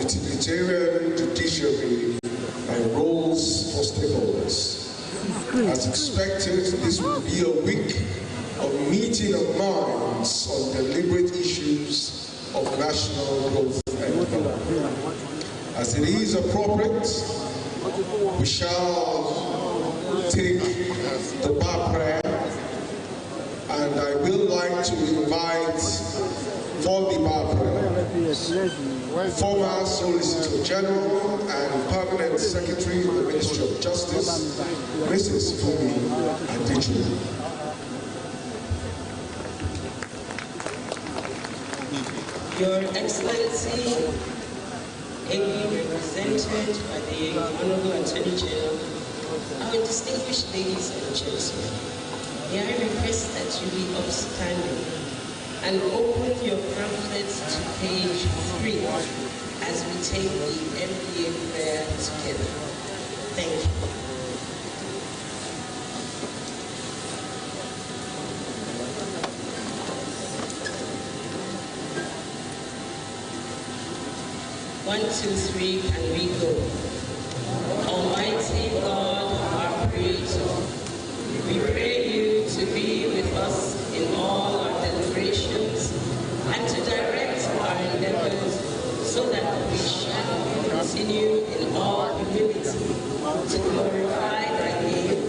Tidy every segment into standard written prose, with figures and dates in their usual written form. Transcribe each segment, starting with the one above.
utilitarian judiciary and roles for stakeholders. As expected, this will be a week of meeting of minds on deliberate issues of national growth and development. As it is appropriate, we shall take the bar prayer, and I will like to invite for the bar prayer former Solicitor General and Permanent Secretary of the Ministry of Justice, Mrs. Funmi Adejumo. Your Excellency, ably represented by the Honorable Attorney General, our distinguished ladies and gentlemen, may I request that you be upstanding and open your pamphlets to page 3 as we take the MPA prayer together. Thank you. One, two, three, and we go. Almighty God, our Creator, we pray you to be with us in all our deliberations and to direct our endeavors so that we shall continue in all humility to glorify thy name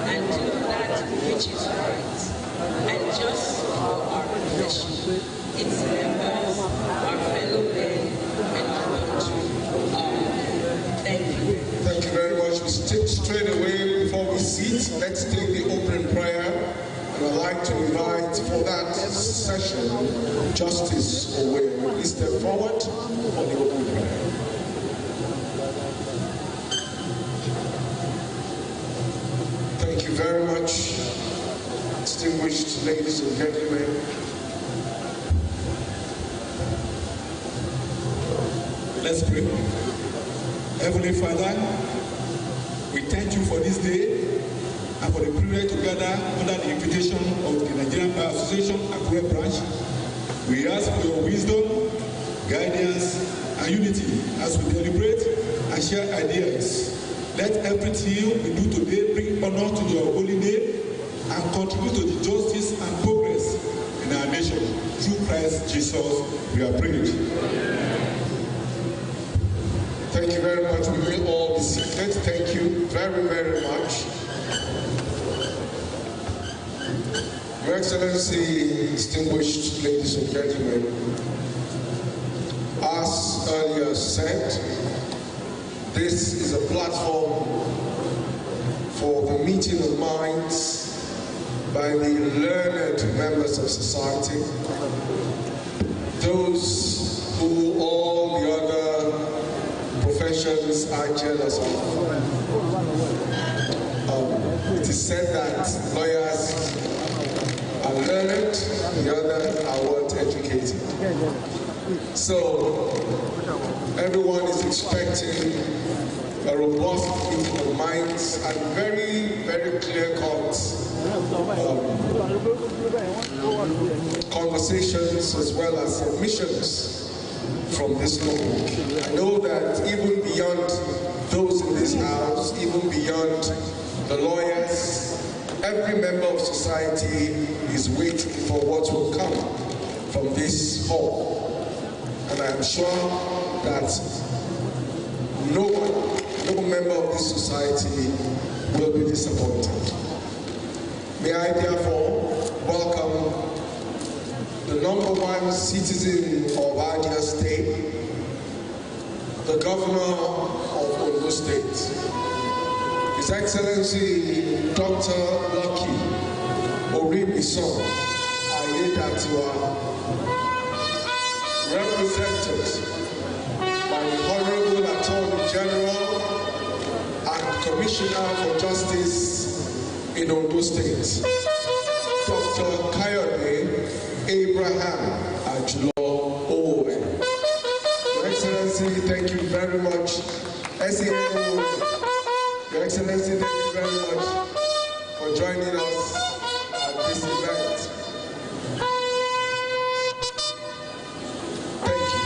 and do that which is right and just for our profession, its members, our fellow men, and country. Thank you. Thank you very much. We step straight away before we sit. Let's take the opening prayer. And I'd like to invite for that session Justice Owe. Please step forward for the opening prayer. Thank you very much, distinguished ladies and gentlemen. Let's pray. Heavenly Father, we thank you for this day and for the privilege to gather under the invitation of the Nigerian Bar Association Akure branch. We ask for your wisdom, guidance, and unity as we deliberate and share ideas. Let everything we do today bring honor to your holy name and contribute to the justice and progress in our nation. Through Christ Jesus, we are prayed. Thank you very much. We will all be seated. Thank you very, very much. Your Excellency, distinguished ladies and gentlemen, as earlier said, this is a platform for the meeting of minds by the learned members of society, those who all the other professions are jealous of. It is said that lawyers are learned, the others are well educated. So everyone is expecting a robust meeting of minds and very, very clear-cut conversations as well as submissions from this topic. I know that even beyond those in this house, even beyond the lawyers, every member of society is waiting for what will come from this hall. And I am sure that no member of this society will be disappointed. May I therefore welcome the #1 citizen of Abia State, the Governor of Ondo State, His Excellency Dr. Lucky Oribison Ayedatiwa, represented by the Honorable Attorney General and Commissioner for Justice in Ondo State, Dr. Kayode Abraham Ajulo Owe. Your Excellency, thank you very much. Your Excellency, thank you very much for joining us at this event. Thank you.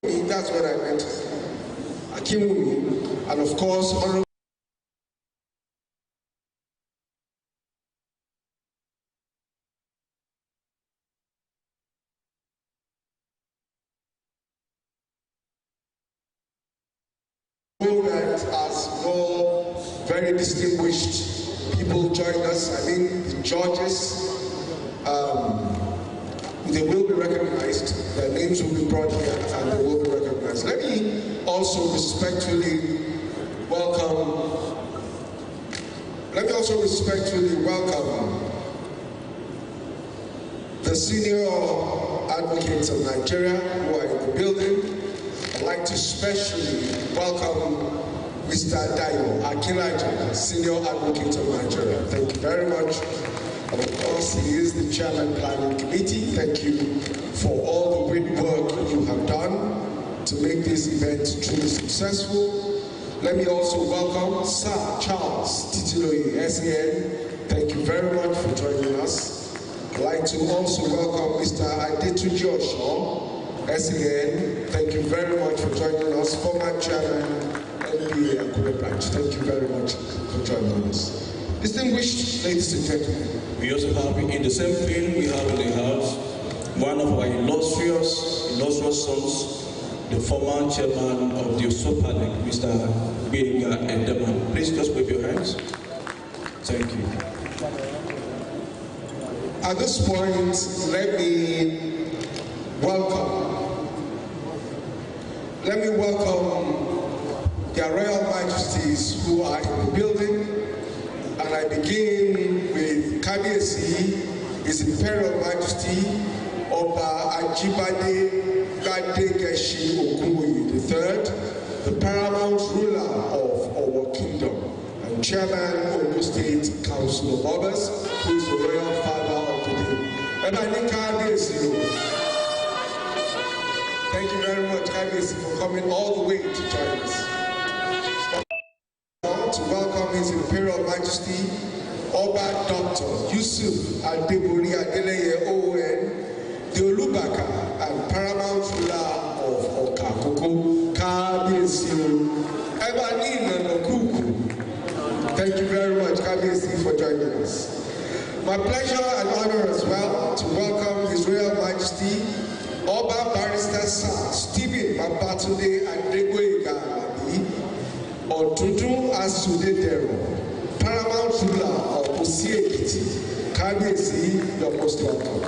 That's what I meant. Akinwumi, and of course, Honorable that as more very distinguished people join us. I mean, the judges, they will be recognized. Their names will be brought here, and they will be recognized. Let me also respectfully welcome. The senior advocates of Nigeria who are in the building. I'd like to especially welcome Mr. Dayo Akinlaja, senior advocate of Nigeria. Thank you very much. And of course, he is the chairman planning committee. Thank you for all the great work you have done to make this event truly successful. Let me also welcome Sir Charles Titiloye, SAN. Thank you very much for joining us. I'd like to also welcome Mr. Adetunji Osho, SAN. Thank you very much for joining us. Former chairman, NBA Akure Branch. Thank you very much for joining us. Distinguished ladies and gentlemen. We also have in the same vein, we have in the house one of our illustrious sons, the former chairman of the Super League, Mr. Gbenga Endeman. Please just wave your hands. Thank you. At this point, let me welcome their Royal Majesties who are in the building. And I begin with Kabiyesi, His Imperial Majesty, Oba Ajibade Gbadegesin Ogunwuyi III, the paramount ruler of our kingdom, and chairman of the State Council of Obas, who is the royal father of the day. Thank you very much, Kabiyesi, for coming all the way to join us. To welcome His Imperial Majesty, Oba Dr. Yusuf Adebori Adeleye OON, the Olubaka and paramount ruler of Okakoko, Kabiyesi Ebani Nanokuku. Thank you very much, Kabiyesi, for joining us. My pleasure and honor as well to welcome His Royal Majesty, Oba Barrister Sir Stephen Babatunde Adegboyega Alabi Odudun Asudedero, paramount ruler of Osi-Ekiti. Kabiyesi, you're most welcome.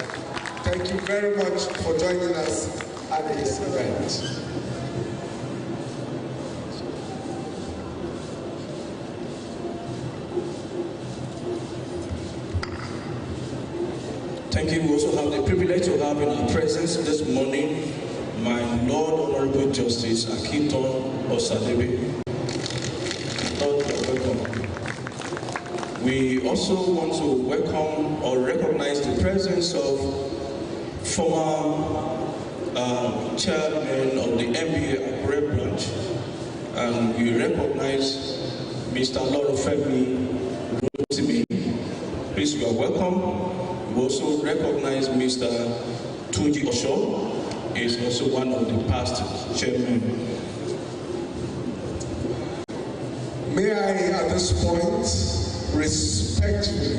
Thank you very much for joining us at this event. Thank you. We also have the privilege to have in our presence this morning my Lord Honorable Justice Akinton Osadebe. Lord, welcome. We also want to welcome or recognize the presence of former chairman of the NBA Akure Branch, and we recognize Mr. Olorunfemi Rotimi. Please, you are welcome. We also recognize Mr. Tunji Osho, is also one of the past chairmen. May I, at this point, respectfully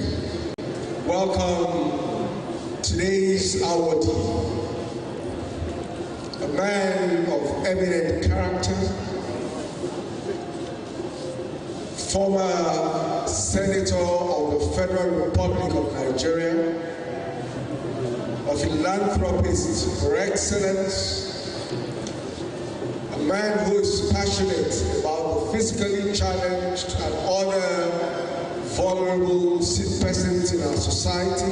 welcome today's awardee, a man of eminent character, former Senator of the Federal Republic of Nigeria, a philanthropist for excellence, a man who is passionate about the physically challenged and other vulnerable persons in our society,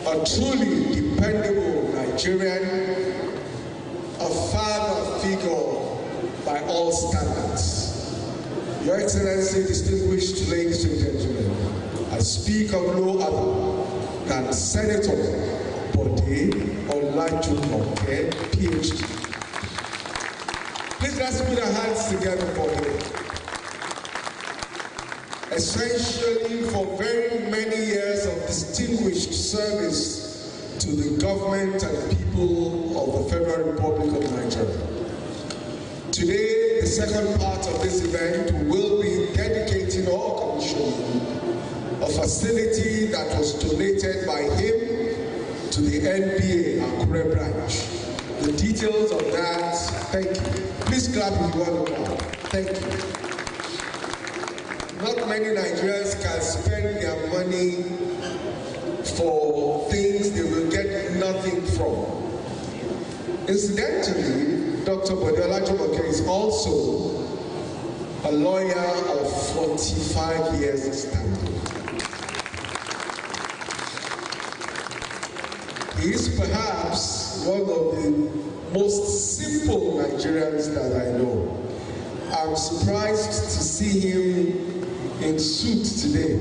a truly dependable Nigerian, a father figure by all standards. Your Excellency, distinguished ladies and gentlemen, I speak of no other than Senator Bode Olajumoke, PhD. Please let's put our hands together for him. Essentially, for very many years of distinguished service to the government and people of the Federal Republic of Nigeria. Today, the second part of this event will be dedicating or commissioning a facility that was donated by him to the NBA Akure branch. The details of that, thank you. Please clap if you want to clap. Thank you. Not many Nigerians can spend their money for things they will get nothing from. Incidentally, Dr. Bodiola Jumoke is also a lawyer of 45 years standing. He is perhaps one of the most simple Nigerians that I know. I'm surprised to see him in suit today,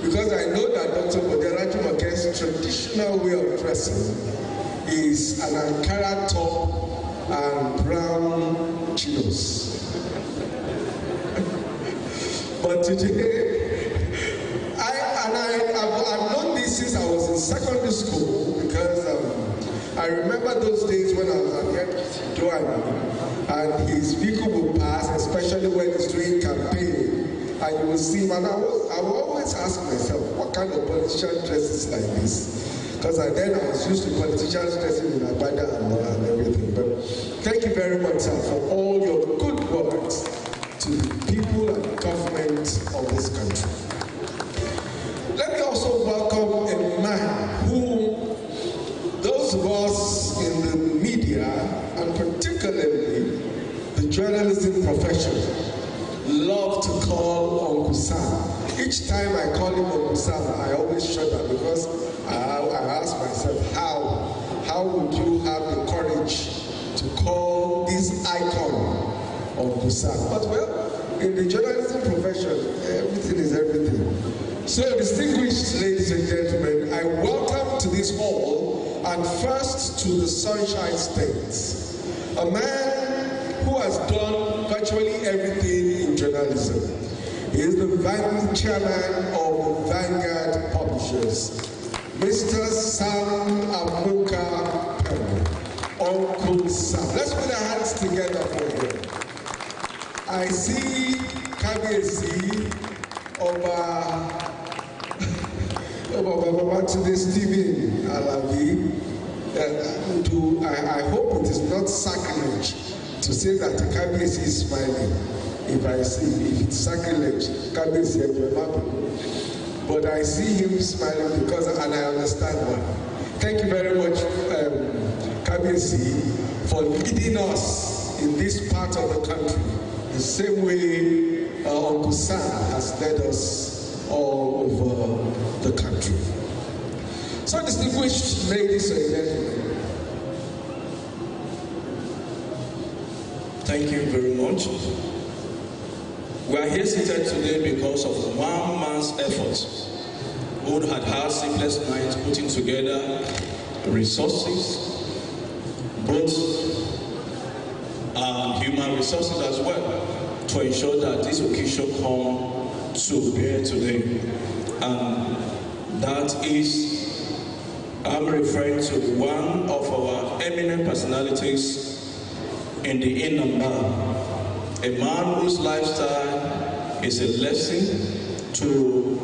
because I know that Dr. Bodiola Jumoke's traditional way of dressing is an Ankara top and brown chinos. But today, I've known this since I was in secondary school, because I remember those days when I was at Joanna, and his vehicle would pass, especially when he's doing campaign, and you will see him, and I will always ask myself, what kind of politician dresses like this? Because then I was used to politicians dressing in agbada and everything. But thank you very much, sir, for all your good words to the people and government of this country. Let me also welcome a man who those of us in the media, and particularly the journalism profession, love to call Uncle Sam. Each time I call him Uncle Sam, I always shudder, because I ask myself, how would you have the courage to call this icon Uncle Sam? But well, in the journalism profession, everything is everything. So, distinguished ladies and gentlemen, I welcome to this hall, and first to the Sunshine State, a man who has done virtually everything in journalism. He is the vice chairman of the Vanguard Publishers, Mr. Sam Amuka Pemo, Uncle Sam. Let's put our hands together for him. I see Kabiyesi Babatunde Stephen Alabi. I hope it is not sacrilege to say that Kabiyesi is smiling. If it's sacrilege, Kabiyesi Ejema. But I see him smiling because, and I understand why. Thank you very much, Kabiyesi, for leading us in this part of the country, the same way Uncle Sam has led us all over the country. So, distinguished ladies and gentlemen, thank you very much. We are here seated today because of one man's efforts, who had sleepless nights putting together resources, both human resources as well, to ensure that this occasion come to bear today. And that is, I'm referring to one of our eminent personalities in the Inamba, a man whose lifestyle is a lesson to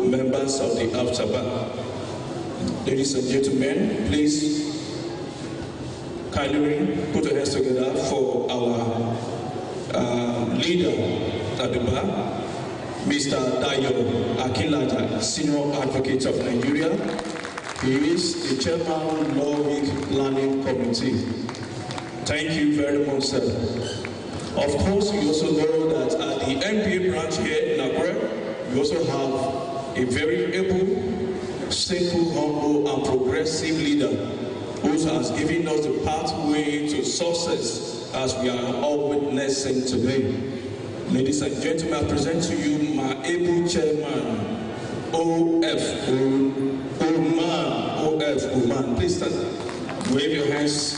members of the Aftermath. Ladies and gentlemen, please kindly put your hands together for our leader at the bar, Mr. Dayo Akinlata, Senior Advocate of Nigeria. He is the chairman of the Law Week Planning Committee. Thank you very much, sir. Of course, we also know that at the NBA branch here in Akure, we also have a very able, simple, humble, and progressive leader who has given us the pathway to success as we are all witnessing today. Ladies and gentlemen, I present to you my able chairman, O.F. Oman. Please stand. Wave your hands.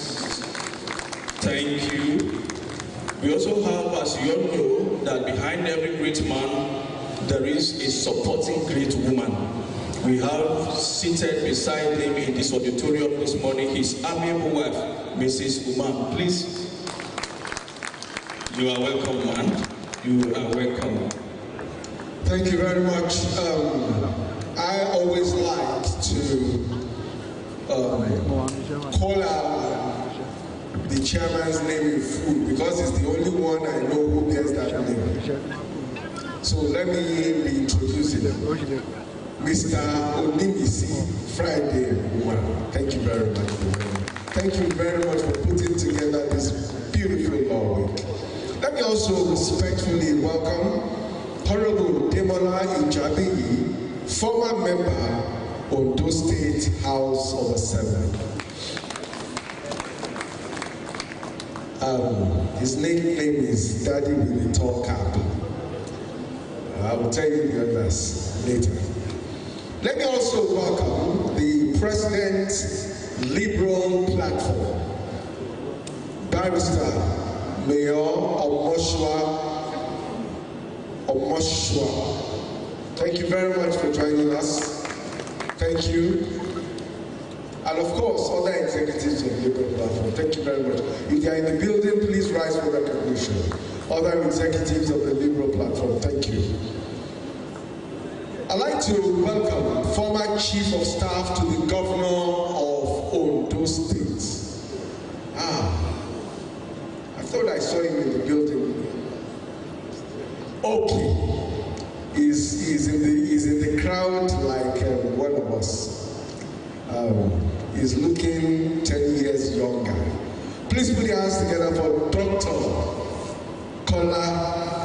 Thank you. We also have, as you all know, that behind every great man, there is a supporting great woman. We have seated beside him in this auditorium this morning his amiable wife, Mrs. Umar. Please, you are welcome, man. You are welcome. Thank you very much. I always like to call out the chairman's name in full because he's the only one I know who bears that name. So let me reintroduce him. Mr. Onimisi Friday. Wow. Thank you very much. Thank you very much for putting together this beautiful law week. Let me also respectfully welcome Honorable Demola Ijabiyi, former member, Ondo State House of Assembly. His nickname is Daddy with the Tall Cap. I will tell you the others later. Let me also welcome the President's Liberal Platform, Barrister Mayor Omoshwa. Thank you very much for joining us. Thank you. And of course, other executives of the Liberal Platform, thank you very much. If you are in the building, please rise for recognition. Other executives of the Liberal Platform, thank you. I'd like to welcome former Chief of Staff to the Governor of Ondo State. I thought I saw him in the building. Okay. He's in the crowd like one of us. He's looking 10 years younger. Please put your hands together for Dr. Kola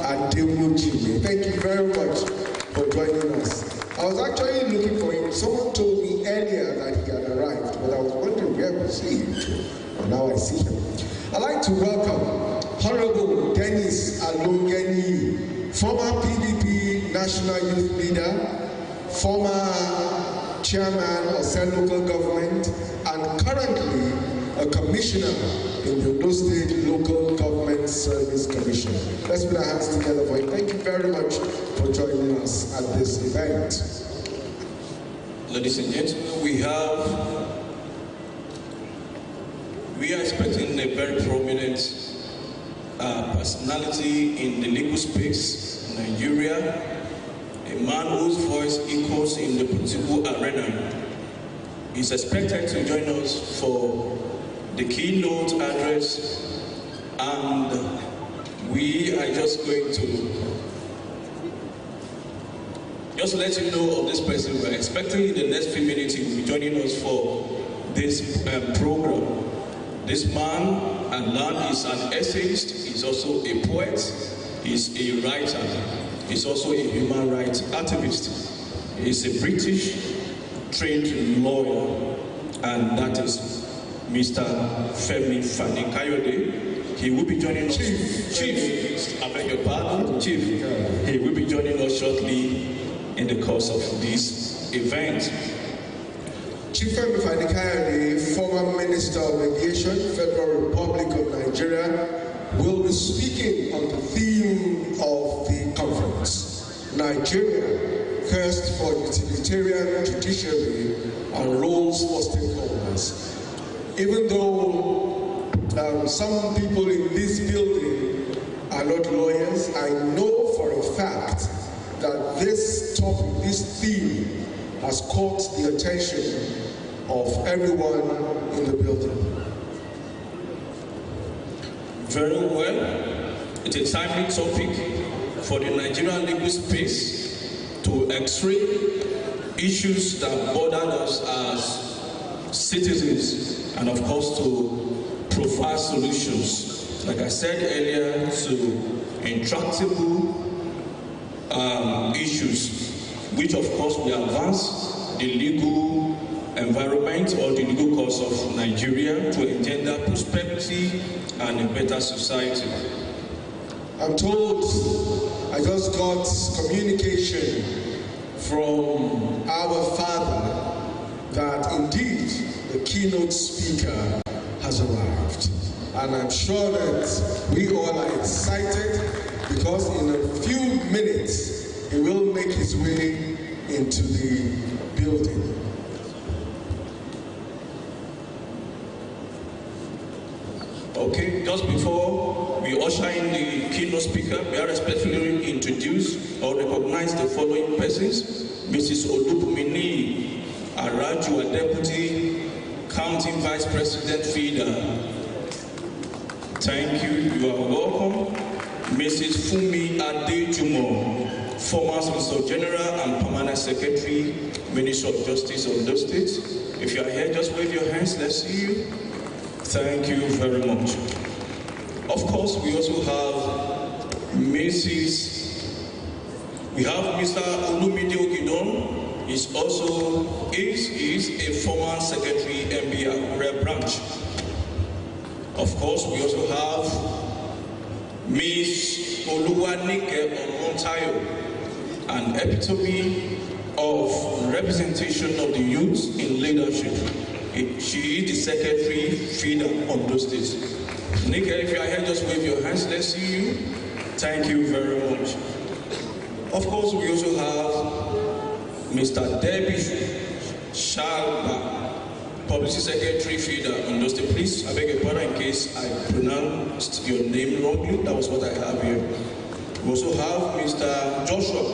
Ademuji. Thank you very much for joining us. I was actually looking for him. Someone told me earlier that he had arrived, but I was wondering where was he. And now I see him. I'd like to welcome Honorable Dennis Alongeni, former PDP National Youth Leader, former Chairman of Said Local Government, and currently a Commissioner in the Ondo State Local Government Service Commission. Let's put our hands together for him. Thank you very much for joining us at this event. Ladies and gentlemen, we are expecting a very prominent personality in the legal space in Nigeria, a man whose voice echoes in the political arena. He's expected to join us for the keynote address, and we are just going to let you know of this person. We're expecting in the next few minutes he will be joining us for this program. This man and land is an essayist, he's also a poet, he's a writer, he's also a human rights activist. He's a British trained lawyer, and that is Mr. Femi Fani-Kayode. He will be joining us. Chief, I beg your pardon, Chief. He will be joining us shortly in the course of this event. Chief Femi Fani-Kayode, former Minister of Aviation, Federal Republic of Nigeria, will be speaking on the theme of the conference, Nigeria, quest for utilitarian judiciary and roles for stakeholders. Even though some people in this building are not lawyers, I know for a fact that this topic, this theme, has caught the attention of everyone in the building. Very well. It's a timely topic for the Nigerian legal space to x-ray issues that bother us as citizens, and of course to provide solutions, like I said earlier, to intractable issues, which of course will advance the legal environment or the legal course of Nigeria to engender prosperity and a better society. I'm told I just got communication from our father that indeed the keynote speaker has arrived. And I'm sure that we all are excited because in a few minutes he will make his way into the building. Okay, just before we usher in the keynote speaker, may I respectfully introduce or recognize the following persons. Mrs. Olubumini Araju, Deputy County Vice President, FIDA. Thank you, you are welcome. Mrs. Fumi Adejumo, former Solicitor General and Permanent Secretary, Minister of Justice of those states. If you are here, just wave your hands, let's see you. Thank you very much. Of course, we also have Mr. Olumide Ogidon. He is a former Secretary, MBA Rep Branch. Of course, we also have Ms. Oluwanike Omontayo, an epitome of representation of the youth in leadership. She is the Secretary, FIDA, on those days. Nika, if you are here, just wave your hands. Let's see you. Thank you very much. Of course, we also have Mr. Debbie Shalba, Publicity Secretary, FIDA, on those days. Please, I beg your pardon in case I pronounced your name wrongly. That was what I have here. We also have Mr. Joshua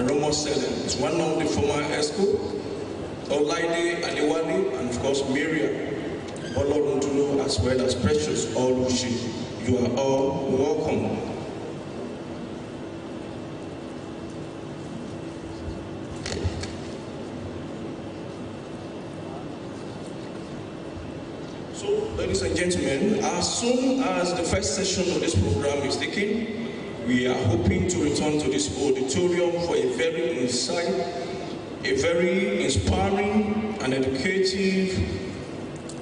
Romo Selen. He's one of the former ESCO. Olaide Alewale, and of course Miriam Oloruntulo, as well as Precious Olushi. You are all welcome. So, ladies and gentlemen, as soon as the first session of this program is taken, we are hoping to return to this auditorium for a very inspiring and educative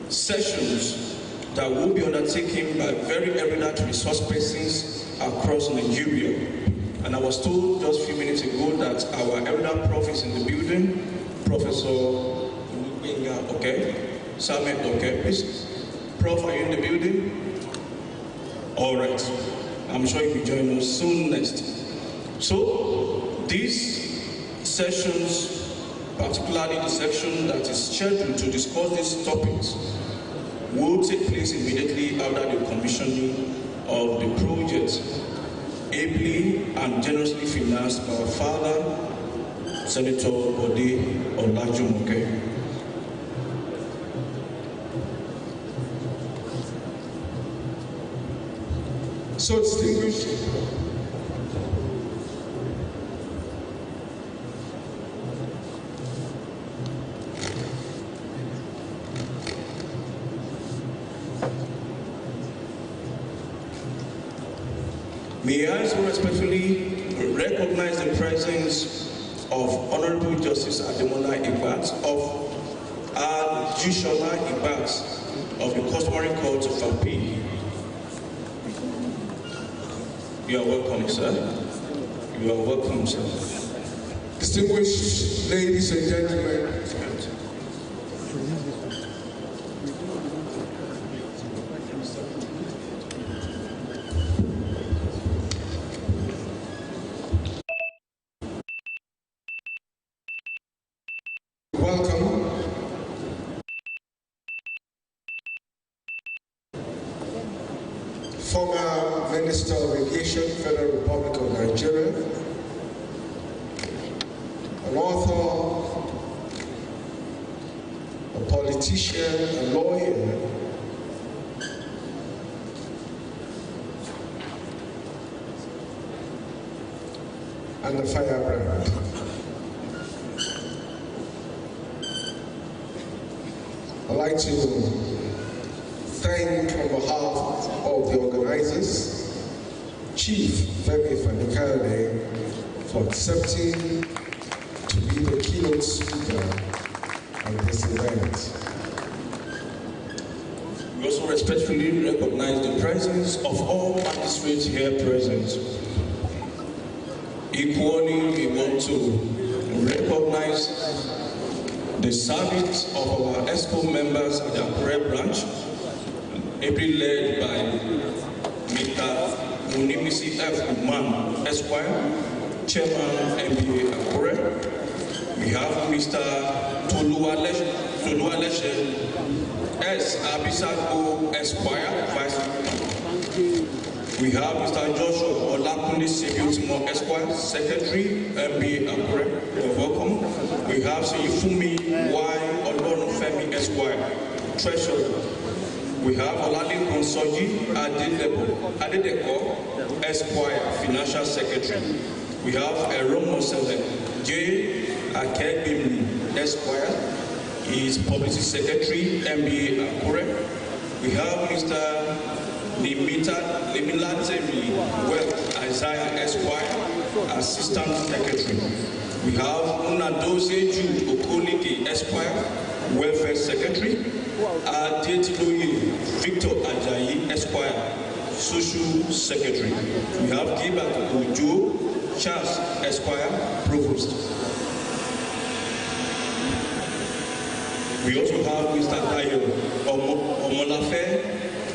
sessions that will be undertaken by very erudite resource persons across Nigeria. And I was told just a few minutes ago that our erudite prof is in the building, Professor Olubenga, okay? Samuel, okay, please. Prof, are you in the building? All right. I'm sure you'll be joining us soon next. So, these sessions, particularly the section that is scheduled to discuss these topics, will take place immediately after the commissioning of the project, ably and generously financed by our father, Senator Bode Olajumoke. So distinguished may I also respectfully recognize the presence of Honorable Justice Ademola Igbats of Jushola Igbats of the Customary Court of Appeal. You are welcome, sir. You are welcome, sir. Distinguished ladies and gentlemen, welcome. Former Minister of Aviation, Federal Republic of Nigeria, an author, a politician, a lawyer, and a firebrand. I'd like to thank on behalf of the organizers, Chief Femi Fani-Kayode, for accepting to be the keynote speaker at this event. We also respectfully recognize the presence of all magistrates here present. Equally, we want to recognize the service of our ESCO members in the Akure branch, ably led by Mr. Munimisi F. Umman, Esquire, Chairman MBA Akure, We have Mr. Toluwalese S. Abisago Esquire, Vice. We have Mr. Joshua Olakunle Sibiotimo Esquire, Secretary, MBA Akure. You're welcome. We have Seyifumi Y. Olorunfemi Esquire, Treasurer. We have Olalekan Soji Adedeko Esquire, Financial Secretary. We have Eromo Sele J. Akebimni Esquire, he is Publicity Secretary, MBA Akure. We have Mr. Limilatemi Wealth Isaiah Esquire, Assistant Secretary. We have Unadoze Jude Okolike Esquire, Welfare Secretary. Adetiloye Victor Ajayi Esquire, Social Secretary. We have Gilbert Ojo Charles Esquire, Provost. We also have Mr. Dayo Omolafe,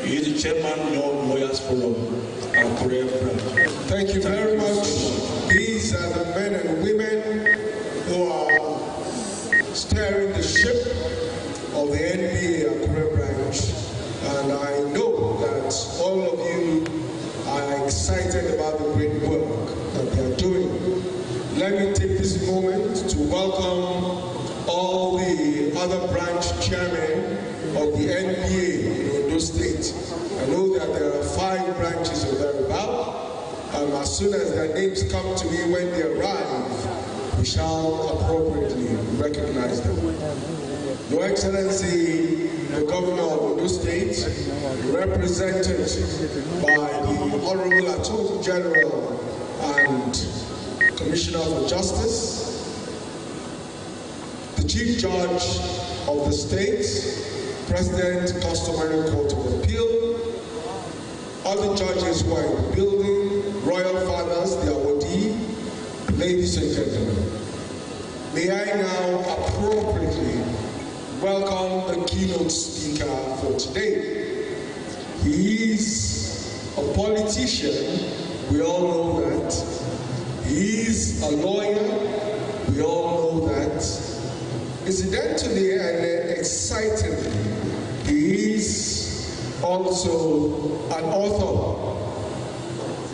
he is the Chairman of Lawyers Forum, Akure branch. Thank you very much. These are the men and women who are steering the ship of the NBA Akure branch, and I know that all of you are excited about the great work that they are doing. Let me take this moment to welcome all the other branch chairmen of the NBA in Ondo State. I know that there are 5 branches or thereabout, and as soon as their names come to me when they arrive, we shall appropriately recognize them. Your Excellency, the Governor of Ondo State, represented by the Honorable Attorney General and Commissioner for Justice, the Chief Judge of the State, President, Customary Court of Appeal, other judges who are in the building, Royal Fathers, the Awadi, ladies and gentlemen. May I now appropriately welcome the keynote speaker for today. He is a politician, we all know that. He is a lawyer, we all know that. Incidentally and excitingly, he is also an author.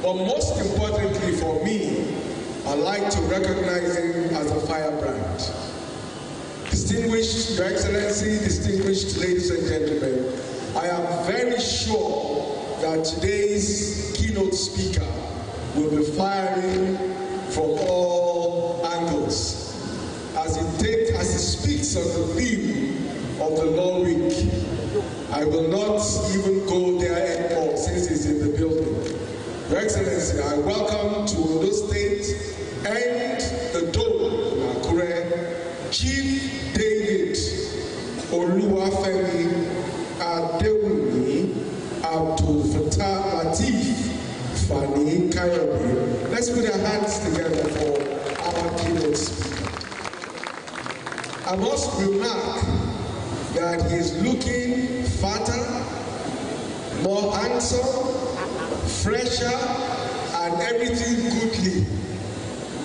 But most importantly for me, I like to recognize him as a firebrand. Distinguished Your Excellency, distinguished ladies and gentlemen, I am very sure that today's keynote speaker will be firing from all angles as he speaks on the theme of the Law Week. I will not even go there anymore since he's in the building. Your Excellency, I welcome to Ondo State and the Dome in Akure, Chief David Oluwafemi Adewumi Abdul Fattah Latif Fani Kayode. Let's put our hands together for our keynote speaker. I must remark that he's looking fatter, more handsome, fresher, and everything goodly.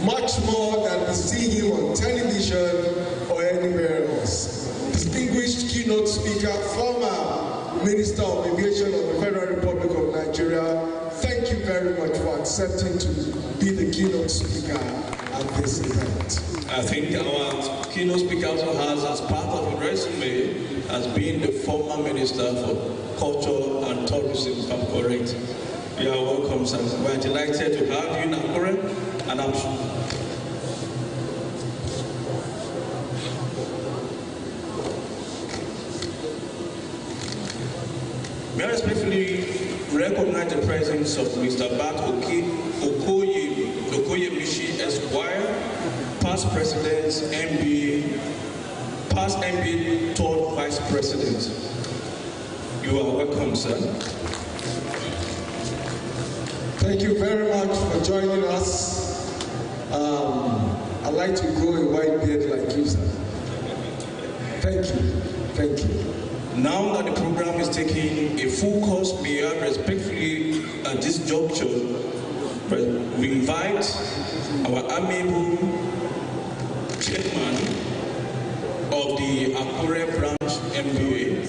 Much more than we see him on television or anywhere else. Distinguished keynote speaker, former Minister of Aviation of the Federal Republic of Nigeria, thank you very much for accepting to be the keynote speaker at this event. I think our keynote speaker also has, as part of the resume, as being the former Minister for Culture and Tourism, if I'm correct. You are welcome, sir. We're delighted to have you in Akure, and I'm sure. May I respectfully recognize the presence of Mr. Bat Okoye Mishi Esquire, past President, past MBA, 3rd Vice President. You are welcome, sir. Thank you very much for joining us. I'd like to grow a white beard like you, sir. Thank you. Thank you. Now that the program is taking a full course, may I respectfully, at this juncture, we invite our amiable chairman of the Akure branch MBA,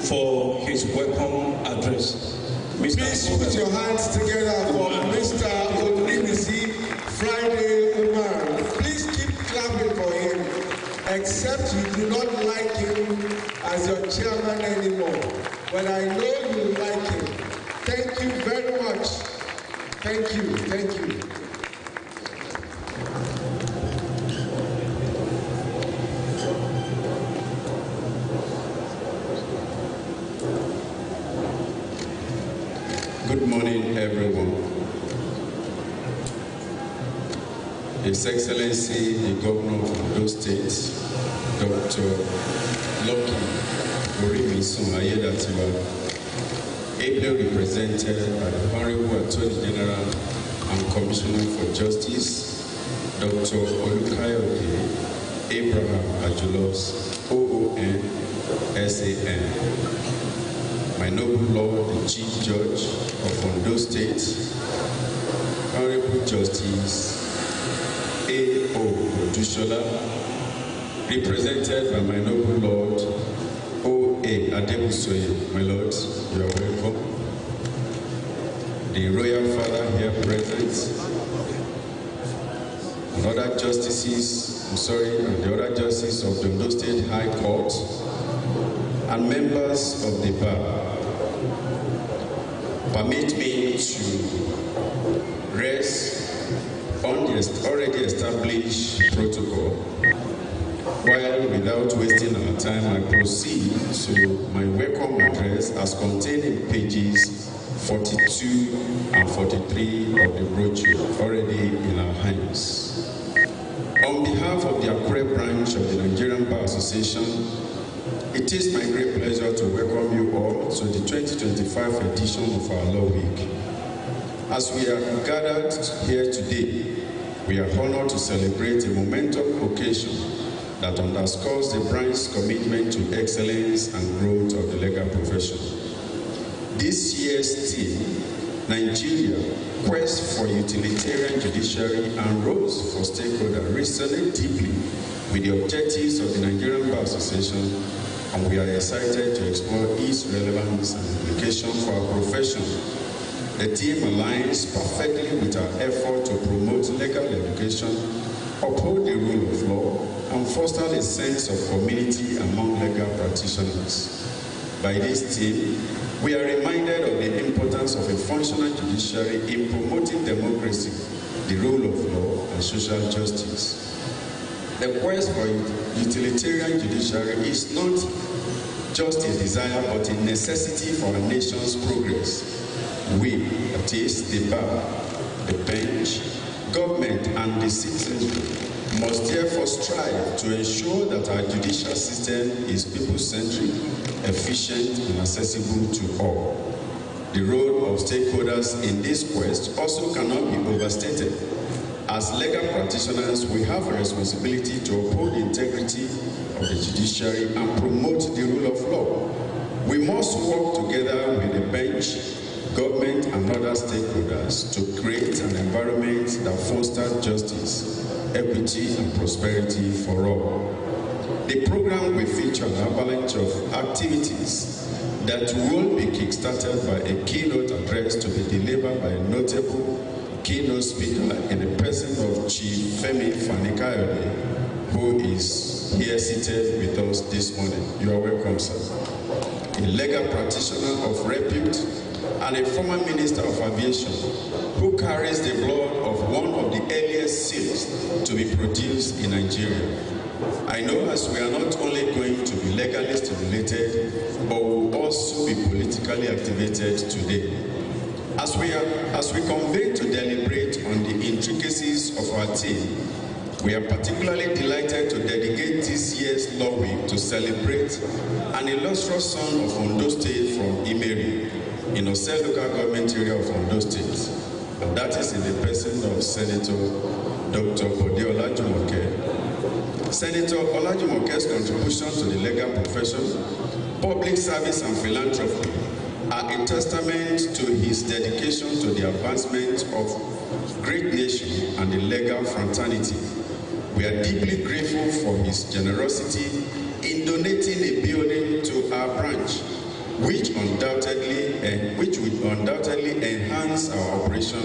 for his welcome address. Please put your hands together for Mr. Odrinisi Friday Umar. Please keep clapping for him, except you do not like him as your chairman anymore. But I know you like him. Thank you very much. Thank you. Thank you. Good morning, everyone. His Excellency, the Governor of Ondo State, Dr. Lucky Orimisun Ayedatiwa, ably represented by the Honorable Attorney General and Commissioner for Justice, Dr. Olukayode Abraham Ajulos, OON, SAN. My noble Lord, the Chief Judge of Ondo State, Honorable Justice A.O. Odushola, represented by my noble Lord, O.A. Adebusoye. My Lord, you are welcome. The Royal Father here present, and other justices, and the other justices of the Ondo State High Court, and members of the bar. Permit me to rest on the already established protocol, while without wasting our time, I proceed to my welcome address as contained in pages 42 and 43 of the brochure already in our hands. On behalf of the Akure branch of the Nigerian Bar Association, it is my great pleasure to welcome you all to the 2025 edition of our Law Week. As we are gathered here today, we are honored to celebrate a momentous occasion that underscores the branch's commitment to excellence and growth of the legal profession. This year's theme, Nigeria, Quest for Utilitarian Judiciary and Roles for Stakeholders, resonates deeply with the objectives of the Nigerian Bar Association, and we are excited to explore its relevance and implication for our profession. The theme aligns perfectly with our effort to promote legal education, uphold the rule of law, and foster a sense of community among legal practitioners. By this theme, we are reminded of the importance of a functional judiciary in promoting democracy, the rule of law, and social justice. The quest for utilitarian judiciary is not just a desire but a necessity for our nation's progress. We, that is, the bar, the bench, government, and the citizenry, must therefore strive to ensure that our judicial system is people-centric, efficient, and accessible to all. The role of stakeholders in this quest also cannot be overstated. As legal practitioners, we have a responsibility to uphold the integrity of the judiciary and promote the rule of law. We must work together with the bench, government, and other stakeholders to create an environment that fosters justice, equity, and prosperity for all. The program will feature an avalanche of activities that will be kickstarted by a keynote address to be delivered by a notable keynote speaker in the person of Chief Femi Fani-Kayode, who is here seated with us this morning. You are welcome, sir. A legal practitioner of repute and a former Minister of Aviation who carries the blood of one of the earliest seals to be produced in Nigeria. I know as we are not only going to be legally stimulated, but will also be politically activated today. As we convene to deliberate on the intricacies of our theme, we are particularly delighted to dedicate this year's Law Week to celebrate an illustrious son of Ondo State from Imeri, in Ose local government area of Ondo State. And that is in the person of Senator Dr. Bode Olajumoke. Senator Olajumoke's contribution to the legal profession, public service, and philanthropy are a testament to his dedication to the advancement of great nation and the legal fraternity. We are deeply grateful for his generosity in donating a building to our branch, which will undoubtedly enhance our operation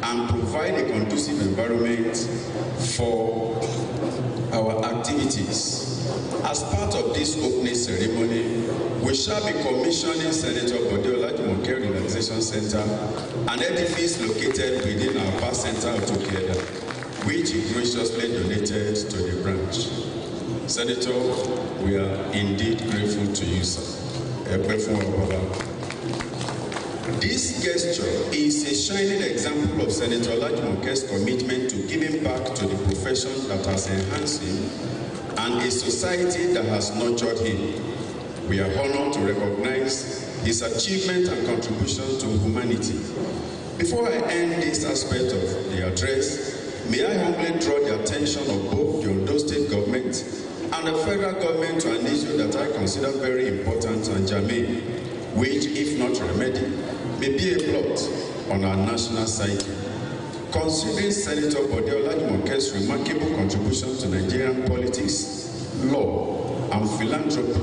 and provide a conducive environment for our activities. As part of this opening ceremony, we shall be commissioning Senator Bode Olajumoke Relaxation Center, an edifice located within our past center of Together, which he graciously donated to the branch. Senator, we are indeed grateful to you, sir. This gesture is a shining example of Senator Olajumoke's commitment to giving back to the profession that has enhanced him and a society that has nurtured him. We are honored to recognize his achievement and contribution to humanity. Before I end this aspect of the address, may I humbly draw the attention of both the Ondo State government and the federal government to an issue that I consider very important and germane, which, if not remedied, may be a blot on our national psyche. Considering Senator Bode Olajumoke's remarkable contribution to Nigerian politics, law, and philanthropy,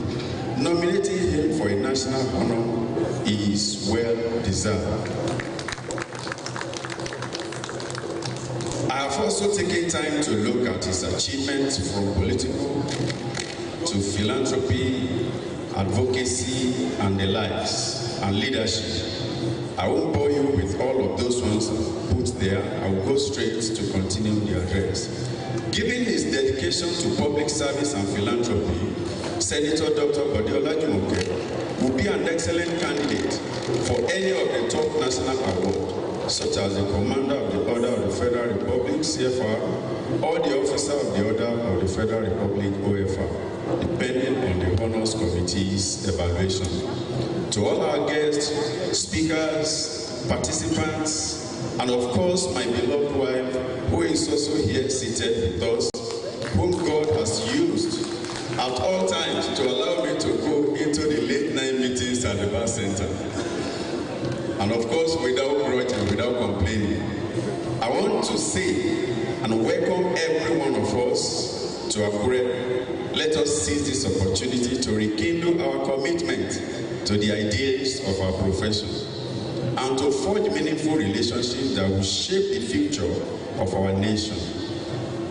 nominating him for a national honor is well deserved. I have also taken time to look at his achievements from political to philanthropy, advocacy, and the likes, and leadership. I won't bore you with all of those ones put there. I will go straight to continue the address. Given his dedication to public service and philanthropy, Senator Dr. Bode Olajumoke will be an excellent candidate for any of the top national awards, such as the Commander of the Order of the Federal Republic, CFR, or the Officer of the Order of the Federal Republic, OFR, depending on the Honors Committee's evaluation. To all our guests, speakers, participants, and of course my beloved wife, who is also here seated with us, whom God has used at all times to allow me to go into the late night meetings at the bar center. And of course, without grudge and without complaining. I want to say and welcome every one of us to Akure. Let us seize this opportunity to rekindle our commitment to the ideals of our profession and to forge meaningful relationships that will shape the future of our nation.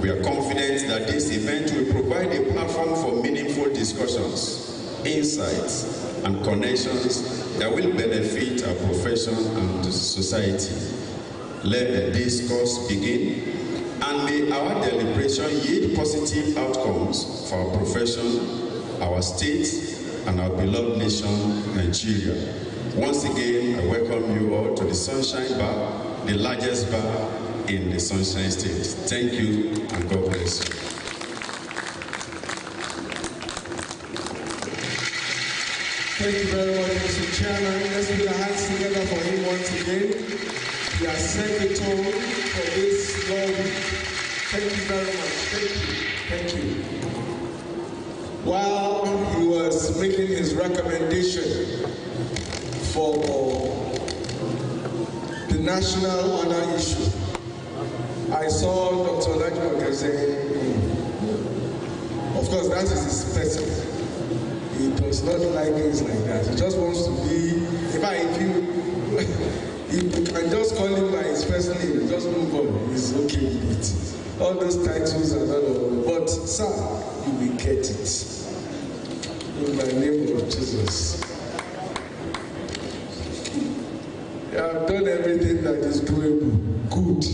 We are confident that this event will provide a platform for meaningful discussions, insights, and connections that will benefit our profession and society. Let the discourse begin, and may our deliberation yield positive outcomes for our profession, our state, and our beloved nation, Nigeria. Once again, I welcome you all to the Sunshine Bar, the largest bar in the Sunshine State. Thank you, and God bless you. Thank you very much, Mr. Chairman. Let's put our hands together for him once again. He has set the tone for this long week. Thank you very much. Thank you. While he was making his recommendation for the national honor issue, I saw Dr. Olajumoke saying, of course, that is his person. He does not like things like that. He just wants to be, if you can just call him by his first name, just move on. He's okay with it. All those titles are not all. But, sir, you will get it. In the name of Jesus. You have done everything that is doable, good.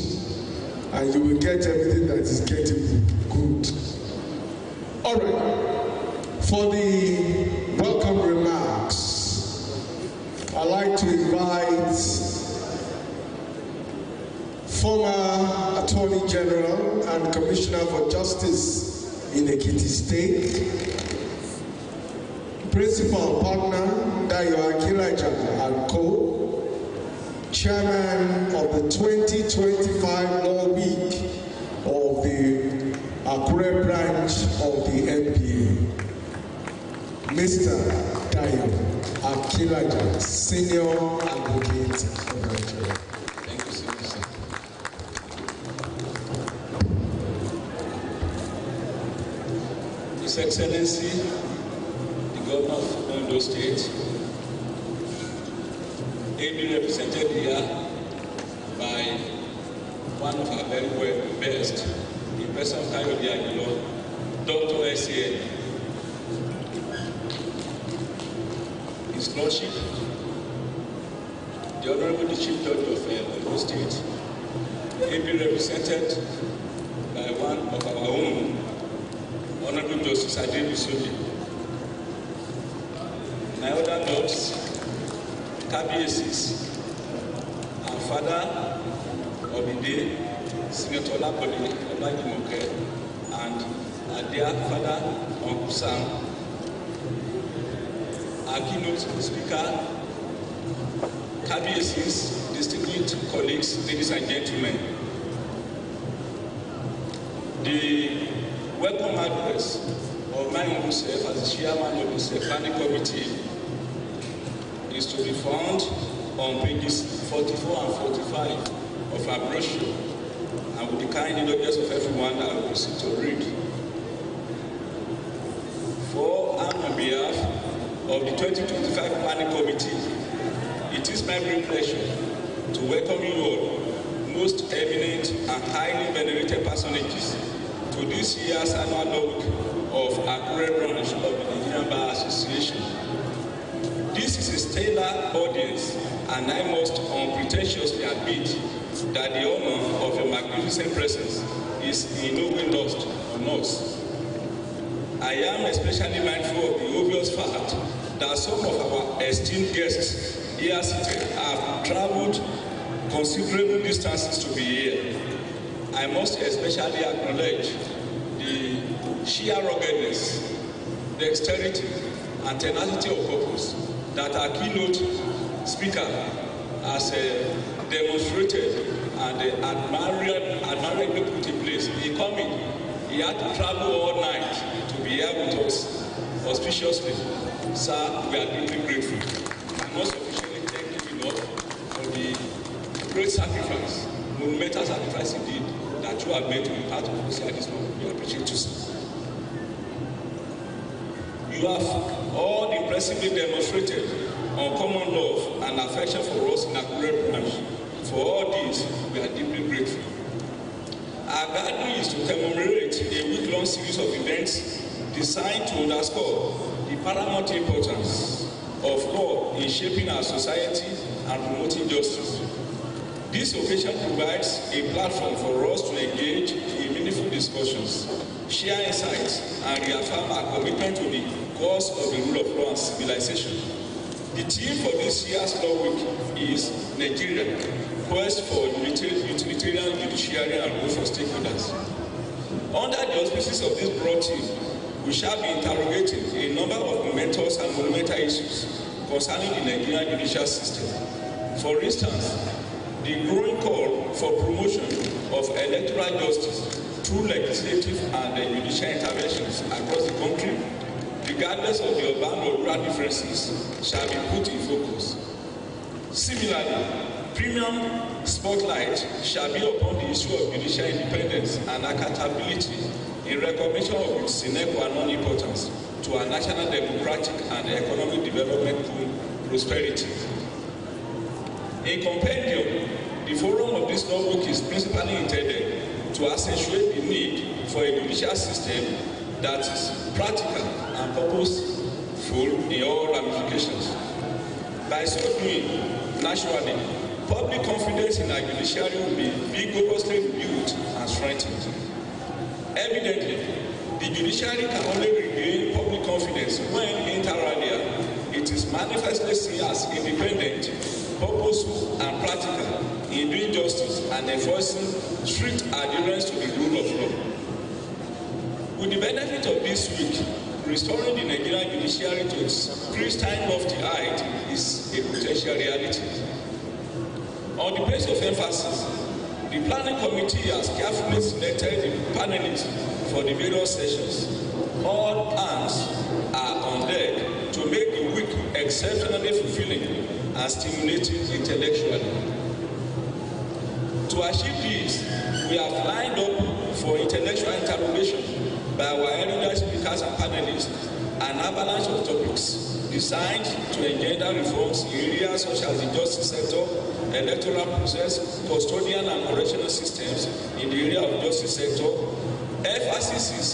And you will get everything that is gettable, good. All right. For the welcome remarks, I'd like to invite former Attorney General and Commissioner for Justice in Ekiti State, Principal Partner Dayo Akinlaja and Co., Chairman of the 2025 Law Week of the Akure branch of the NPA, Mr. Dayo Akinlaja, Senior Advocate of Nigeria. Thank you, sir. His Excellency, the Governor of Ondo State, ably represented here by one of our very best, the person of Kayode Agilo, Dr. S.A. His Lordship, the Honorable Chief Judge of Ondo State, ably represented by one of our own, Honorable Justice Adebu Soji. My other lords, KBSs, our father of the day, Senator Olabode Olajimoke, and our dear father, Uncle Sam, our keynote speaker, KBSs, distinguished colleagues, ladies and gentlemen. The welcome address of my own self as the chairman of the planning committee is to be found on pages 44 and 45 of our brochure, and with the kind indulgence of everyone, I will proceed to read. For and on behalf of the 2025 Planning Committee, it is my great pleasure to welcome you all, most eminent and highly venerated personages, to this year's annual log of Akure branch of the Nigerian Bar Association. This is a stellar audience, and I must unpretentiously admit that the honor of your magnificent presence is in no way lost on us. I am especially mindful of the obvious fact that some of our esteemed guests here seated have traveled considerable distances to be here. I must especially acknowledge the sheer ruggedness, dexterity, and tenacity of purpose that our keynote speaker has demonstrated and admirably put in place. In coming, he had to travel all night to be here with us auspiciously. Sir, we are deeply grateful. I must officially thank you enough for the great sacrifice, monumental sacrifice indeed, that you have made to be part of us here this morning. We appreciate you, sir. You have all impressively demonstrated uncommon love and affection for us in Akure branch. For all this, we are deeply grateful. Our gathering is to commemorate a week-long series of events designed to underscore the paramount importance of law in shaping our society and promoting justice. This occasion provides a platform for us to engage in meaningful discussions, share insights, and reaffirm our commitment to the cause of the rule of law and civilization. The theme for this year's Law Week is Nigeria, Quest for Utilitarian Judiciary and Rule for Stakeholders. Under the auspices of this broad theme, we shall be interrogating a number of momentous and monumental issues concerning the Nigerian judicial system. For instance, the growing call for promotion of electoral justice through legislative and judicial interventions across the country, regardless of the urban or rural differences, shall be put in focus. Similarly, premium spotlight shall be upon the issue of judicial independence and accountability in recognition of its sine qua non importance to our national democratic and economic development prosperity. In compendium, the forum of this law book is principally intended to accentuate the need for a judicial system that is practical and purposeful in all ramifications. By so doing, naturally, public confidence in our judiciary will be vigorously rebuilt and strengthened. Evidently, the judiciary can only regain public confidence when, inter alia, it is manifestly seen as independent, purposeful, and practical in doing justice and enforcing strict adherence to the rule of law. With the benefit of this week, restoring the Nigerian judiciary to its pristine lofty height is a potential reality. On the basis of emphasis, the planning committee has carefully selected the panelists for the various sessions. All hands are on deck to make the week exceptionally fulfilling and stimulating intellectually. To achieve this, we have lined up for intellectual interrogation by our erudite speakers and panelists avalanche of topics designed to engender reforms in areas such as the justice sector, electoral process, custodial and correctional systems in the area of justice sector, emphasis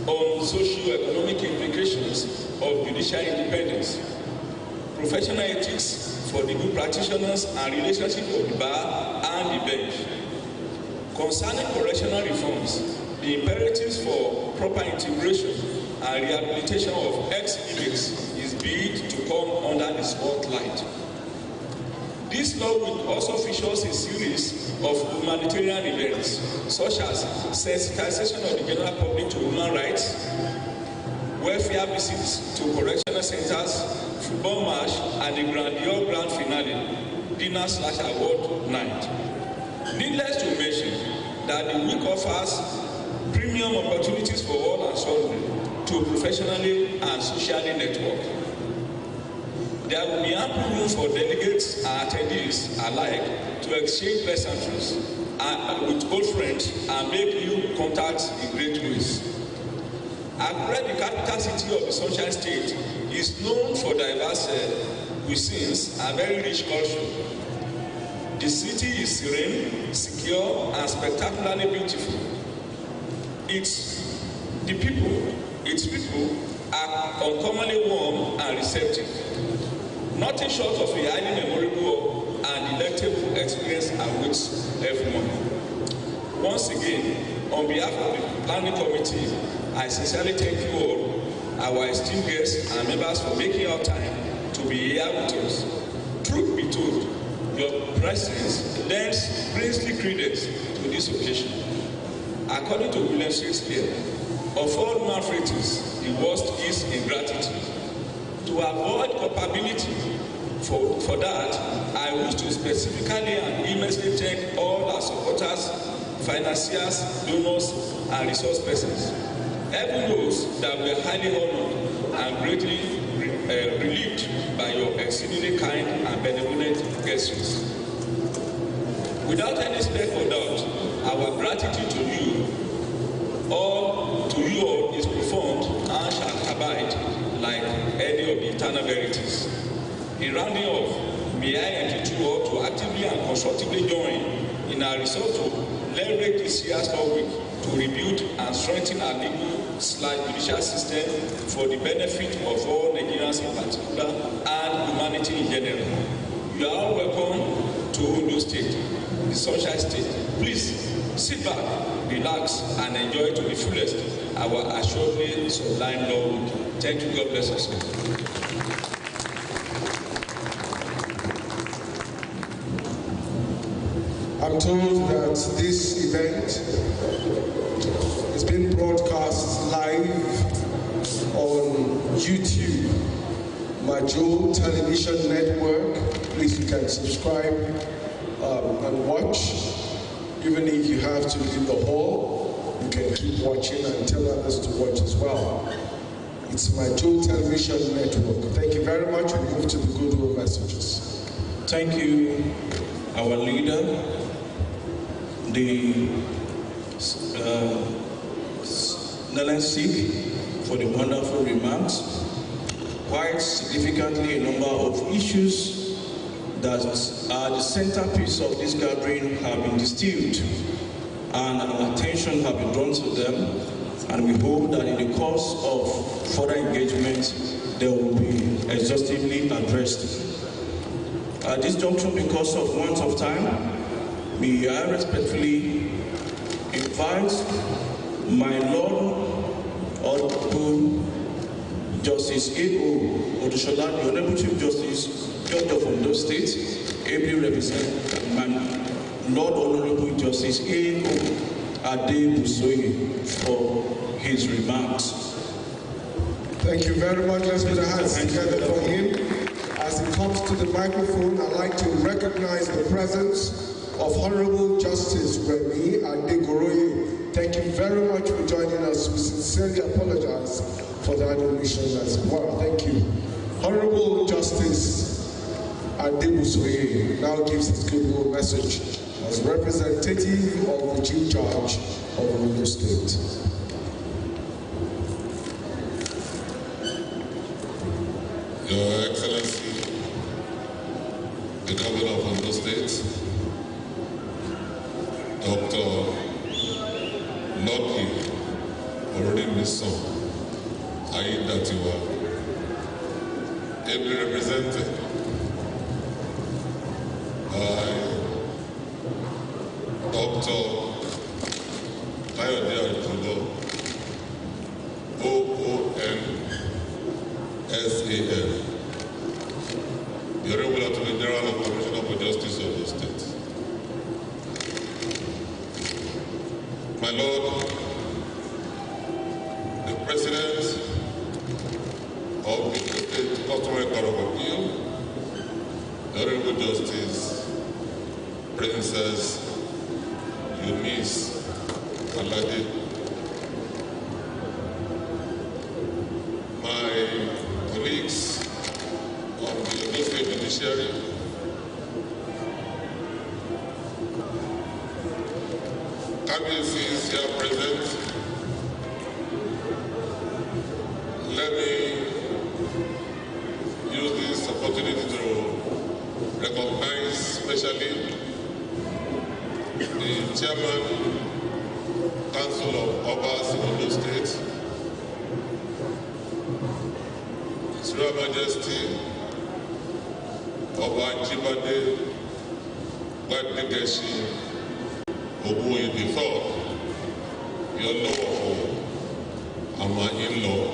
on socio-economic implications of judicial independence, professional ethics for legal practitioners and relationship of the bar and the bench. Concerning correctional reforms, the imperatives for proper integration and rehabilitation of ex-inmates is bid to come under the spotlight. This law will also features a series of humanitarian events, such as sensitization of the general public to human rights, welfare visits to correctional centers, football match, and the grandeur grand finale, dinner/award night. Needless to mention that the week offers premium opportunities for all and sundry to professionally and socially network. There will be ample room for delegates and attendees alike to exchange pleasantries with old friends and make new contacts in great ways. Akure, the capital city of the Sunshine State, is known for diverse cuisines and very rich culture. The city is serene, secure, and spectacularly beautiful. Its people are uncommonly warm and receptive. Nothing short of a highly memorable and delectable experience awaits everyone. Once again, on behalf of the planning committee, I sincerely thank you all, our esteemed guests and members, for making our time to be here with us. Truth be told, your presence lends princely credence to this occasion. According to William Shakespeare, of all human frailties, the worst is ingratitude. To avoid culpability for that, I wish to specifically and immensely thank all our supporters, financiers, donors, and resource persons. Heaven knows that we are highly honored and greatly relieved by your exceedingly kind and benevolent gestures. Without any speck of doubt, our gratitude to you all is profound and shall abide like any of the eternal verities. In rounding off, may I entreat you all to actively and constructively join in our resolve to leverage this year's Law Week to rebuild and strengthen our legal/judicial system for the benefit of all Nigerians in particular and humanity in general. You are all welcome to Ondo State, the Sunshine State. Please sit back, relax, and enjoy to the fullest our assuredly sublime Law Week. Thank you. God bless us. I'm told that this event is being broadcast live on YouTube, Majo Television Network. Please, you can subscribe and watch. Even if you have to leave the hall, you can keep watching and tell others to watch as well. It's Majo Television Network. Thank you very much. We move to the goodwill messages. Thank you, our leader, the Nellen Sik, for the wonderful remarks. Quite significantly, a number of issues that are the centerpiece of this gathering have been distilled, and our attention have been drawn to them, and we hope that in the course of further engagement, they will be exhaustively addressed. At this juncture, because of want of time, may I respectfully invite my Lord Honorable Justice A.O. Odushola, the Honorable Chief Justice, Judge of Ondo State, ably represent my Lord Honorable Justice A.O. Adebusoye for his remarks. Thank you very much. Let's put our hands together for him. As he comes to the microphone, I'd like to recognize the presence of Honorable Justice Remi Adegoroye. Thank you very much for joining us. We sincerely apologize for that omission as well. Thank you. Honorable Justice Adebusoye now gives his goodwill message as representative of the Chief Judge of Ondo State. Lucky Orimisan Aiyedatiwa, ably represented by Dr. Kayode Arikudo, OON-SAN, the Honorable Attorney General and Commissioner for Justice of the State. My Lord, the President of the State Customary Court of Appeal, the Honorable Justice Princess Eunice Alade, my colleagues of the Ondo State Judiciary, Cabinecies here present, let me use this opportunity to recognize especially the Chairman, Council of Obas in Ondo State, His Royal Majesty Oba Ajibade Gbadegesi Oguoye III, your lawful and my in-law.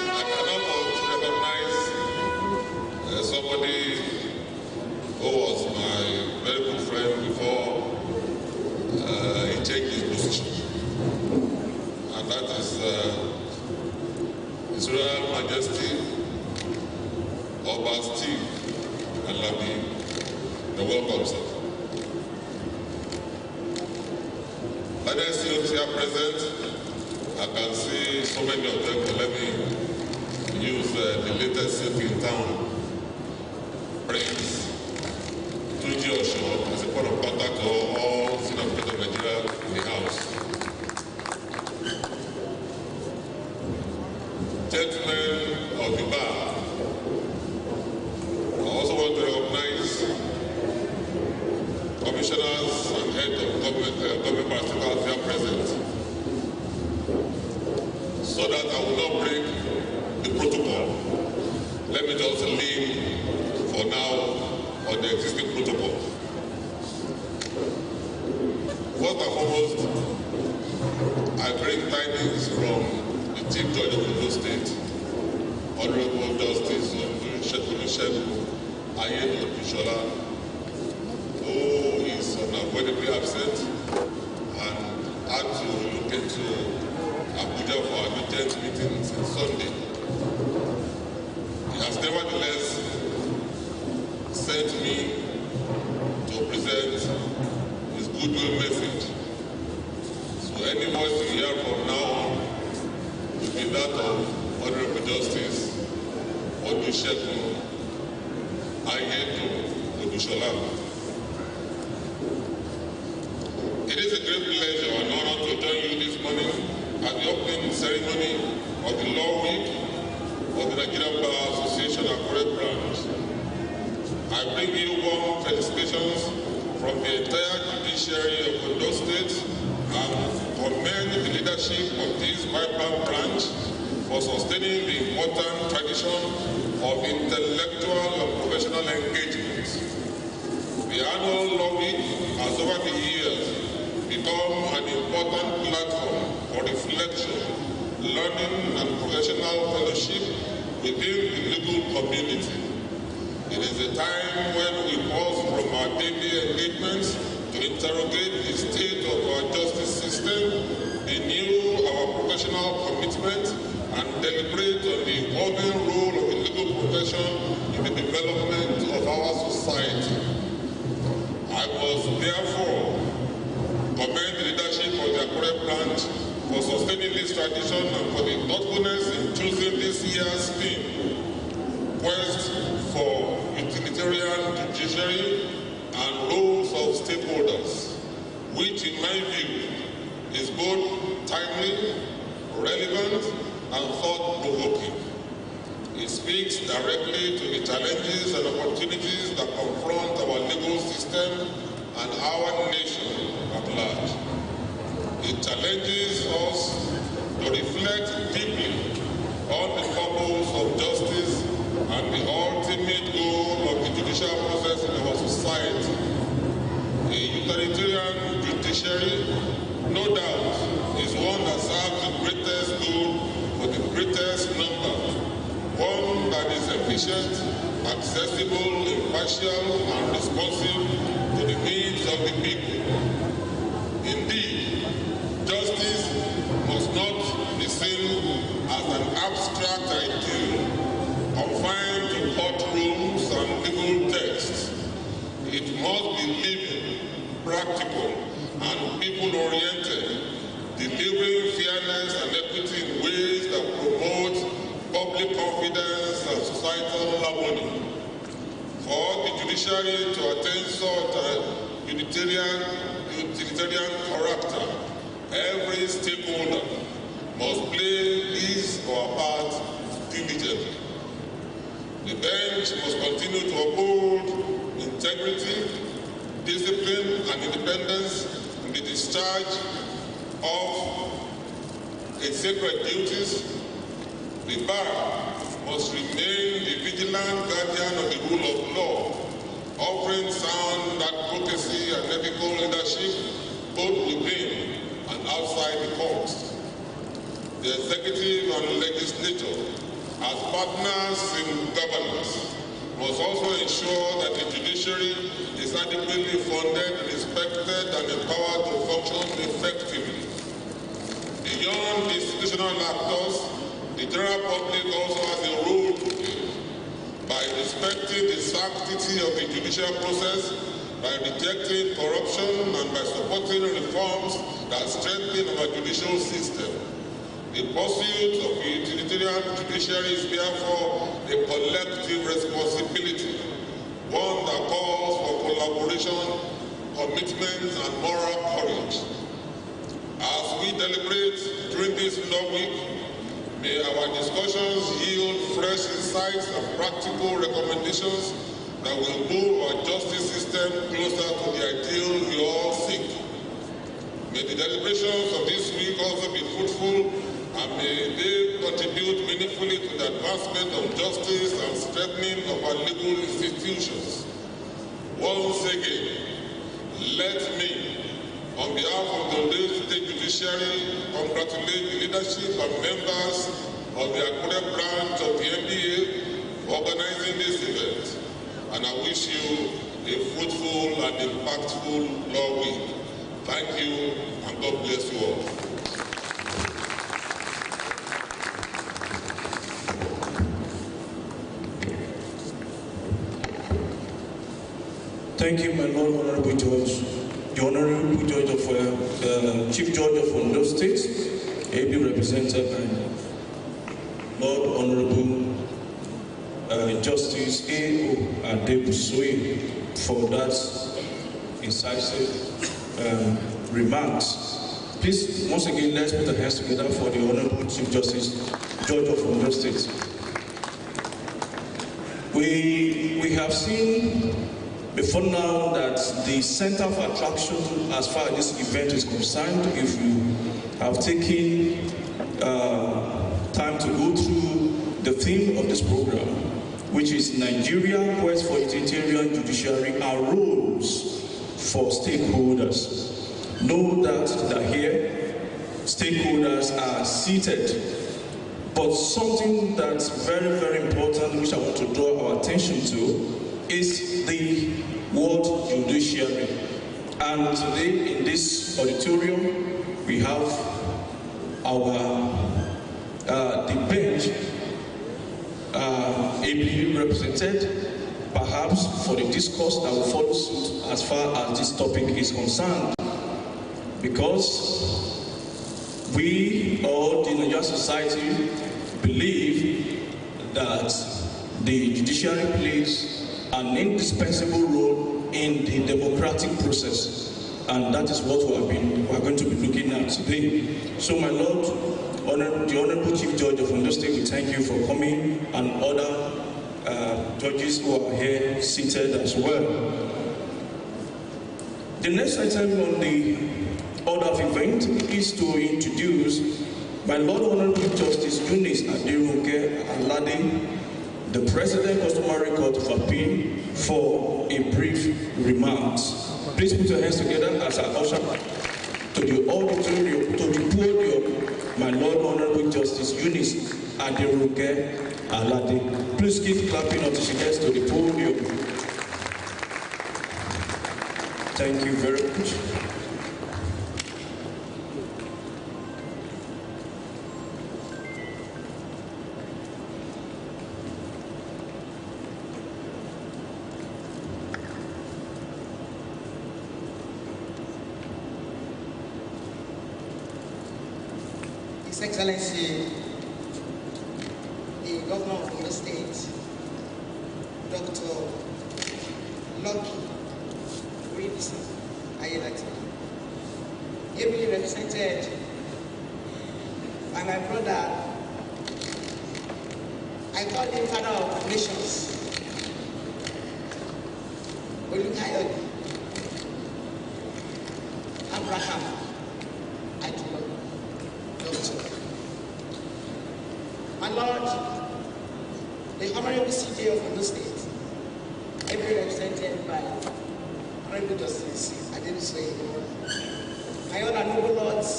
I cannot recognize somebody who was my very good friend before he changed his position, and that is His Royal Majesty Oba Steve Alabi. You're welcome, sir. Let us see who's here present. I can see so many of them, but let me use the latest city in town, Prince Tunji Osho, as a point of contact to all senior people of Nigeria in the house. Gentlemen of the bar, I also want to recognize commissioners and heads of government participants here present, so that I will not break the protocol. Let me just lean for now on the existing protocol. First and foremost, I bring tidings from the Chief Judge of Ondo State, Honorable Justice Olusegun Aiyedatiwa, who is unavoidably absent and had to relocate to Abuja for an urgent meeting since Sunday. He has nevertheless sent me to present his goodwill message. So any voice you hear from now on will be that of Honorable Justice Olusegun Aiyedatiwa. It is a great pleasure and honor to join you this morning at the opening ceremony of the Law Week of the Nigerian Bar Association Akure branch. I bring you warm felicitations from the entire judiciary of Ondo State and commend the leadership of this vibrant branch for sustaining the important tradition of intellectual and professional engagement. The annual Law Week has over the years become an important platform for reflection, learning, and professional fellowship within the legal community. It is a time when we pause from our daily engagements to interrogate the state of our justice system, renew our professional commitment, and deliberate on the evolving role of the legal profession in the development of our society. I must therefore commend the leadership of the Akure branch for sustaining this tradition and for the thoughtfulness in choosing this year's theme, Quest for Utilitarian Judiciary and Roles of Stakeholders, which in my view is both timely, relevant, and thought-provoking. It speaks directly to the challenges and opportunities that confront our legal system and our nation at large. It challenges us to reflect deeply on the purpose of justice and the ultimate goal of the judicial process in our society. A utilitarian judiciary, no doubt, is one that serves the greatest good for the greatest number, one that is efficient, accessible, impartial, and responsive to the needs of the people. Indeed, justice must not be seen as an abstract ideal confined to courtrooms and legal texts. It must be living, practical, and people-oriented, delivering fairness and equity in ways that promote public confidence and societal harmony. For the judiciary to attain such a utilitarian character, every stakeholder must play his or her part diligently. The bench must continue to uphold integrity, discipline, and independence in the discharge of its sacred duties. The bar must remain the vigilant guardian of the rule of law, offering sound advocacy and ethical leadership both within and outside the courts. The executive and legislature, as partners in governance, must also ensure that the judiciary is adequately funded, respected, and empowered to function effectively. Beyond institutional actors, the general public also has a role to play by respecting the sanctity of the judicial process, by rejecting corruption, and by supporting reforms that strengthen our judicial system. The pursuit of a utilitarian judiciary is therefore a collective responsibility, one that calls for collaboration, commitment, and moral courage. As we deliberate during this law week, may our discussions yield fresh insights and practical recommendations that will move our justice system closer to the ideal we all seek. May the deliberations of this week also be fruitful, and may they contribute meaningfully to the advancement of justice and strengthening of our legal institutions. Once again, let me, on behalf of the Ondo State Judiciary, congratulate the leadership and members of the Akure branch of the NBA for organizing this event. And I wish you a fruitful and impactful law week. Thank you, and God bless you all. Thank you, my Lord Honorable Judge. The Honorable Judge of Chief Judge of Ondo State, ably represented by Lord Honorable Justice A.O. Adebusui for that incisive remarks. Please, once again, let's put our hands together for the Honorable Chief Justice, Judge of Ondo State. We have seen before now that the center of attraction as far as this event is concerned, if you have taken time to go through the theme of this program, which is Nigeria Quest for Utilitarian Judiciary and Roles for Stakeholders. Know that here, stakeholders are seated, but something that's very, very important, which I want to draw our attention to, is the word judiciary. And today in this auditorium, we have our the bench ably represented, perhaps for the discourse that will follow suit as far as this topic is concerned. Because we, all the Nigerian society, believe that the judiciary plays an indispensable role in the democratic process, and that is what we're going to be looking at today. So, my Lord, the Honorable Chief Judge of Ondo State, we thank you for coming, and other judges who are here seated as well. The next item on the order of event is to introduce my Lord Honorable Justice Eunice Aderonke Alade, the President Customary Court of Appeal, for a brief remarks. Please put your hands together as I usher to the auditorium, to the podium, my Lord Honorable Justice Eunice Aderonke Alade. Please keep clapping until she gets to the podium. Thank you very much. His Excellency, the Governor of the State, Dr. Lucky Reeves Ayelati, ably represented by my brother, I call him Father of Nations, Olukayode Abraham Adulo, Doctor. My Lord, the Honorable CJ of Ondo State, ably represented by Honorable Justice Adelusoye, my other noble lords,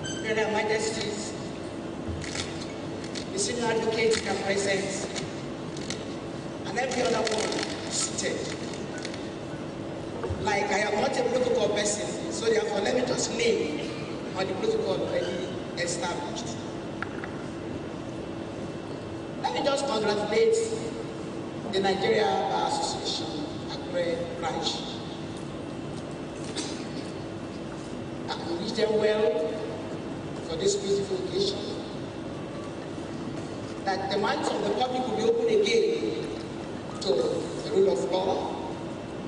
Royal Majesties, the senior advocates that are present, and every other one seated. Like I am not a protocol person, so therefore let me just lay on the protocol already established. Let me just congratulate the Nigeria Bar Association Akure branch. I wish them well for this beautiful occasion. That the minds of the public will be open again to the rule of law,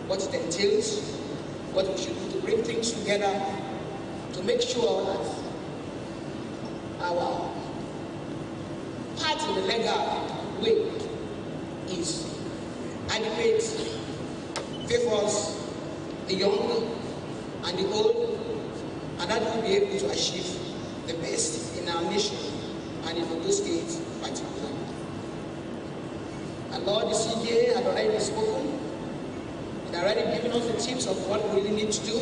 what it entails, what we should do to bring things together, to make sure that our part in the legal way is adequate, favors the young and the old, and that we'll be able to achieve the best in our nation and in Ondo State particularly. And Lord, the CJ had already spoken. They had already given us the tips of what we really need to do,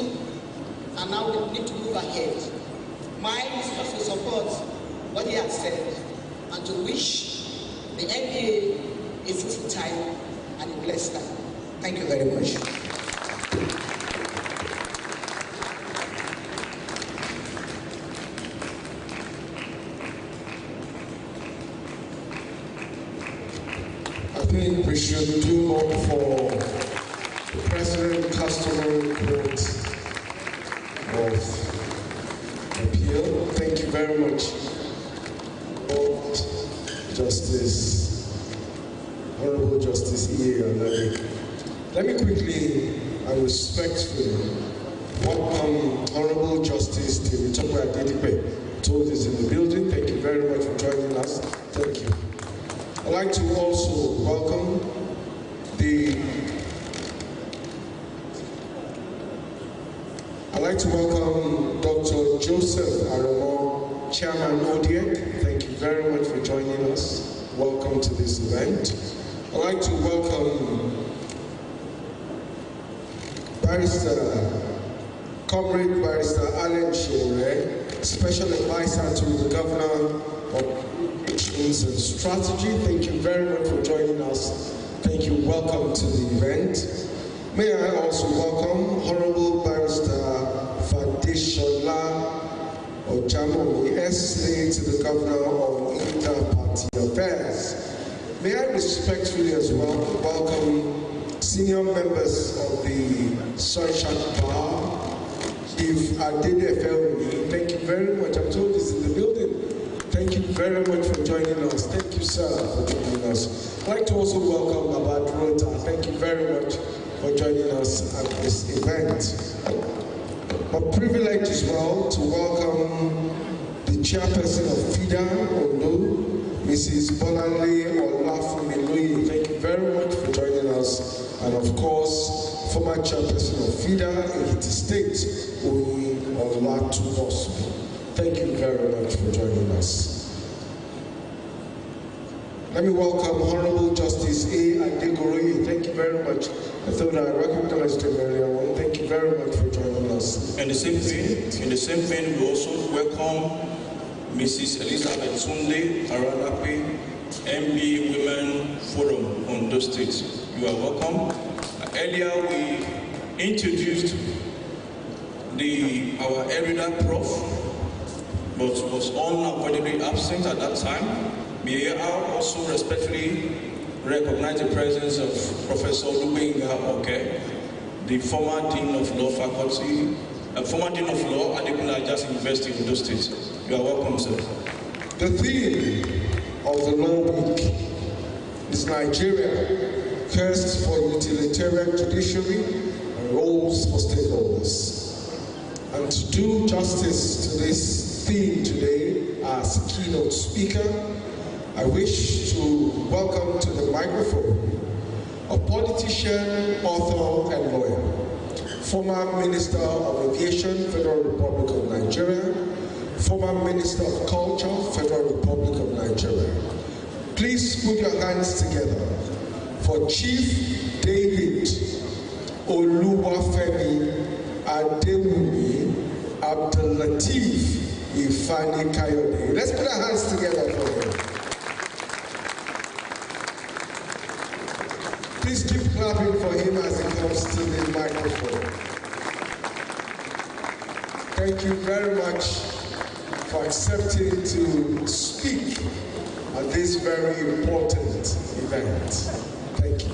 and now we need to move ahead. Mine is just to support what he has said and to wish the NBA a fruitful time and a blessed time. Thank you very much. I think we should do more for the President Customary Court of Appeal. Thank you very much, Lord Justice, Honorable Justice E.A. Alade. Let me quickly and respectfully welcome Honorable Justice Temitope Adedipe, told is in the building. Thank you very much for joining us. Thank you. I'd like to also welcome Dr. Joseph Aramo, Chairman ODEC. Thank you very much for joining us. Welcome to this event. I'd like to welcome Comrade Barrister Alan Shere, Special Advisor to the Governor of Operations and Strategy. Thank you very much for joining us. Thank you. Welcome to the event. May I also welcome Honorable Barrister Fadeshola Ojamomi, S.A. to the Governor of Inter-Party Affairs. May I respectfully as well welcome senior members of the Sunshine Bar, Chief Adede Felmi. Thank you very much. I'm told he's in the building. Thank you very much for joining us. Thank you, sir, for joining us. I'd like to also welcome Abad Rota. Thank you very much for joining us at this event. A privilege as well to welcome the chairperson of FIDA Ondo, Mrs. Bolanle Olafunmiloye. Thank you very much for joining us. And of course, former chairperson of FIDA, Ekiti State, Oyi Olatubosu. Thank you very much for joining us. Let me welcome Honorable Justice A. Adegoroye. Thank you very much. I thought I recognized him earlier on. Thank you very much for joining us. In the same vein, we also welcome Mrs. Elizabeth Sunday Aranape, MB Women Forum, Ondo State. You are welcome. Earlier, we introduced our Erida Prof, but was unavoidably absent at that time. May I also respectfully recognize the presence of Professor Olubenga Oke, the former Dean of Law Faculty, former Dean of Law at Adekunle Ajasin University in Ondo State. You are welcome, sir. The theme of the Law Week is Nigeria, quest for utilitarian judiciary and roles for stakeholders. And to do justice to this theme today as keynote speaker, I wish to welcome to the microphone a politician, author, and lawyer, former Minister of Aviation, Federal Republic of Nigeria, former Minister of Culture, Federal Republic of Nigeria. Please put your hands together for Chief David Oluwafemi Adewumi Abdulateef Ifani Kayode. Let's put our hands together for him. Please keep clapping for him as he comes to the microphone. Thank you very much for accepting to speak at this very important event. Thank you.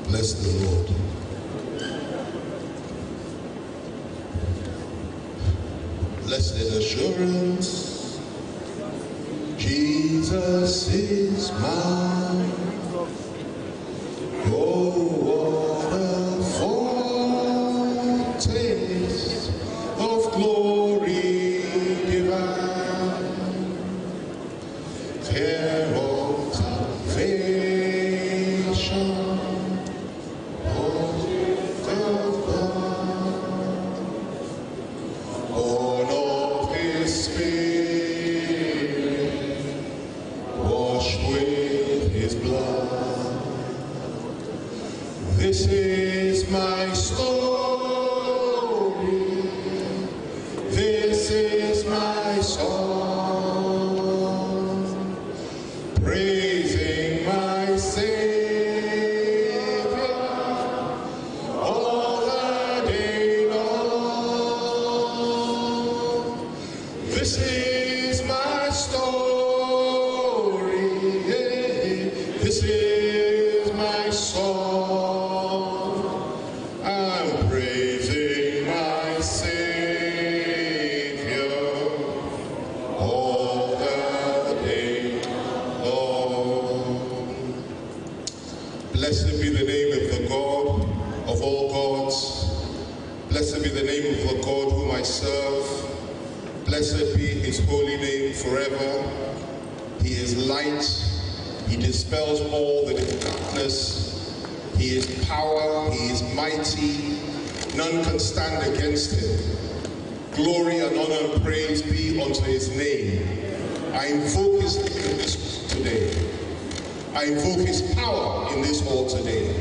Bless the Lord. Blessed assurance, Jesus is mine. Oh, what a foretaste of glory divine, fair of salvation, born of God, born of His Spirit, washed with His blood. This is my story, this is my song, praising my Savior all the day long. This is my story, this is my song. I'm praising my Savior all the day long. Blessed be the name of the God of all gods. Blessed be the name of the God whom I serve. Blessed be His holy name forever. He is light. He dispels all that is darkness. He is power. He is mighty. None can stand against Him. Glory and honor and praise be unto His name. I invoke His name in this today. I invoke His power in this hall today.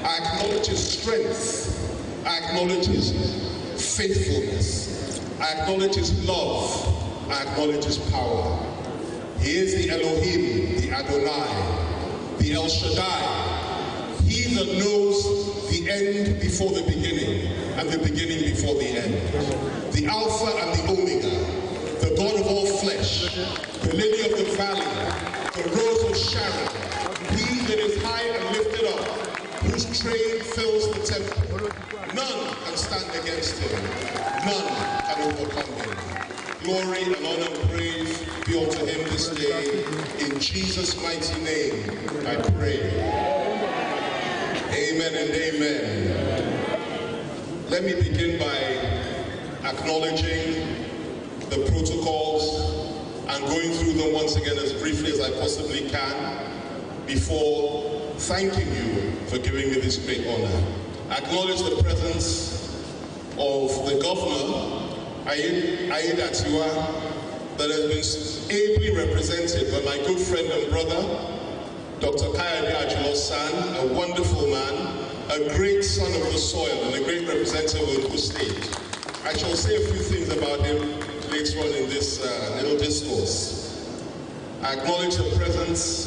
I acknowledge His strength. I acknowledge His faithfulness. I acknowledge His love. I acknowledge His power. He is the Elohim, the Adonai, the El Shaddai. He that knows the end before the beginning and the beginning before the end. The Alpha and the Omega, the God of all flesh, the lily of the valley, the rose of Sharon, He that is high and lifted up, whose train fills the temple. None can stand against Him. None can overcome Him. Glory and honor and praise be unto Him this day. In Jesus' mighty name, I pray. Amen and amen. Let me begin by acknowledging the protocols and going through them once again as briefly as I possibly can before thanking you for giving me this great honor. I acknowledge the presence of the governor, Aida Tiwa, that has been ably represented by my good friend and brother, Dr. Kayode Ajilosan, a wonderful man, a great son of the soil and a great representative of Ondo State. I shall say a few things about him later on in this little discourse. I acknowledge the presence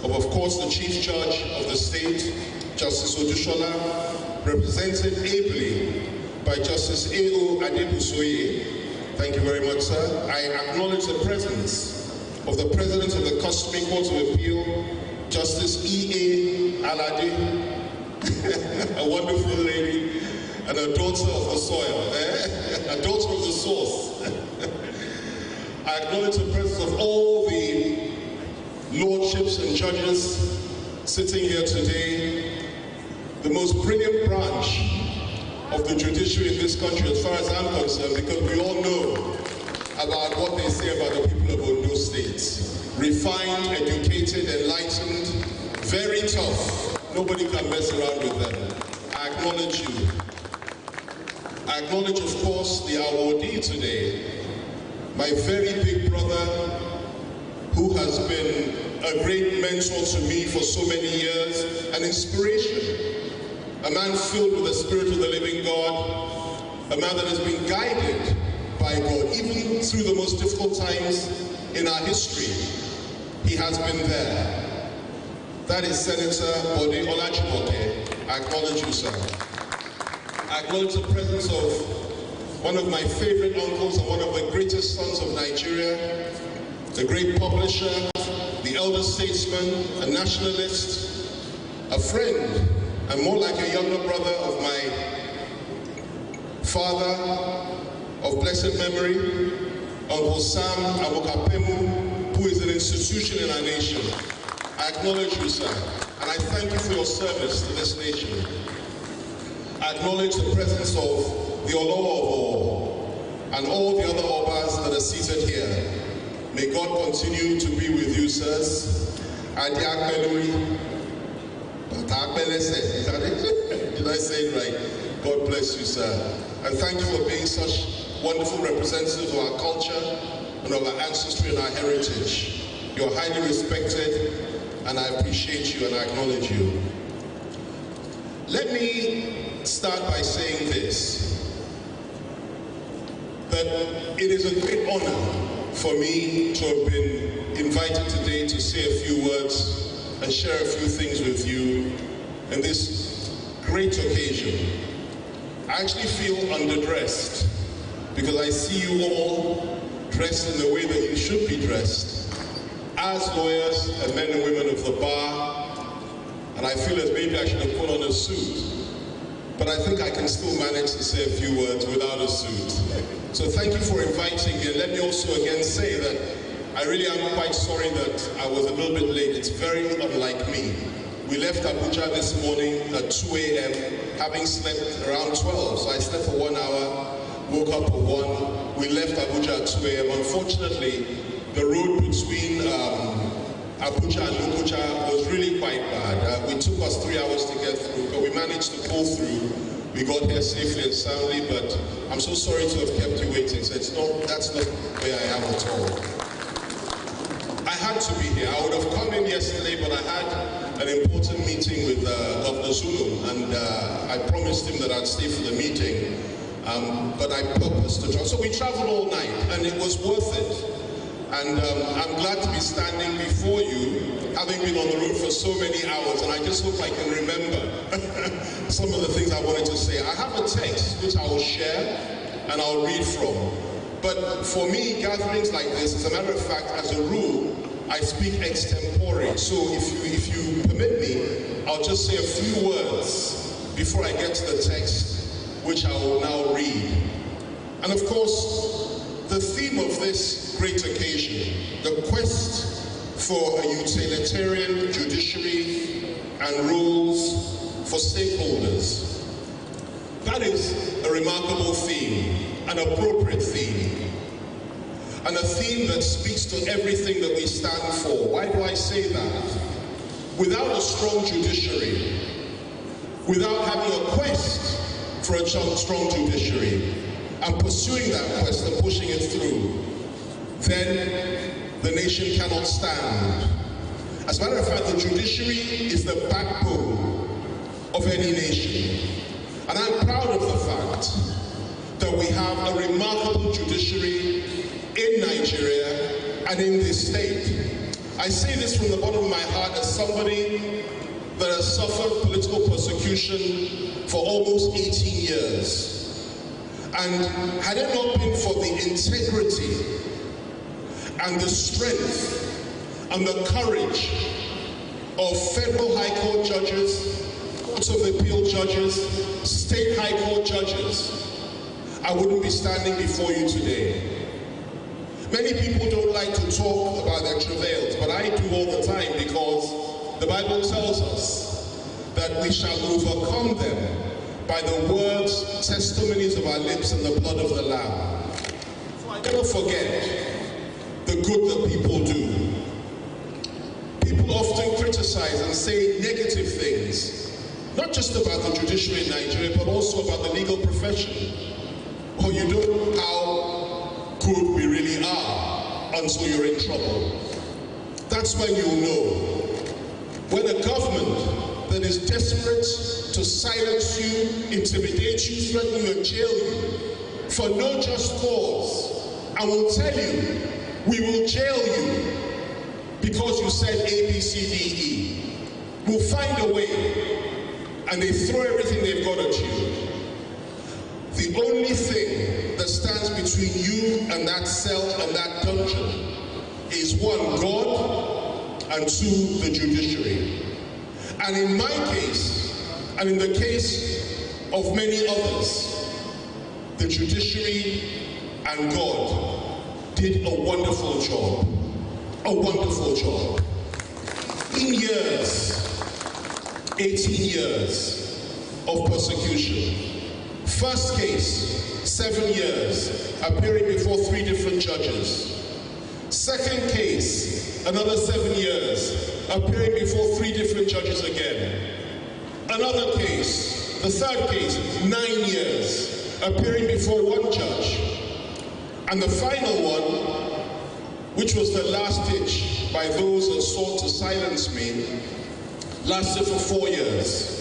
of course, the Chief Judge of the state, Justice Odushola, represented ably by Justice A.O. Adebusoye. Thank you very much, sir. I acknowledge the presence of the President of the Customary Court of Appeal, Justice E.A. Alade, a wonderful lady and a daughter of the soil, a daughter of the source. I acknowledge the presence of all the lordships and judges sitting here today, the most brilliant branch of the judiciary in this country as far as I'm concerned, because we all know about what they say about the people of Ondo State. Refined, educated, enlightened, very tough. Nobody can mess around with them. I acknowledge you. I acknowledge, of course, the awardee today, my very big brother, who has been a great mentor to me for so many years, an inspiration, a man filled with the Spirit of the living God, a man that has been guided by God, even through the most difficult times in our history. He has been there. That is Senator Bode Olajumoke. I acknowledge you, sir. I acknowledge the presence of one of my favorite uncles and one of the greatest sons of Nigeria, the great publisher, the elder statesman, a nationalist, a friend, and more like a younger brother of my father of blessed memory, Uncle Sam Abokapemu, who is an institution in our nation. I acknowledge you, sir, and I thank you for your service to this nation. I acknowledge the presence of the Olowo Obo and all the other Obas that are seated here. May God continue to be with you, sirs. Did I say it right? God bless you, sir. And thank you for being such wonderful representatives of our culture and of our ancestry and our heritage. You're highly respected, and I appreciate you and I acknowledge you. Let me start by saying this, that it is a great honor for me to have been invited today to say a few words and share a few things with you in this great occasion. I actually feel underdressed because I see you all dressed in the way that you should be dressed as lawyers and men and women of the bar, and I feel as maybe I should have put on a suit. But I think I can still manage to say a few words without a suit. So thank you for inviting me. And let me also again say that I really am quite sorry that I was a little bit late. It's very unlike me. We left Abuja this morning at 2 a.m. having slept around 12. So I slept for 1 hour, woke up at 1. We left Abuja at 2 a.m. Unfortunately, the road between Abuja and Lokoja was really quite bad. It took us 3 hours to get through, but we managed to pull through. We got here safely and soundly, but I'm so sorry to have kept you waiting. So that's not where I am at all. I had to be here. I would have come in yesterday, but I had an important meeting with Governor Zulum, and I promised him that I'd stay for the meeting, but I purposed to travel. So we traveled all night, and it was worth it. And I'm glad to be standing before you, having been on the road for so many hours, and I just hope I can remember some of the things I wanted to say. I have a text which I will share and I'll read from. But for me, gatherings like this, as a matter of fact, as a rule, I speak extempore. So if you permit me, I'll just say a few words before I get to the text, which I will now read. And of course, the theme of this great occasion, the quest for a utilitarian judiciary and rules for stakeholders. That is a remarkable theme. an appropriate theme, and a theme that speaks to everything that we stand for. Why do I say that? Without a strong judiciary, without having a quest for a strong judiciary, and pursuing that quest and pushing it through, then the nation cannot stand. As a matter of fact, the judiciary is the backbone of any nation. And I'm proud of the fact that we have a remarkable judiciary in Nigeria and in this state. I say this from the bottom of my heart as somebody that has suffered political persecution for almost 18 years. And had it not been for the integrity and the strength and the courage of federal high court judges, courts of appeal judges, state high court judges, I wouldn't be standing before you today. Many people don't like to talk about their travails, but I do all the time, because the Bible tells us that we shall overcome them by the words, testimonies of our lips, and the blood of the Lamb. So I never forget the good that people do. People often criticize and say negative things, not just about the judiciary in Nigeria, but also about the legal profession. Oh, you don't know how good we really are until you're in trouble. That's when you'll know. When a government that is desperate to silence you, intimidate you, threaten you, and jail you for no just cause, and will tell you, we will jail you because you said A, B, C, D, E. We'll find a way, and they throw everything they've got at you. The only thing that stands between you and that cell and that dungeon is one, God, and two, the judiciary. And in my case, and in the case of many others, the judiciary and God did a wonderful job. A wonderful job. In years, 18 years of persecution. First case, 7 years, appearing before 3 different judges. Second case, another 7 years, appearing before 3 different judges again. Another case, the third case, 9 years, appearing before 1 judge. And the final one, which was the last ditch by those that sought to silence me, lasted for 4 years.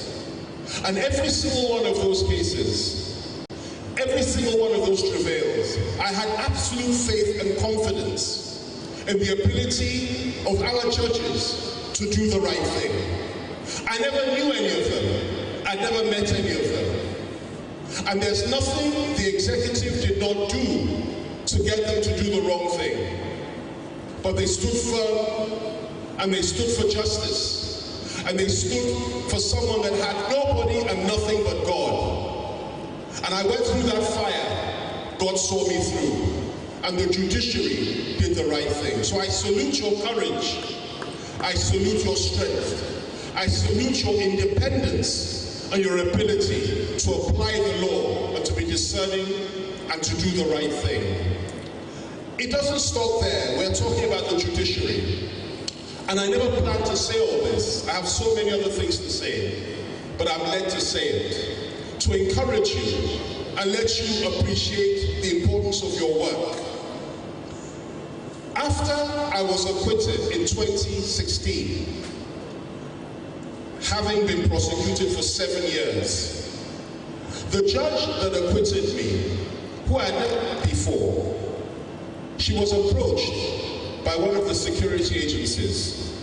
And every single one of those cases, every single one of those travails, I had absolute faith and confidence in the ability of our judges to do the right thing. I never knew any of them. I never met any of them. And there's nothing the executive did not do to get them to do the wrong thing. But they stood firm, and they stood for justice. And they stood for someone that had nobody and nothing but God. And I went through that fire. God saw me through. And the judiciary did the right thing. So I salute your courage. I salute your strength. I salute your independence and your ability to apply the law and to be discerning and to do the right thing. It doesn't stop there. We're talking about the judiciary. And I never planned to say all this. I have so many other things to say, but I'm led to say it, to encourage you and let you appreciate the importance of your work. After I was acquitted in 2016, having been prosecuted for 7 years, the judge that acquitted me, who I had never met before, she was approached by one of the security agencies.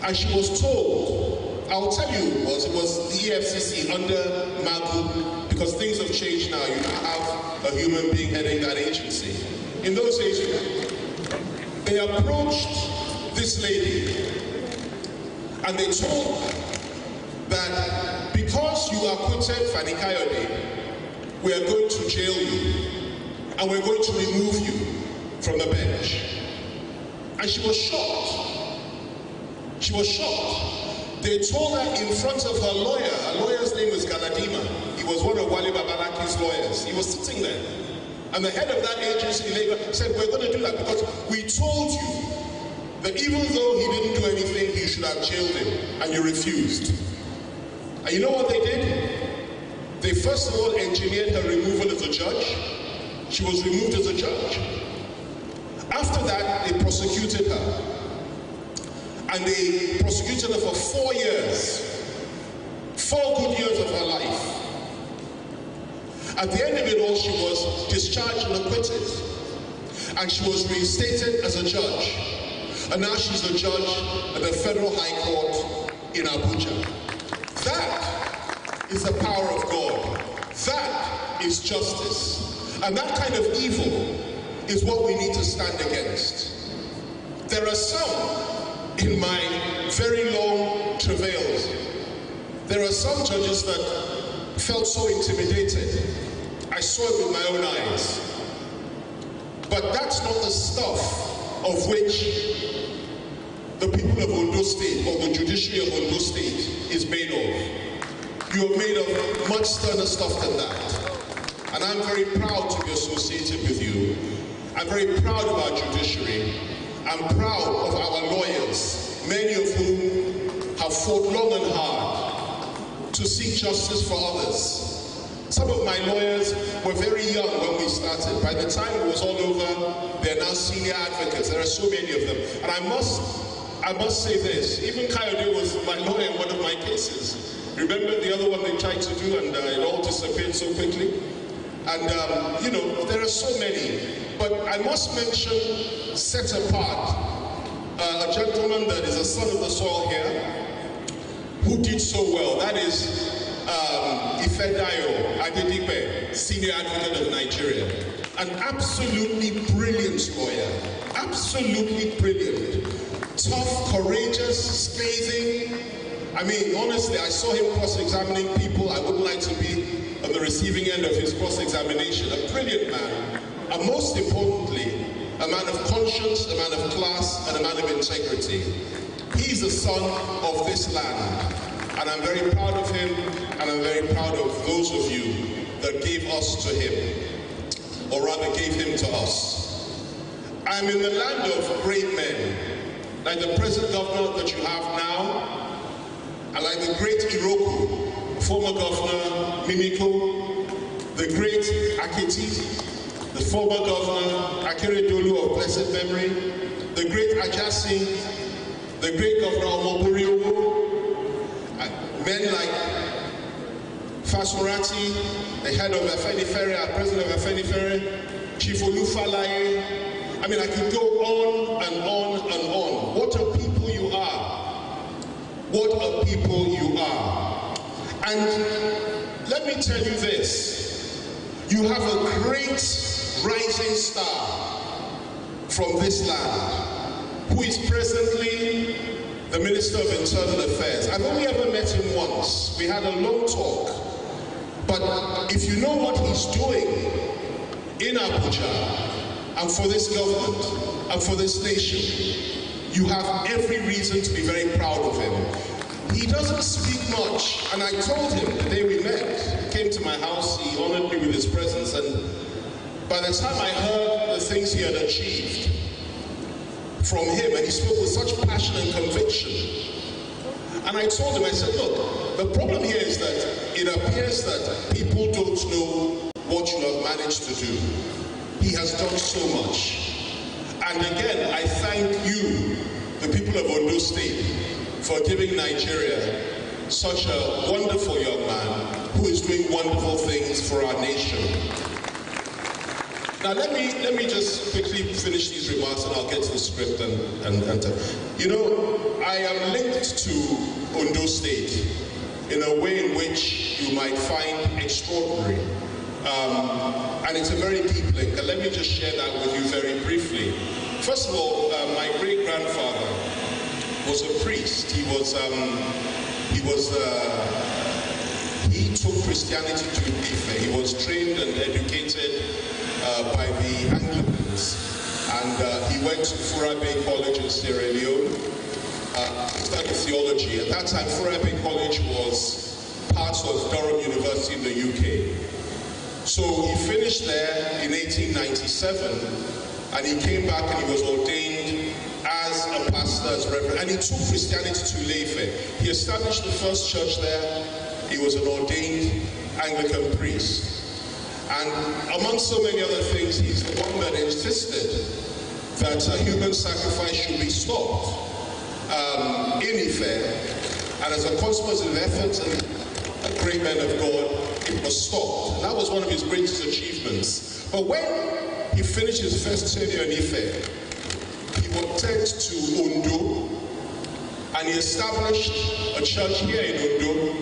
And she was told, I'll tell you who it was the EFCC under Magu, because things have changed now. You now have a human being heading that agency. In those days, they approached this lady and they told her that because you acquitted Fani Kayode, we are going to jail you and we're going to remove you from the bench. And she was shocked. She was shocked. They told her in front of her lawyer. Her lawyer's name was Galadima. He was one of Wale Babalaki's lawyers. He was sitting there. And the head of that agency in Lagos said, we're going to do that because we told you that even though he didn't do anything, you should have jailed him, and you refused. And you know what they did? They first of all engineered her removal as a judge. She was removed as a judge. After that, they prosecuted her. And they prosecuted her for 4 years. 4 good years of her life. At the end of it all, she was discharged and acquitted. And she was reinstated as a judge. And now she's a judge at the Federal High Court in Abuja. That is the power of God. That is justice. And that kind of evil is what we need to stand against. There are some in my very long travails. There are some judges that felt so intimidated. I saw it with my own eyes. But that's not the stuff of which the people of Ondo State, or the judiciary of Ondo State, is made of. You are made of much sterner stuff than that. And I'm very proud to be associated with you. I'm very proud of our judiciary. I'm proud of our lawyers, many of whom have fought long and hard to seek justice for others. Some of my lawyers were very young when we started. By the time it was all over, they're now senior advocates. There are so many of them. And I must say this, even Kayode was my lawyer in one of my cases. Remember the other one they tried to do and it all disappeared so quickly? And, you know, there are so many. But I must mention, set apart, a gentleman that is a son of the soil here, who did so well. That is Ifedayo Adedipe, senior advocate of Nigeria. An absolutely brilliant lawyer. Absolutely brilliant. Tough, courageous, scathing. I mean, honestly, I saw him cross-examining people. I wouldn't like to be on the receiving end of his cross-examination. A brilliant man. And most importantly, a man of conscience, a man of class, and a man of integrity. He's the son of this land. And I'm very proud of him, and I'm very proud of those of you that gave us to him, or rather gave him to us. I'm in the land of great men, like the present governor that you have now, and like the great Iroku, former governor Mimiko, the great Akiti, the former governor Akeredolu of blessed memory, the great Ajasi, the great governor Omoburi, men like Fasorati, the head of Afenifere, our president of Afenifere, Chief Olufalaye. I mean, I could go on and on and on. What a people you are. What a people you are. And let me tell you this. You have a great rising star from this land, who is presently the Minister of Internal Affairs. I've only ever met him once. We had a long talk. But if you know what he's doing in Abuja, and for this government, and for this nation, you have every reason to be very proud of him. He doesn't speak much, and I told him the day we met, he came to my house, he honored me with his presence, and by the time I heard the things he had achieved from him, and he spoke with such passion and conviction, and I told him, I said, look, the problem here is that it appears that people don't know what you have managed to do. He has done so much. And again, I thank you, the people of Ondo State, for giving Nigeria such a wonderful young man who is doing wonderful things for our nation. Now let me just quickly finish these remarks and I'll get to the script and you know, I am linked to Ondo State in a way in which you might find extraordinary. And it's a very deep link, and let me just share that with you very briefly. First of all, my great-grandfather was a priest. He took Christianity to Ife. He was trained and educated by the Anglicans, and he went to Furabe College in Sierra Leone, studied theology. At that time, Furabe College was part of Durham University in the UK. So he finished there in 1897, and he came back and he was ordained as a pastor, as reverend, and he took Christianity to Ife. He established the first church there. He was an ordained Anglican priest. And among so many other things, he's the one that insisted that human sacrifice should be stopped in Ife. And as a consequence of efforts and great men of God, it was stopped. And that was one of his greatest achievements. But when he finished his first tenure in Ife, he went to Ondo, and he established a church here in Ondo,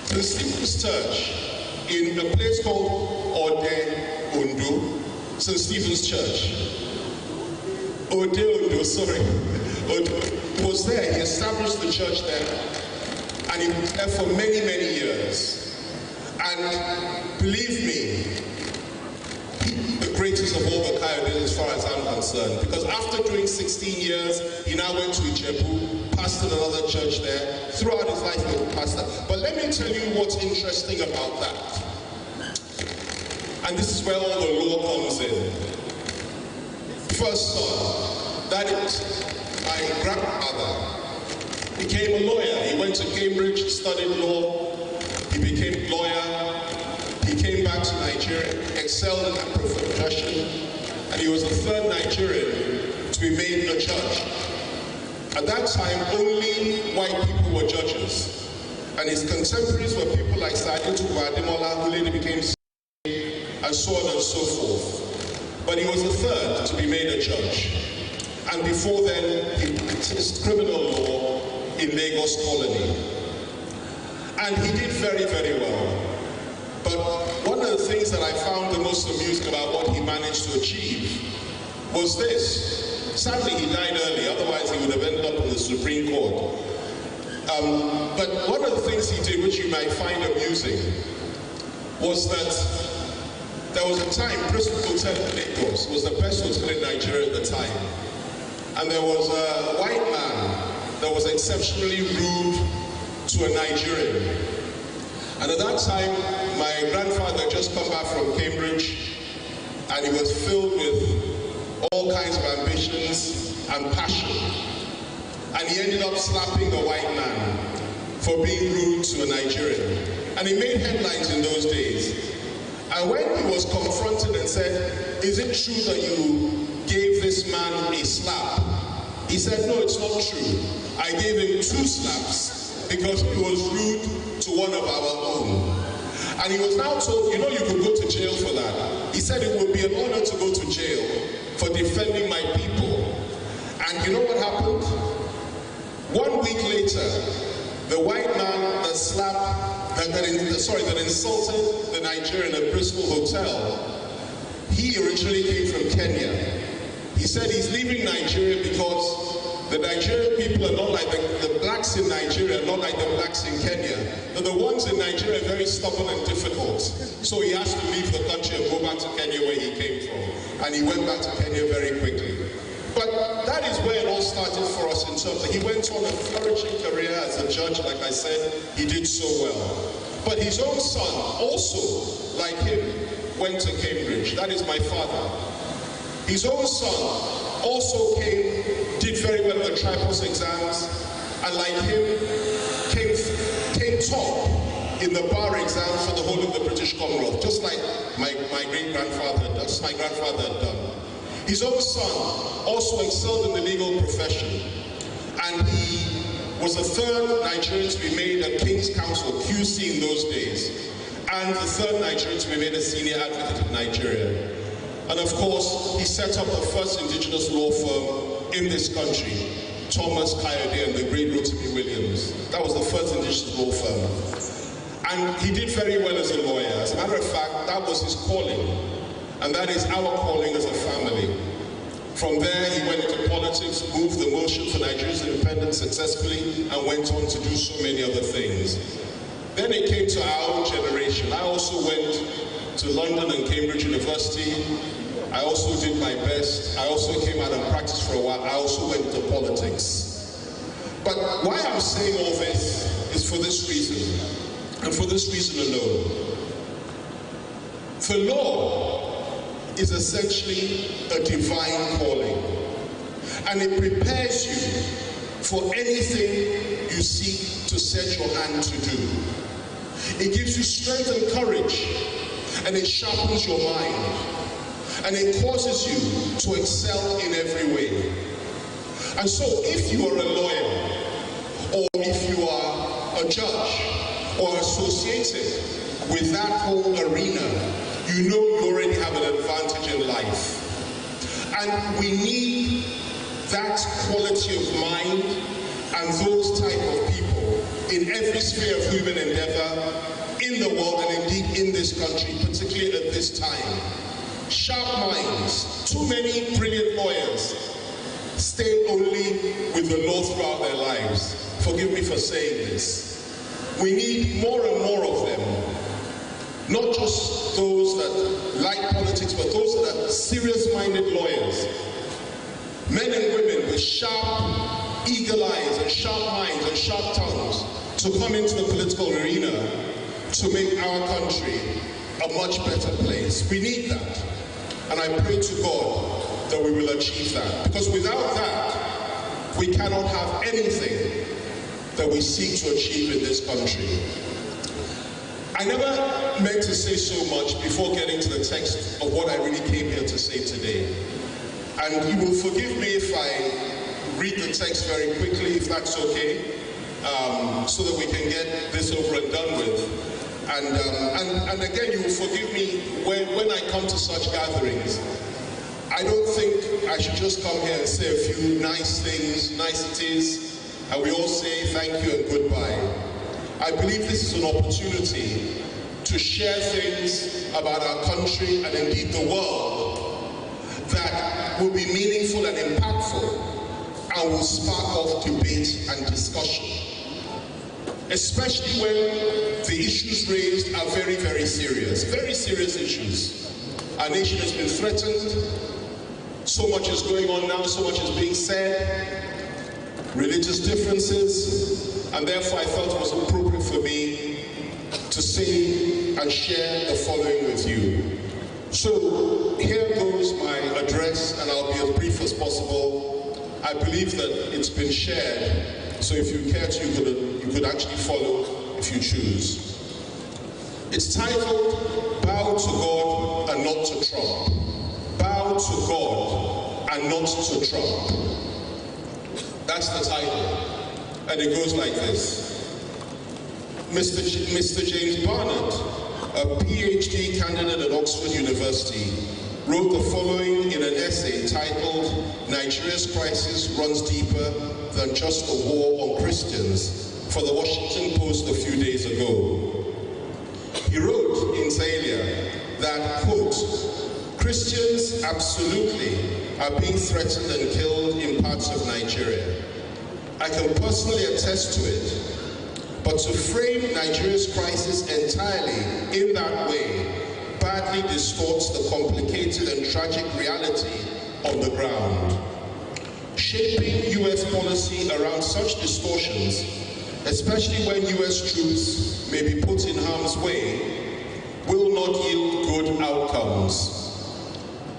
the Stephen's Church, in a place called Ode Ondo, St. Stephen's Church. Ode Ondo, sorry. Odo was there. He established the church there, and he was there for many, many years. And believe me, the greatest of all the Coyotes as far as I'm concerned, because after doing 16 years, he now went to Ijebu, pastored another church there. Throughout his life, he was a pastor. But let me tell you what's interesting about that. And this is where all the law comes in. First son, that is, my grandfather became a lawyer. He went to Cambridge, studied law, he became a lawyer. He came back to Nigeria, excelled in that profession, and he was the third Nigerian to be made a judge. At that time, only white people were judges, and his contemporaries were people like Sergeant Ademola, who later became and so on and so forth. But he was the third to be made a judge. And before then, he practiced criminal law in Lagos Colony. And he did very, very well. But one of the things that I found the most amusing about what he managed to achieve was this. Sadly, he died early, otherwise he would have ended up in the Supreme Court. But one of the things he did, which you might find amusing, was that there was a time, Bristol Hotel in Lagos was the best hotel in Nigeria at the time. And there was a white man that was exceptionally rude to a Nigerian. And at that time, my grandfather had just come back from Cambridge, and he was filled with all kinds of ambitions and passion. And he ended up slapping the white man for being rude to a Nigerian. And he made headlines in those days. And when he was confronted and said, "Is it true that you gave this man a slap?" He said, "No, it's not true. I gave him 2 slaps because he was rude to one of our own." And he was now told, "You know, you could go to jail for that." He said, "It would be an honor to go to jail for defending my people." And you know what happened? 1 week later, the white man that that insulted the Nigerian at Bristol Hotel, he originally came from Kenya. He said he's leaving Nigeria because the Nigerian people are not like the blacks in Nigeria, are not like the blacks in Kenya. The ones in Nigeria are very stubborn and difficult. So he has to leave the country and go back to Kenya where he came from. And he went back to Kenya very quickly. But that is where it all started for us in terms of he went on a flourishing career as a judge, like I said, he did so well. But his own son also, like him, went to Cambridge. That is my father. His own son also did very well in the Tripos exams, and like him, came top in the bar exams for the whole of the British Commonwealth, just like my great-grandfather had done. His own son also excelled in the legal profession, and he was the third Nigerian to be made a King's Counsel, QC in those days, and the third Nigerian to be made a senior advocate of Nigeria. And of course, he set up the first indigenous law firm in this country, Thomas Coyote and the great Rotimi Williams. That was the first indigenous law firm. And he did very well as a lawyer. As a matter of fact, that was his calling. And that is our calling as a family. From there, he went into politics, moved the motion for Nigeria's independence successfully, and went on to do so many other things. Then it came to our own generation. I also went to London and Cambridge University. I also did my best. I also came out and practiced for a while. I also went into politics. But why I'm saying all this is for this reason, and for this reason alone. For law is essentially a divine calling, and it prepares you for anything you seek to set your hand to do. It gives you strength and courage, and it sharpens your mind, and it causes you to excel in every way. And so if you are a lawyer, or if you are a judge, or associated with that whole arena, you know you already have an advantage in life. And we need that quality of mind and those type of people in every sphere of human endeavor in the world, and indeed in this country, particularly at this time. Sharp minds. Too many brilliant lawyers stay only with the law throughout their lives. Forgive me for saying this. We need more and more of them. Not just those that like politics, but those that are serious-minded lawyers. Men and women with sharp, eagle eyes and sharp minds and sharp tongues to come into the political arena to make our country a much better place. We need that. And I pray to God that we will achieve that. Because without that, we cannot have anything that we seek to achieve in this country. I never meant to say so much before getting to the text of what I really came here to say today. And you will forgive me if I read the text very quickly, if that's okay, so that we can get this over and done with. And again, you will forgive me when I come to such gatherings. I don't think I should just come here and say a few nice things, niceties, and we all say thank you and goodbye. I believe this is an opportunity to share things about our country and indeed the world that will be meaningful and impactful and will spark off debate and discussion. Especially when the issues raised are very, very serious issues. Our nation has been threatened. So much is going on now, so much is being said. Religious differences, and therefore I felt it was appropriate for me to say and share the following with you. So here goes my address, and I'll be as brief as possible. I believe that it's been shared, so if you care to, you could actually follow if you choose. It's titled, Bow to God and Not to Trump. Bow to God and Not to Trump. That's the title, and it goes like this. Mr. James Barnett, a PhD candidate at Oxford University, wrote the following in an essay titled, Nigeria's Crisis Runs Deeper Than Just a War on Christians, for the Washington Post a few days ago. He wrote, inter alia, that, quote, Christians absolutely are being threatened and killed in parts of Nigeria. I can personally attest to it, but to frame Nigeria's crisis entirely in that way badly distorts the complicated and tragic reality on the ground. Shaping U.S. policy around such distortions, especially when U.S. troops may be put in harm's way, will not yield good outcomes.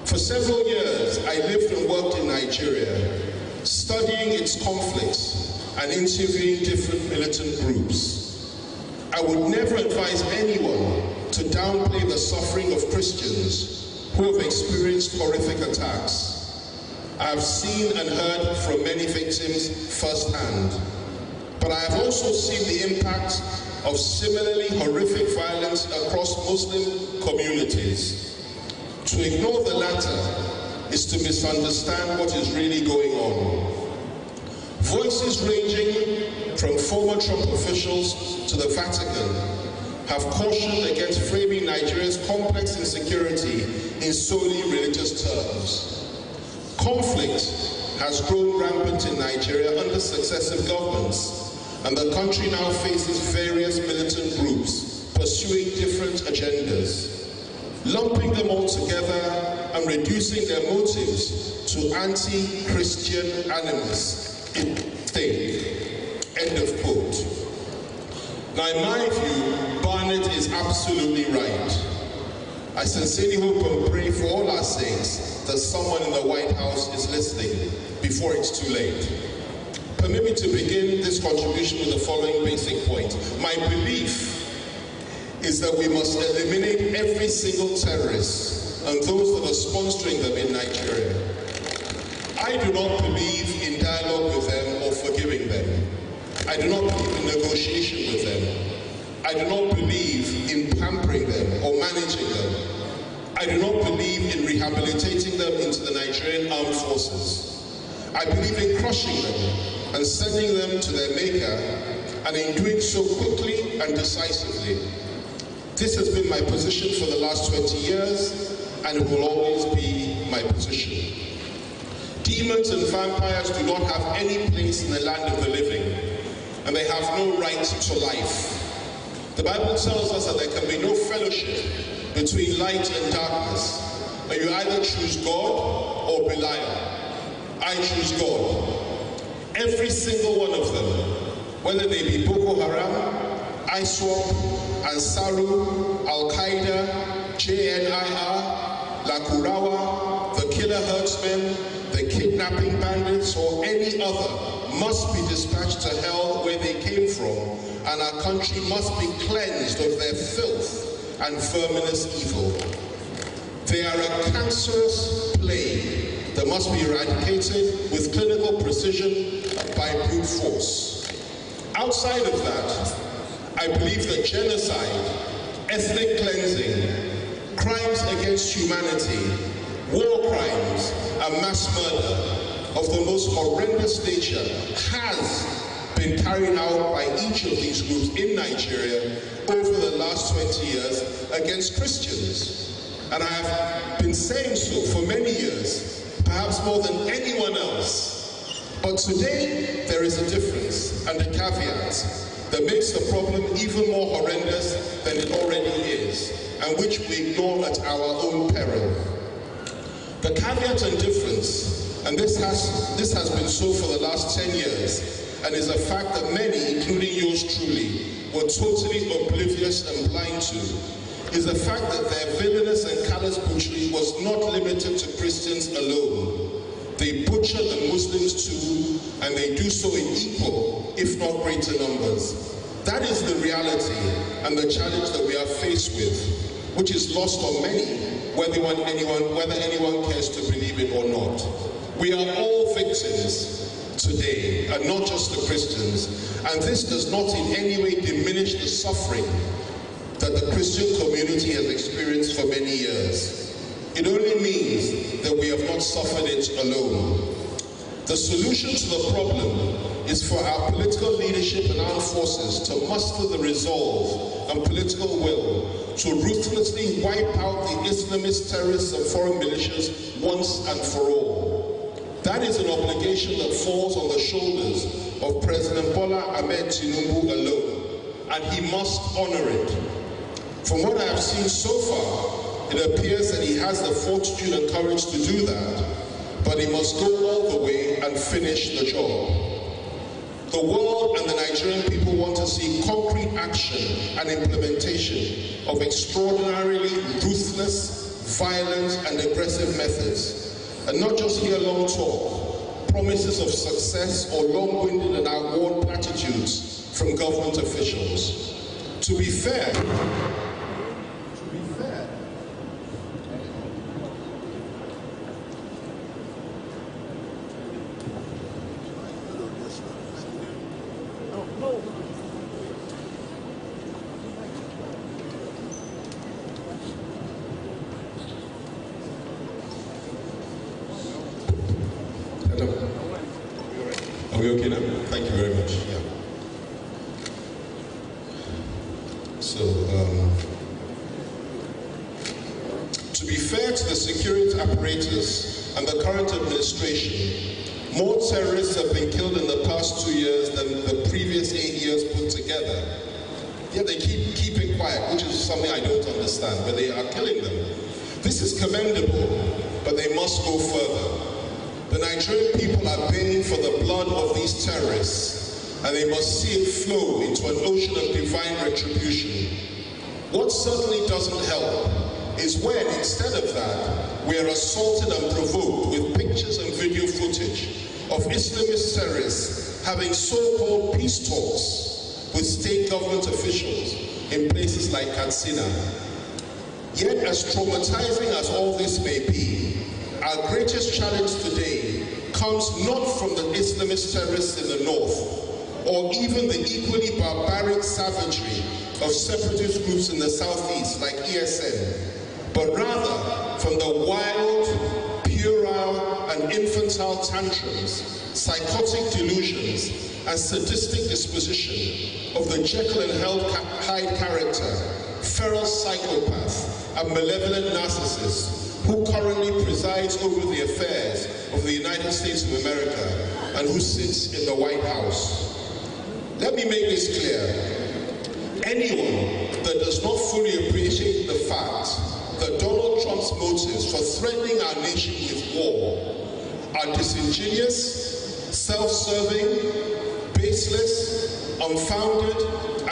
For several years, I lived and worked in Nigeria, studying its conflicts and interviewing different militant groups. I would never advise anyone to downplay the suffering of Christians who have experienced horrific attacks. I have seen and heard from many victims firsthand, but I have also seen the impact of similarly horrific violence across Muslim communities. To ignore the latter is to misunderstand what is really going on. Voices ranging from former Trump officials to the Vatican have cautioned against framing Nigeria's complex insecurity in solely religious terms. Conflict has grown rampant in Nigeria under successive governments, and the country now faces various militant groups pursuing different agendas. Lumping them all together and reducing their motives to anti-Christian animus in stake. End of quote. Now, in my view, Barnett is absolutely right. I sincerely hope and pray for all our sakes that someone in the White House is listening before it's too late. Permit me to begin this contribution with the following basic point. My belief is that we must eliminate every single terrorist and those that are sponsoring them in Nigeria. I do not believe in dialogue with them or forgiving them. I do not believe in negotiation with them. I do not believe in pampering them or managing them. I do not believe in rehabilitating them into the Nigerian armed forces. I believe in crushing them and sending them to their maker, and in doing so quickly and decisively. This has been my position for the last 20 years, and it will always be my position. Demons and vampires do not have any place in the land of the living, and they have no right to life. The Bible tells us that there can be no fellowship between light and darkness, and you either choose God or Belial. I choose God. Every single one of them, whether they be Boko Haram, ISWAP, Ansaru, Al-Qaeda, JNIR, Lakurawa, the killer herdsmen, the kidnapping bandits, or any other, must be dispatched to hell where they came from, and our country must be cleansed of their filth and verminous evil. They are a cancerous plague that must be eradicated with clinical precision by brute force. Outside of that, I believe that genocide, ethnic cleansing, crimes against humanity, war crimes, and mass murder of the most horrendous nature has been carried out by each of these groups in Nigeria over the last 20 years against Christians. And I have been saying so for many years, perhaps more than anyone else. But today, there is a difference and a caveat that makes the problem even more horrendous than it already is, and which we ignore at our own peril. The caveat and difference, and this has been so for the last 10 years, and is a fact that many, including yours truly, were totally oblivious and blind to, is the fact that their villainous and callous butchery was not limited to Christians alone. They butcher the Muslims too, and they do so in equal, if not greater numbers. That is the reality and the challenge that we are faced with, which is lost on many, whether anyone cares to believe it or not. We are all victims today, and not just the Christians, and this does not in any way diminish the suffering that the Christian community has experienced for many years. It only means that we have not suffered it alone. The solution to the problem is for our political leadership and armed forces to muster the resolve and political will to ruthlessly wipe out the Islamist terrorists and foreign militias once and for all. That is an obligation that falls on the shoulders of President Bola Ahmed Tinubu alone, and he must honor it. From what I have seen so far, it appears that he has the fortitude and courage to do that, but he must go all the way and finish the job. The world and the Nigerian people want to see concrete action and implementation of extraordinarily ruthless, violent, and aggressive methods, and not just hear long talk, promises of success, or long-winded and outworn platitudes from government officials. To be fair, are we okay now? Thank you very much. Yeah. So, to be fair to the security apparatus and the current administration, more terrorists have been killed in the past 2 years than the previous 8 years put together. Yet they keep keeping quiet, which is something I don't understand, but they are killing them. This is commendable, but they must go further. The Nigerian people are paying for the blood of these terrorists, and they must see it flow into an ocean of divine retribution. What certainly doesn't help is when, instead of that, we are assaulted and provoked with pictures and video footage of Islamist terrorists having so-called peace talks with state government officials in places like Katsina. Yet, as traumatizing as all this may be, our greatest challenge today comes not from the Islamist terrorists in the north, or even the equally barbaric savagery of separatist groups in the southeast like ESN, but rather from the wild, puerile, and infantile tantrums, psychotic delusions, and sadistic disposition of the Jekyll and Hyde character, feral psychopath, and malevolent narcissist who currently presides over the affairs of the United States of America and who sits in the White House. Let me make this clear. Anyone that does not fully appreciate the fact that Donald Trump's motives for threatening our nation with war are disingenuous, self-serving, baseless, unfounded,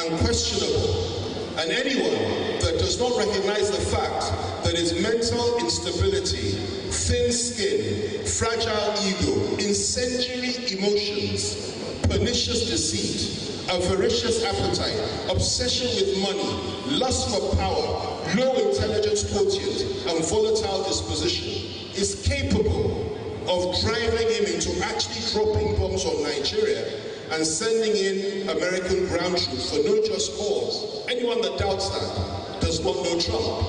and questionable, and anyone that does not recognize the fact that his mental instability, thin skin, fragile ego, incendiary emotions, pernicious deceit, avaricious appetite, obsession with money, lust for power, low intelligence quotient, and volatile disposition is capable of driving him into actually dropping bombs on Nigeria and sending in American ground troops for no just cause. Anyone that doubts that does not know Trump.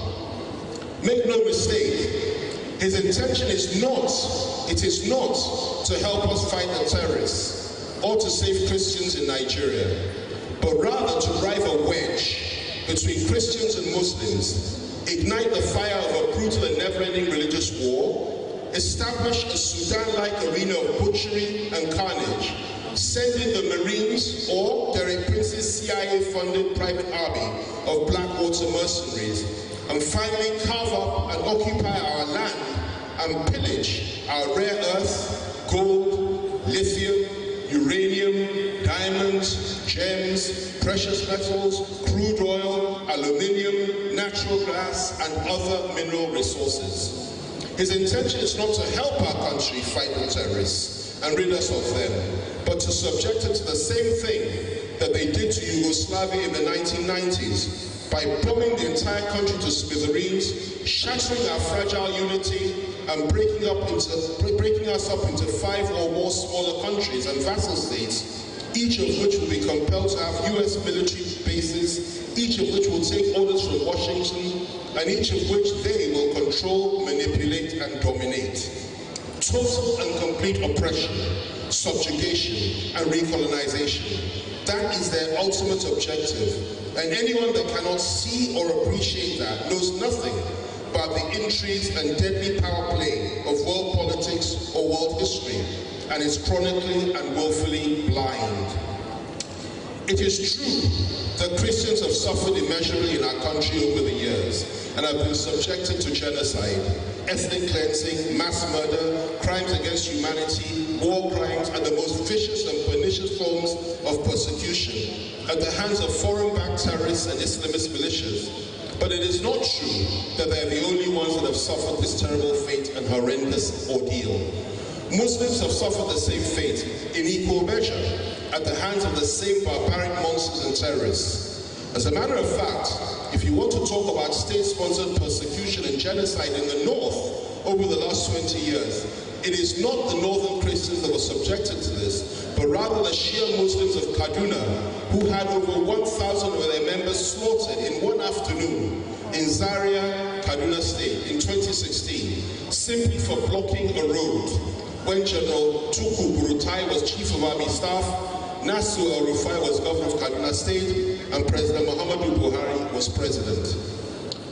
Make no mistake, his intention is not to help us fight the terrorists or to save Christians in Nigeria, but rather to drive a wedge between Christians and Muslims, ignite the fire of a brutal and never-ending religious war, establish a Sudan-like arena of butchery and carnage, send in the Marines or Derek Prince's CIA-funded private army of Blackwater mercenaries, and finally carve up and occupy our land and pillage our rare earth, gold, lithium, uranium, diamonds, gems, precious metals, crude oil, aluminium, natural gas, and other mineral resources. His intention is not to help our country fight the terrorists and rid us of them, but to subject it to the same thing that they did to Yugoslavia in the 1990s by bombing the entire country to smithereens, shattering our fragile unity, and breaking us up into 5 or more smaller countries and vassal states, each of which will be compelled to have US military bases, each of which will take orders from Washington, and each of which they will control, manipulate, and dominate. Total and complete oppression, subjugation, and recolonization. That is their ultimate objective. And anyone that cannot see or appreciate that knows nothing about the intrigues and deadly power play of world politics or world history, and is chronically and willfully blind. It is true that Christians have suffered immeasurably in our country over the years and have been subjected to genocide, ethnic cleansing, mass murder, crimes against humanity, war crimes, and the most vicious and pernicious forms of persecution at the hands of foreign-backed terrorists and Islamist militias. But it is not true that they are the only ones that have suffered this terrible fate and horrendous ordeal. Muslims have suffered the same fate in equal measure at the hands of the same barbaric monsters and terrorists. As a matter of fact, if you want to talk about state-sponsored persecution and genocide in the north over the last 20 years, it is not the northern Christians that were subjected to this, but rather the Shia Muslims of Kaduna, who had over 1,000 of their members slaughtered in one afternoon in Zaria, Kaduna State in 2016, simply for blocking a road when General Tuku Burutai was Chief of Army Staff, Nasir El-Rufai was Governor of Kaduna State, and President Muhammadu Buhari was President.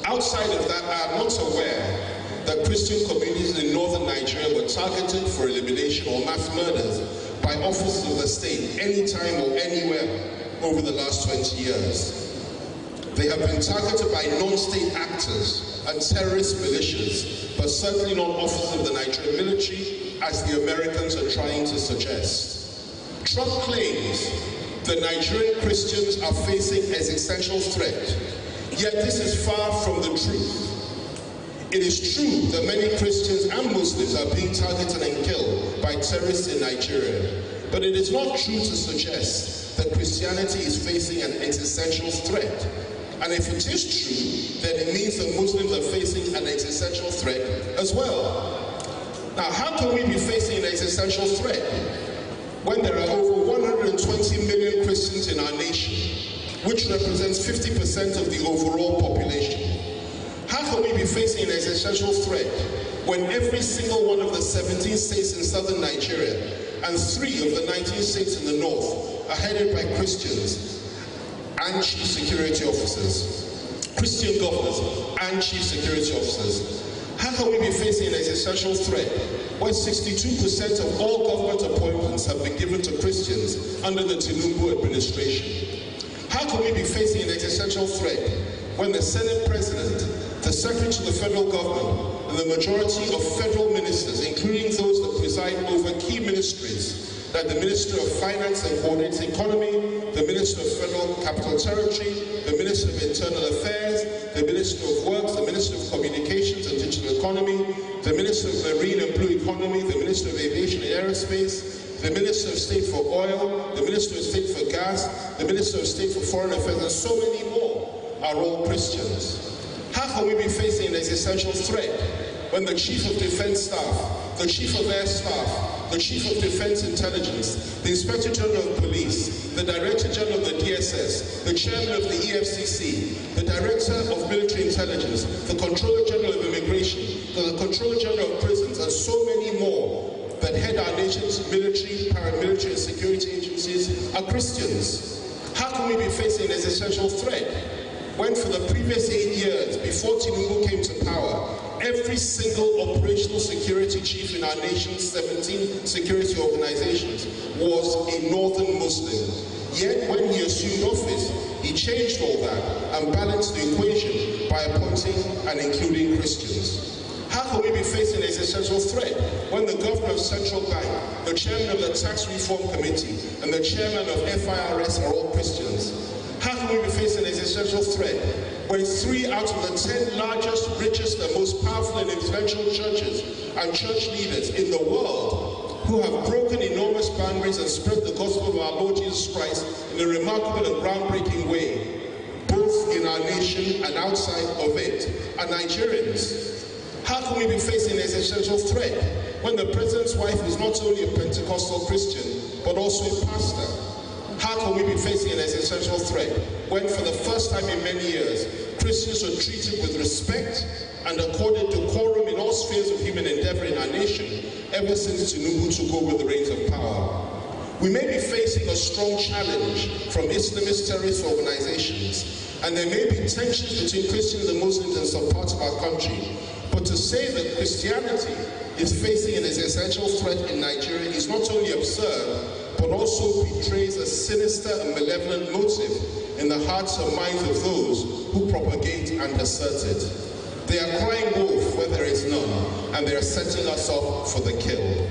Outside of that, I am not aware that Christian communities in northern Nigeria were targeted for elimination or mass murders by officers of the state anytime or anywhere over the last 20 years. They have been targeted by non-state actors and terrorist militias, but certainly not officers of the Nigerian military, as the Americans are trying to suggest. Trump claims that Nigerian Christians are facing an existential threat, yet this is far from the truth. It is true that many Christians and Muslims are being targeted and killed by terrorists in Nigeria, but it is not true to suggest that Christianity is facing an existential threat. And if it is true, then it means that Muslims are facing an existential threat as well. Now, how can we be facing an existential threat when there are over 120 million Christians in our nation, which represents 50% of the overall population? How can we be facing an existential threat when every single one of the 17 states in southern Nigeria and 3 of the 19 states in the north are headed by Christians and chief security officers, Christian governors and chief security officers? How can we be facing an existential threat when 62% of all government appointments have been given to Christians under the Tinubu administration? How can we be facing an existential threat when the Senate President, the Secretary to the federal government, and the majority of federal ministers, including those that preside over key ministries, like the Minister of Finance and Coordinated Economy, the Minister of Federal Capital Territory, the Minister of Internal Affairs, the Minister of Works, the Minister of Communications and Digital Economy, the Minister of Marine and Blue Economy, the Minister of Aviation and Aerospace, the Minister of State for Oil, the Minister of State for Gas, the Minister of State for Foreign Affairs, and so many more are all Christians? How can we be facing an existential threat when the Chief of Defense Staff, the Chief of Air Staff, the Chief of Defense Intelligence, the Inspector General of Police, the Director General of the DSS, the Chairman of the EFCC, the Director of Military Intelligence, the Controller General of Immigration, the Controller General of Prisons, and so many more that head our nation's military, paramilitary, and security agencies are Christians? How can we be facing an existential threat when for the previous 8 years, before Tinubu came to power, every single operational security chief in our nation's 17 security organizations was a northern Muslim? Yet when he assumed office, he changed all that and balanced the equation by appointing and including Christians. How can we be facing an existential threat when the Governor of Central Bank, the Chairman of the Tax Reform Committee, and the Chairman of FIRS are all Christians? How can we be facing an existential threat when 3 out of the 10 largest, richest, and most powerful and influential churches and church leaders in the world, who have broken enormous boundaries and spread the gospel of our Lord Jesus Christ in a remarkable and groundbreaking way, both in our nation and outside of it, are Nigerians? How can we be facing an existential threat when the President's wife is not only a Pentecostal Christian, but also a pastor? How can we be facing an existential threat when, for the first time in many years, Christians are treated with respect and accorded decorum in all spheres of human endeavor in our nation ever since Tinubu took over the reins of power? We may be facing a strong challenge from Islamist terrorist organizations, and there may be tensions between Christians and Muslims in some parts of our country. But to say that Christianity is facing an existential threat in Nigeria is not only absurd, but also betrays a sinister and malevolent motive in the hearts and minds of those who propagate and assert it. They are crying wolf where there is none, and they are setting us up for the kill.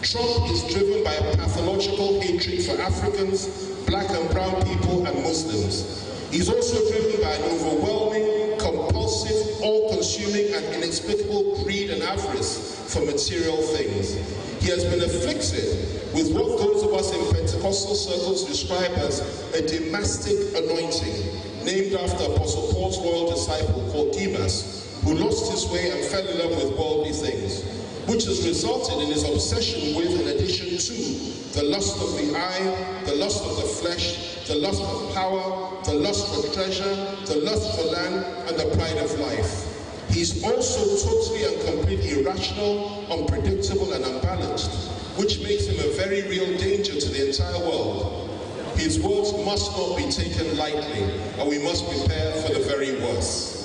Trump is driven by a pathological hatred for Africans, black and brown people, and Muslims. He's also driven by an overwhelming, compulsive, all-consuming, and inexplicable greed and avarice for material things. He has been afflicted with what those of us in Pentecostal circles describe as a demastic anointing, named after Apostle Paul's royal disciple called Demas, who lost his way and fell in love with worldly things, which has resulted in his obsession with, in addition to, the lust of the eye, the lust of the flesh, the lust of power, the lust for treasure, the lust for land, and the pride of life. He's also totally and completely irrational, unpredictable, and unbalanced, which makes him a very real danger to the entire world. His words must not be taken lightly, and we must prepare for the very worst.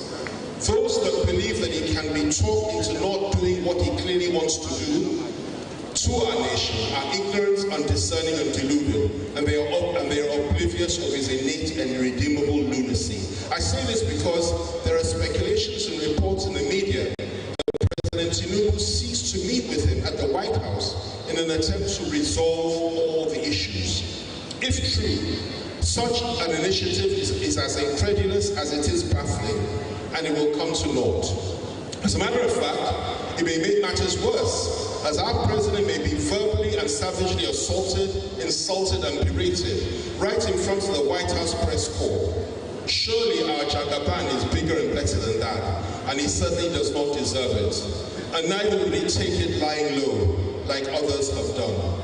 Those that believe that he can be talked into not doing what he clearly wants to do to our nation are ignorant, undiscerning, and deluded, and they are oblivious of his innate and irredeemable lunacy. I say this because there are speculations and reports in the media that President Tinubu seeks to meet with him at the White House in an attempt to resolve all the issues. If true, such an initiative is as incredulous as it is baffling, and it will come to naught. As a matter of fact, it may make matters worse, as our president may be verbally and savagely assaulted, insulted, and berated right in front of the White House press corps. Surely our Jagaban is bigger and better than that, and he certainly does not deserve it. And neither will he take it lying low, like others have done.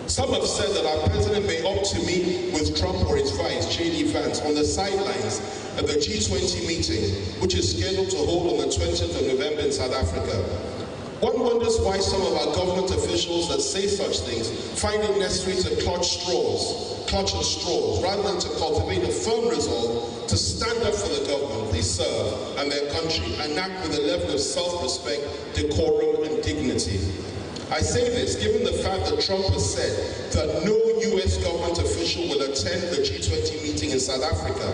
Some have said that our president may opt to meet with Trump or his vice, J.D. Vance, on the sidelines at the G20 meeting, which is scheduled to hold on the 20th of November in South Africa. One wonders why some of our government officials that say such things find it necessary to clutch at straws, rather than to cultivate a firm resolve to stand up for the government they serve and their country and act with a level of self-respect, decorum, and dignity. I say this given the fact that Trump has said that no U.S. government official will attend the G20 meeting in South Africa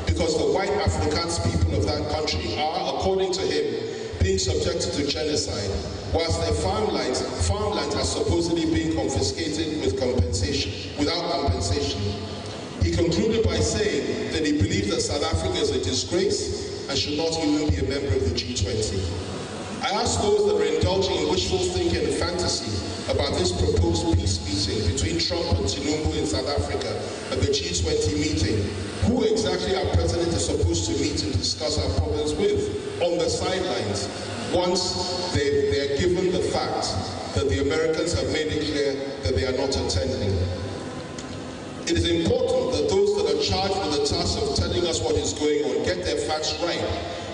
because the white Afrikaans people of that country are, according to him, being subjected to genocide, whilst their farmlands are supposedly being confiscated without compensation. He concluded by saying that he believes that South Africa is a disgrace and should not even be a member of the G20. I ask those that are indulging in wishful thinking and fantasy about this proposed peace meeting between Trump and Tinubu in South Africa at the G20 meeting, who exactly our president is supposed to meet and discuss our problems with on the sidelines once they are given the fact that the Americans have made it clear that they are not attending. It is important that those that are charged with the task of telling us what is going on get their facts right,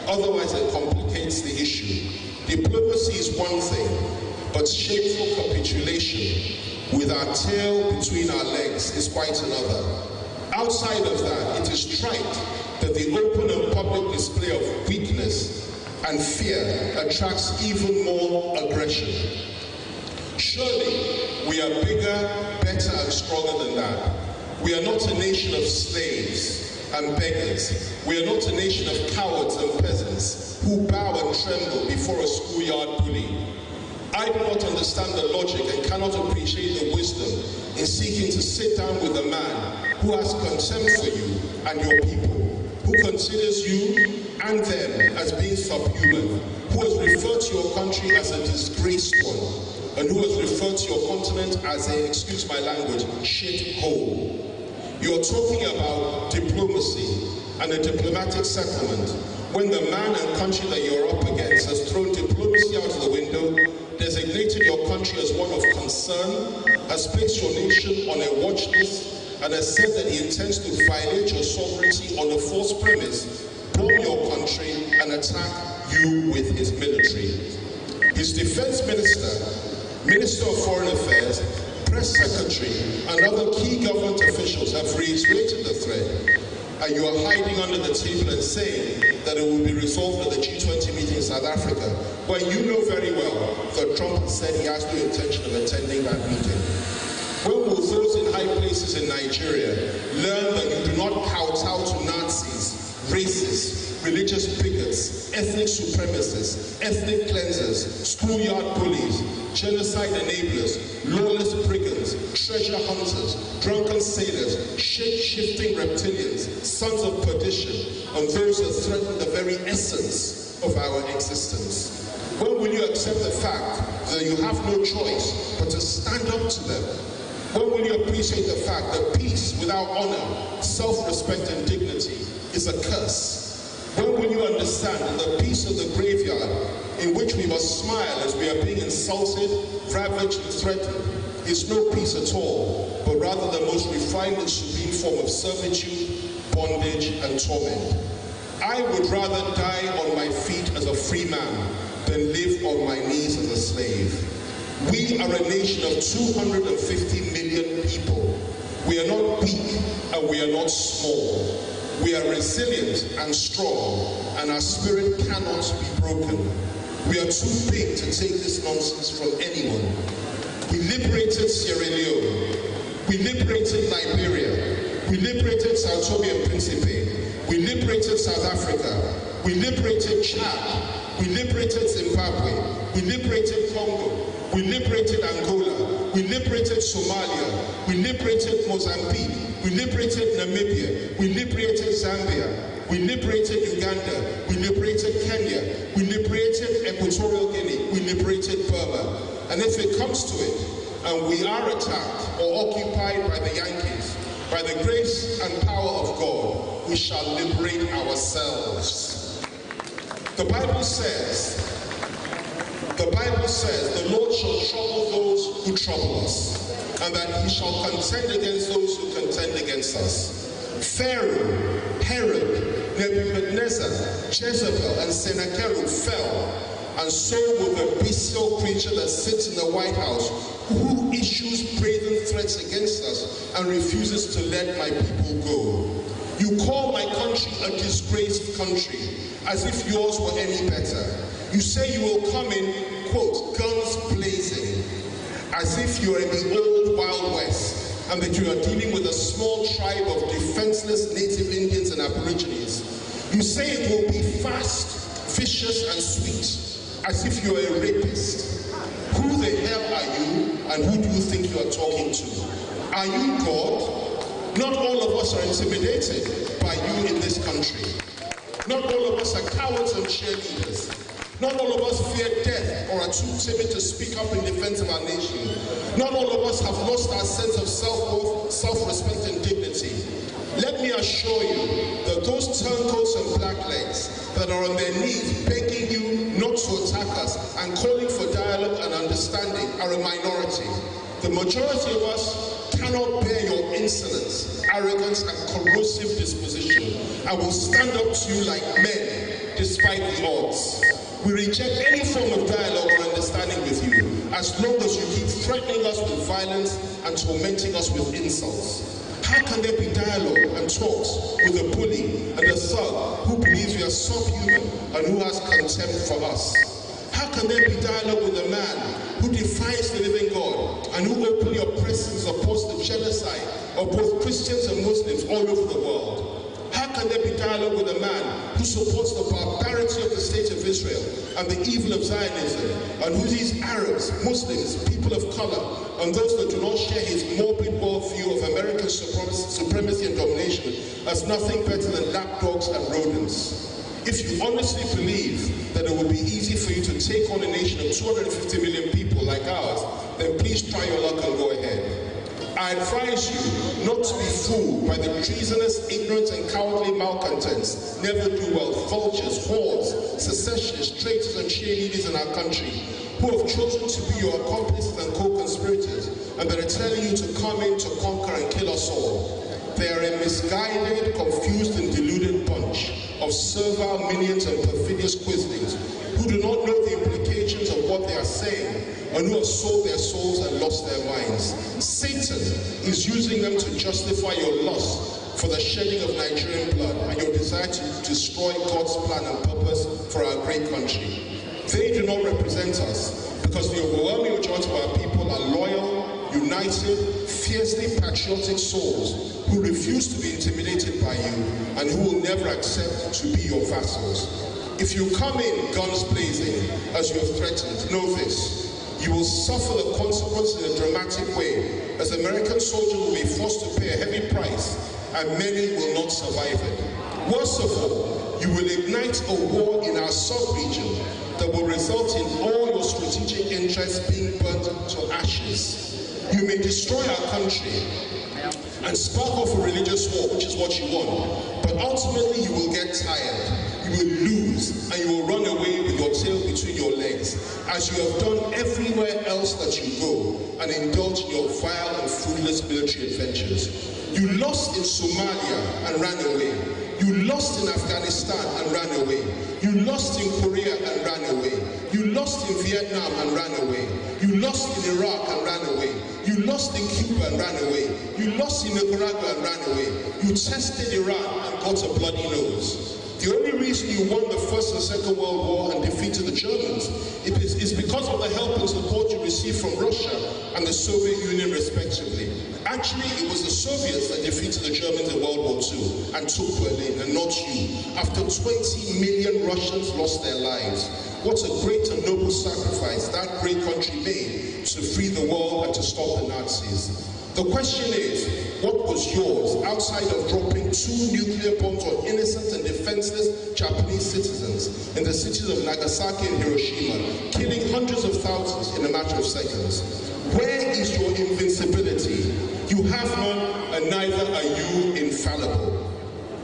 otherwise it complicates the issue. Diplomacy is one thing, but shameful capitulation with our tail between our legs is quite another. Outside of that, it is trite that the open and public display of weakness and fear attracts even more aggression. Surely, we are bigger, better, and stronger than that. We are not a nation of slaves and beggars. We are not a nation of cowards and peasants who bow and tremble before a schoolyard bully. I do not understand the logic and cannot appreciate the wisdom in seeking to sit down with a man who has contempt for you and your people, who considers you and them as being subhuman, who has referred to your country as a disgraced one, and who has referred to your continent as a, excuse my language, shithole. You are talking about diplomacy and a diplomatic settlement when the man and country that you're up against has thrown diplomacy out of the window, designated your country as one of concern, has placed your nation on a watch list, and has said that he intends to violate your sovereignty on a false premise, bomb your country, and attack you with his military. His defense minister, Minister of Foreign Affairs, Press Secretary, and other key government officials have reiterated the threat, and you are hiding under the table and saying that it will be resolved at the G20 meeting in South Africa, where you know very well that Trump has said he has no intention of attending that meeting. When will those in high places in Nigeria learn that you do not kowtow to Nazis, racists, religious bigots, ethnic supremacists, ethnic cleansers, schoolyard bullies, genocide enablers, lawless brigands, treasure hunters, drunken sailors, shape-shifting reptilians, sons of perdition, and those that threaten the very essence of our existence? When will you accept the fact that you have no choice but to stand up to them? When will you appreciate the fact that peace without honor, self-respect, and dignity is a curse? When will you understand that the peace of the graveyard, in which we must smile as we are being insulted, ravaged, and threatened, is no peace at all, but rather the most refined and supreme form of servitude, bondage, and torment? I would rather die on my feet as a free man than live on my knees as a slave. We are a nation of 250 million people. We are not weak and we are not small. We are resilient and strong, and our spirit cannot be broken. We are too big to take this nonsense from anyone. We liberated Sierra Leone. We liberated Liberia. We liberated Sao Tome and Principe. We liberated South Africa. We liberated Chad. We liberated Zimbabwe. We liberated Congo. We liberated Angola. We liberated Somalia. We liberated Mozambique. We liberated Namibia. We liberated Zambia. We liberated Uganda. We liberated Kenya. We liberated Equatorial Guinea. We liberated Burma. And if it comes to it, and we are attacked or occupied by the Yankees, by the grace and power of God, we shall liberate ourselves. The Bible says, the Lord shall trouble those who trouble us, and that he shall contend against those who contend against us. Pharaoh, Herod, Nebuchadnezzar, Jezebel, and Sennacherib fell, and so will the bestial creature that sits in the White House, who issues brazen threats against us and refuses to let my people go. You call my country a disgraced country, as if yours were any better. You say you will come in, quote, guns blazing, as if you're in the old Wild West, and that you are dealing with a small tribe of defenseless native Indians and Aborigines. You say it will be fast, vicious, and sweet, as if you're a rapist. Who the hell are you, and who do you think you are talking to? Are you God? Not all of us are intimidated by you in this country. Not all of us are cowards and cheerleaders. Not all of us fear death or are too timid to speak up in defense of our nation. Not all of us have lost our sense of self-worth, self-respect, and dignity. Let me assure you that those turncoats and blacklegs that are on their knees begging you not to attack us and calling for dialogue and understanding are a minority. The majority of us cannot bear your insolence, arrogance, and corrosive disposition, and will stand up to you like men despite the odds. We reject any form of dialogue or understanding with you, as long as you keep threatening us with violence and tormenting us with insults. How can there be dialogue and talks with a bully and a thug who believes we are subhuman and who has contempt for us? How can there be dialogue with a man who defies the living God and who openly oppresses and supports the genocide of both Christians and Muslims all over the world? How can there be dialogue with a man who supports the barbarity of the state of Israel and the evil of Zionism, and who sees Arabs, Muslims, people of color, and those that do not share his morbid worldview of American supremacy and domination as nothing better than lapdogs and rodents? If you honestly believe that it will be easy for you to take on a nation of 250 million people like ours, then please try your luck and go ahead. I advise you not to be fooled by the treasonous, ignorant, and cowardly malcontents, never do well, vultures, whores, secessionists, traitors, and cheerleaders in our country, who have chosen to be your accomplices and co-conspirators, and that are telling you to come in to conquer and kill us all. They are a misguided, confused, and deluded bunch of servile minions and perfidious quislings who do not know the implications of what they are saying, and who have sold their souls and lost their minds. Satan is using them to justify your lust for the shedding of Nigerian blood and your desire to destroy God's plan and purpose for our great country. They do not represent us because the overwhelming majority of our people are loyal, united, fiercely patriotic souls who refuse to be intimidated by you and who will never accept to be your vassals. If you come in guns blazing, as you have threatened, know this: you will suffer the consequences in a dramatic way, as American soldiers will be forced to pay a heavy price, and many will not survive it. Worst of all, you will ignite a war in our sub-region that will result in all your strategic interests being burnt to ashes. You may destroy our country and spark off a religious war, which is what you want, but ultimately you will get tired. You will lose, and you will run away with your tail between your legs, as you have done everywhere else that you go, and indulge in your vile and fruitless military adventures. You lost in Somalia and ran away. You lost in Afghanistan and ran away. You lost in Korea and ran away. You lost in Vietnam and ran away. You lost in Iraq and ran away. You lost in Cuba and ran away. You lost in Nicaragua and ran away. You tested Iran and got a bloody nose. The only reason you won the First and Second World War and defeated the Germans is because of the help and support you received from Russia and the Soviet Union respectively. Actually, it was the Soviets that defeated the Germans in World War II and took Berlin, and not you, after 20 million Russians lost their lives. What a great and noble sacrifice that great country made to free the world and to stop the Nazis. The question is, what was yours outside of dropping 2 nuclear bombs on innocent and defenseless Japanese citizens in the cities of Nagasaki and Hiroshima, killing hundreds of thousands in a matter of seconds? Where is your invincibility? You have none, and neither are you infallible.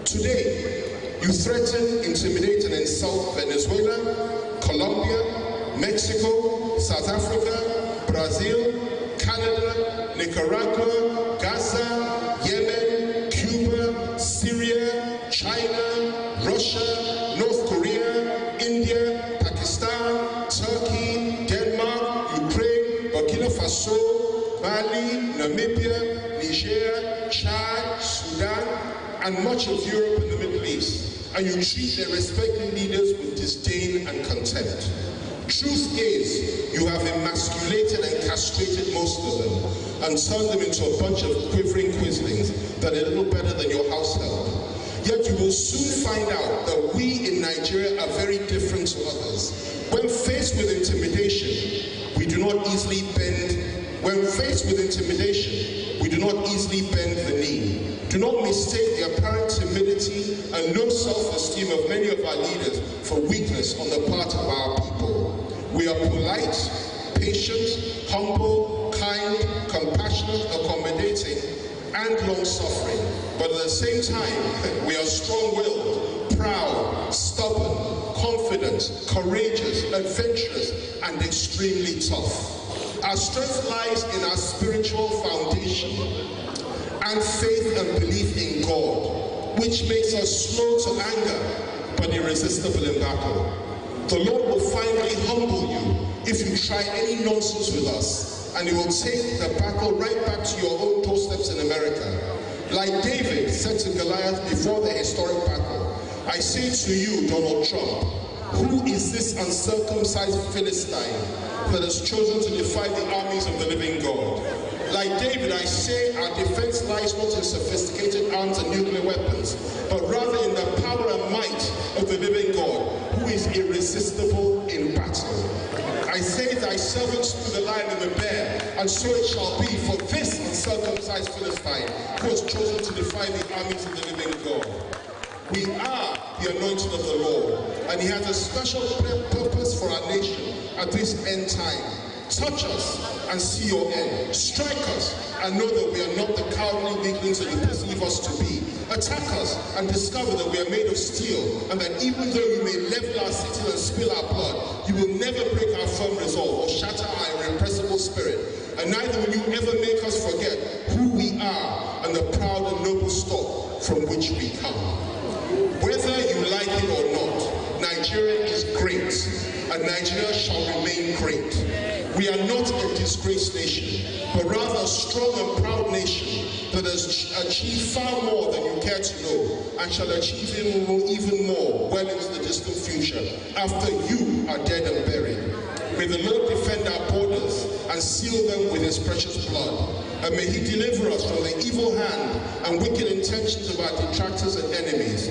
Today, you threaten, intimidate, and insult Venezuela, Colombia, Mexico, South Africa, Brazil, Canada, Nicaragua, Gaza, Yemen, Cuba, Syria, China, Russia, North Korea, India, Pakistan, Turkey, Denmark, Ukraine, Burkina Faso, Mali, Namibia, Niger, Chad, Sudan, and much of Europe and the Middle East, and you treat their respective leaders with disdain and contempt. Truth is, you have emasculated and castrated most of them and turned them into a bunch of quivering quislings that are little better than your household. Yet you will soon find out that we in Nigeria are very different to others. When faced with intimidation, we do not easily bend. When faced with intimidation, we do not easily bend the knee. Do not mistake the apparent timidity and low self-esteem of many of our leaders for weakness on the part of our people. We are polite, patient, humble, kind, compassionate, accommodating, and long-suffering. But at the same time, we are strong-willed, proud, stubborn, confident, courageous, adventurous, and extremely tough. Our strength lies in our spiritual foundation and faith and belief in God, which makes us slow to anger, but irresistible in battle. The Lord will finally humble you if you try any nonsense with us, and He will take the battle right back to your own doorsteps in America. Like David said to Goliath before the historic battle, I say to you, Donald Trump, who is this uncircumcised Philistine that has chosen to defy the armies of the living God? Like David, I say our defense lies not in sophisticated arms and nuclear weapons, but rather in the power and might of the living God, who is irresistible in battle. I say thy servant slew the lion and the bear, and so it shall be for this uncircumcised Philistine who has chosen to defy the armies of the living God. We are the anointing of the Lord, and He has a special purpose for our nation at this end time. Touch us and see your end. Strike us and know that we are not the cowardly weaklings that you perceive us to be. Attack us and discover that we are made of steel, and that even though you may level our city and spill our blood, you will never break our firm resolve or shatter our irrepressible spirit. And neither will you ever make us forget who we are and the proud and noble stock from which we come. Whether you like it or not, Nigeria is great, and Nigeria shall remain great. We are not a disgraced nation, but rather a strong and proud nation that has achieved far more than you care to know, and shall achieve even more well into the distant future after you are dead and buried. May the Lord defend our borders and seal them with His precious blood. And may He deliver us from the evil hand and wicked intentions of our detractors and enemies.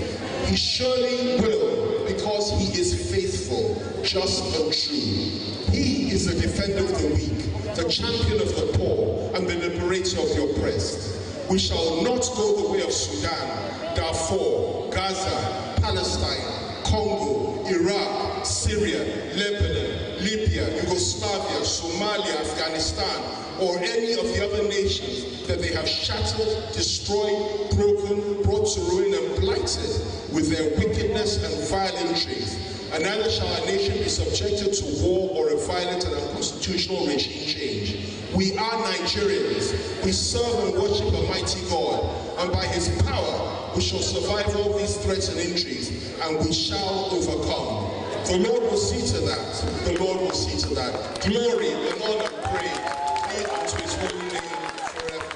He surely will, because He is faithful, just and true. He is the defender of the weak, the champion of the poor, and the liberator of the oppressed. We shall not go the way of Sudan, Darfur, Gaza, Palestine, Congo, Iraq, Syria, Lebanon, Libya, Yugoslavia, Somalia, Afghanistan, or any of the other nations that they have shattered, destroyed, broken, brought to ruin, and blighted with their wickedness and vile intrigues. And neither shall our nation be subjected to war or a violent and unconstitutional regime change. We are Nigerians. We serve and worship a mighty God, and by His power we shall survive all these threats and intrigues, and we shall overcome. The Lord will see to that. The Lord will see to that. Glory and honor and praise be unto His holy name forever.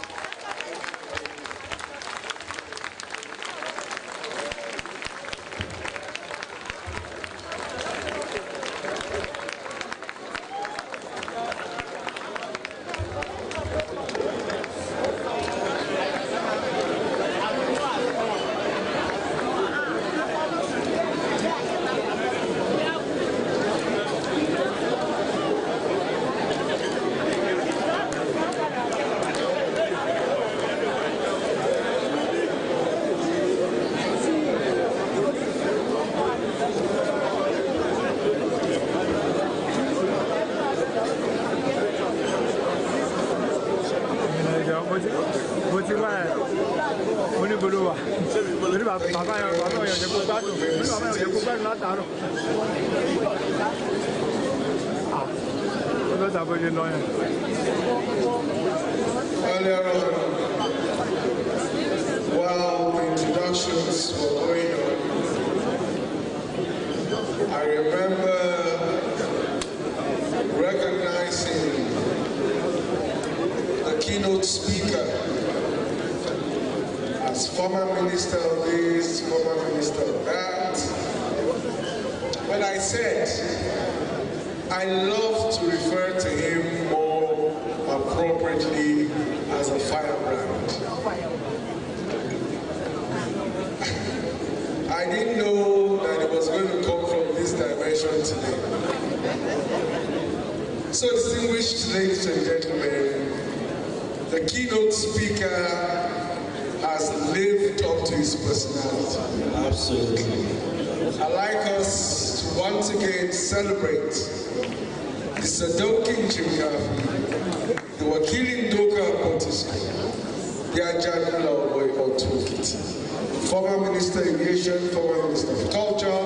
Earlier on, while the introductions were going on, I remember recognizing the keynote speaker as former minister of this, former minister of that. When I said I love to refer to him more appropriately as a firebrand. I didn't know that it was going to come from this dimension today. So, distinguished ladies and gentlemen, the keynote speaker has lived up to his personality. Absolutely. I'd like us to once again celebrate the Sadoki Njingafi, the Wakili Ndoka Potisko, the Ajadula Otukiti, former Minister of Aviation, former Minister of Culture,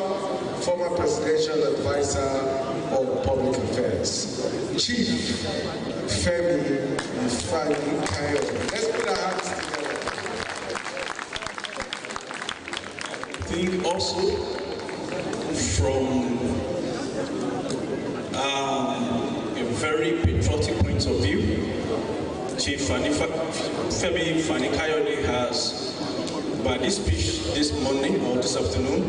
former Presidential Advisor on Public Affairs, Chief Femi Ifani Kayo. Let's put our hands together. I think also from a very patriotic point of view, Chief Femi Ifani Kayode has, by this speech this morning or this afternoon,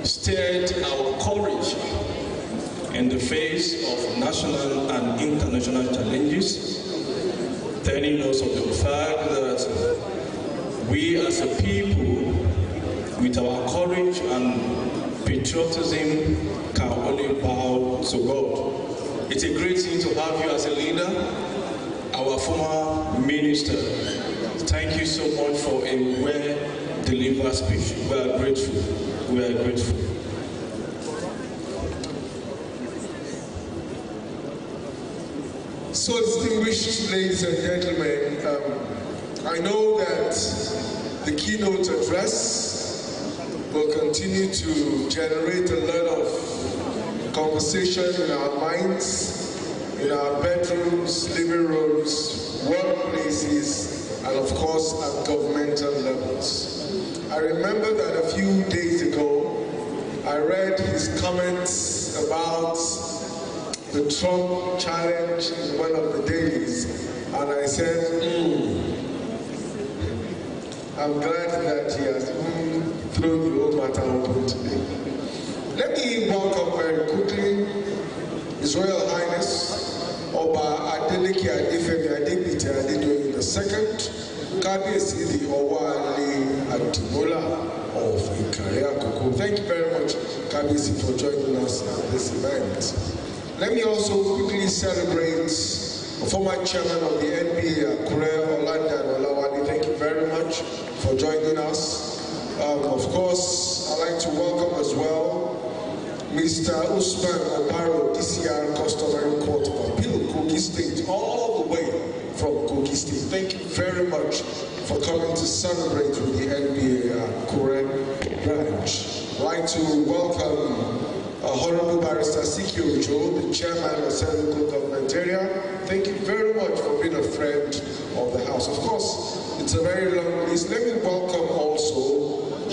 stirred our courage in the face of national and international challenges, telling us of the fact that we as a people, with our courage and patriotism, can only bow to God. It's a great thing to have you as a leader, our former minister. Thank you so much for a well-delivered speech. We are grateful. We are grateful. So, distinguished ladies and gentlemen, I know that the keynote address will continue to generate a lot of conversation in our minds, in our bedrooms, living rooms, workplaces, and of course at governmental levels. I remember that a few days ago, I read his comments about the Trump challenge in one of the dailies, and I said, I'm glad that he has thrown the whole matter open today. Let me welcome very quickly His Royal Highness Oba Adeleke Adefemi Adebite Adedoyin II, Kabiyesi the Owale Adimola of Ikare Akoko. Thank you very much, Kabiyesi, for joining us at this event. Let me also quickly celebrate the former chairman of the NBA, Akure Oladan Olawale. Thank you very much for joining us. Of course, I'd like to welcome as well Mr. Usman Oparo, DCR Customary Court of Appeal, Kogi State, all the way from Kogi State. Thank you very much for coming to celebrate with the NBA Akure branch. I'd like to welcome Honorable Barrister Siki Ojo, the chairman of Senegal Government Area. Thank you very much for being a friend of the House. Of course, it's a very long list. Let me welcome also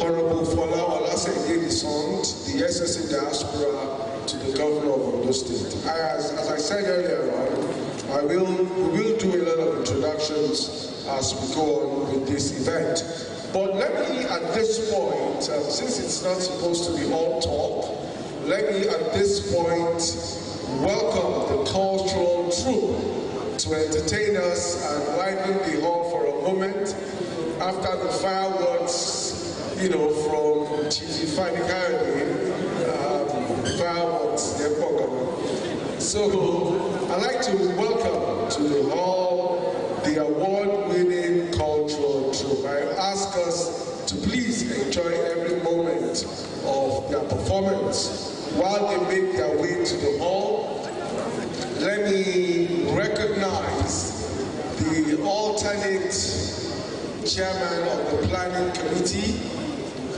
Honorable Fola Olasede Desont, the SSA diaspora, to the governor of Ondo State. As I said earlier on, we will do a lot of introductions as we go on with this event. But let me at this point, since it's not supposed to be all talk, let me at this point welcome the cultural troupe to entertain us and liven the hall for a moment after the fireworks, from Chief Ifani Kayode, fireworks, So I'd like to welcome to the hall the award-winning cultural troupe. I ask us to please enjoy every moment of their performance. While they make their way to the hall, let me recognize the alternate chairman of the planning committee,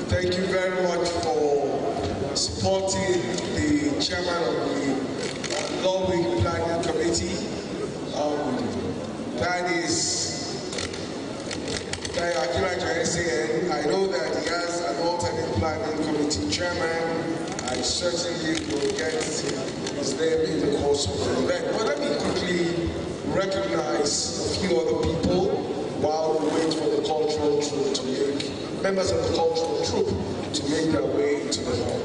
thank you very much for supporting the chairman of the Law Week Planning Committee. That is Dayo Akinlaja SAN. I know that he has an alternate planning committee chairman. I certainly will get his name in the course of the event. But let me quickly recognize a few other people while we wait for the cultural troupe to make, members of the cultural troupe to make their way into the hall.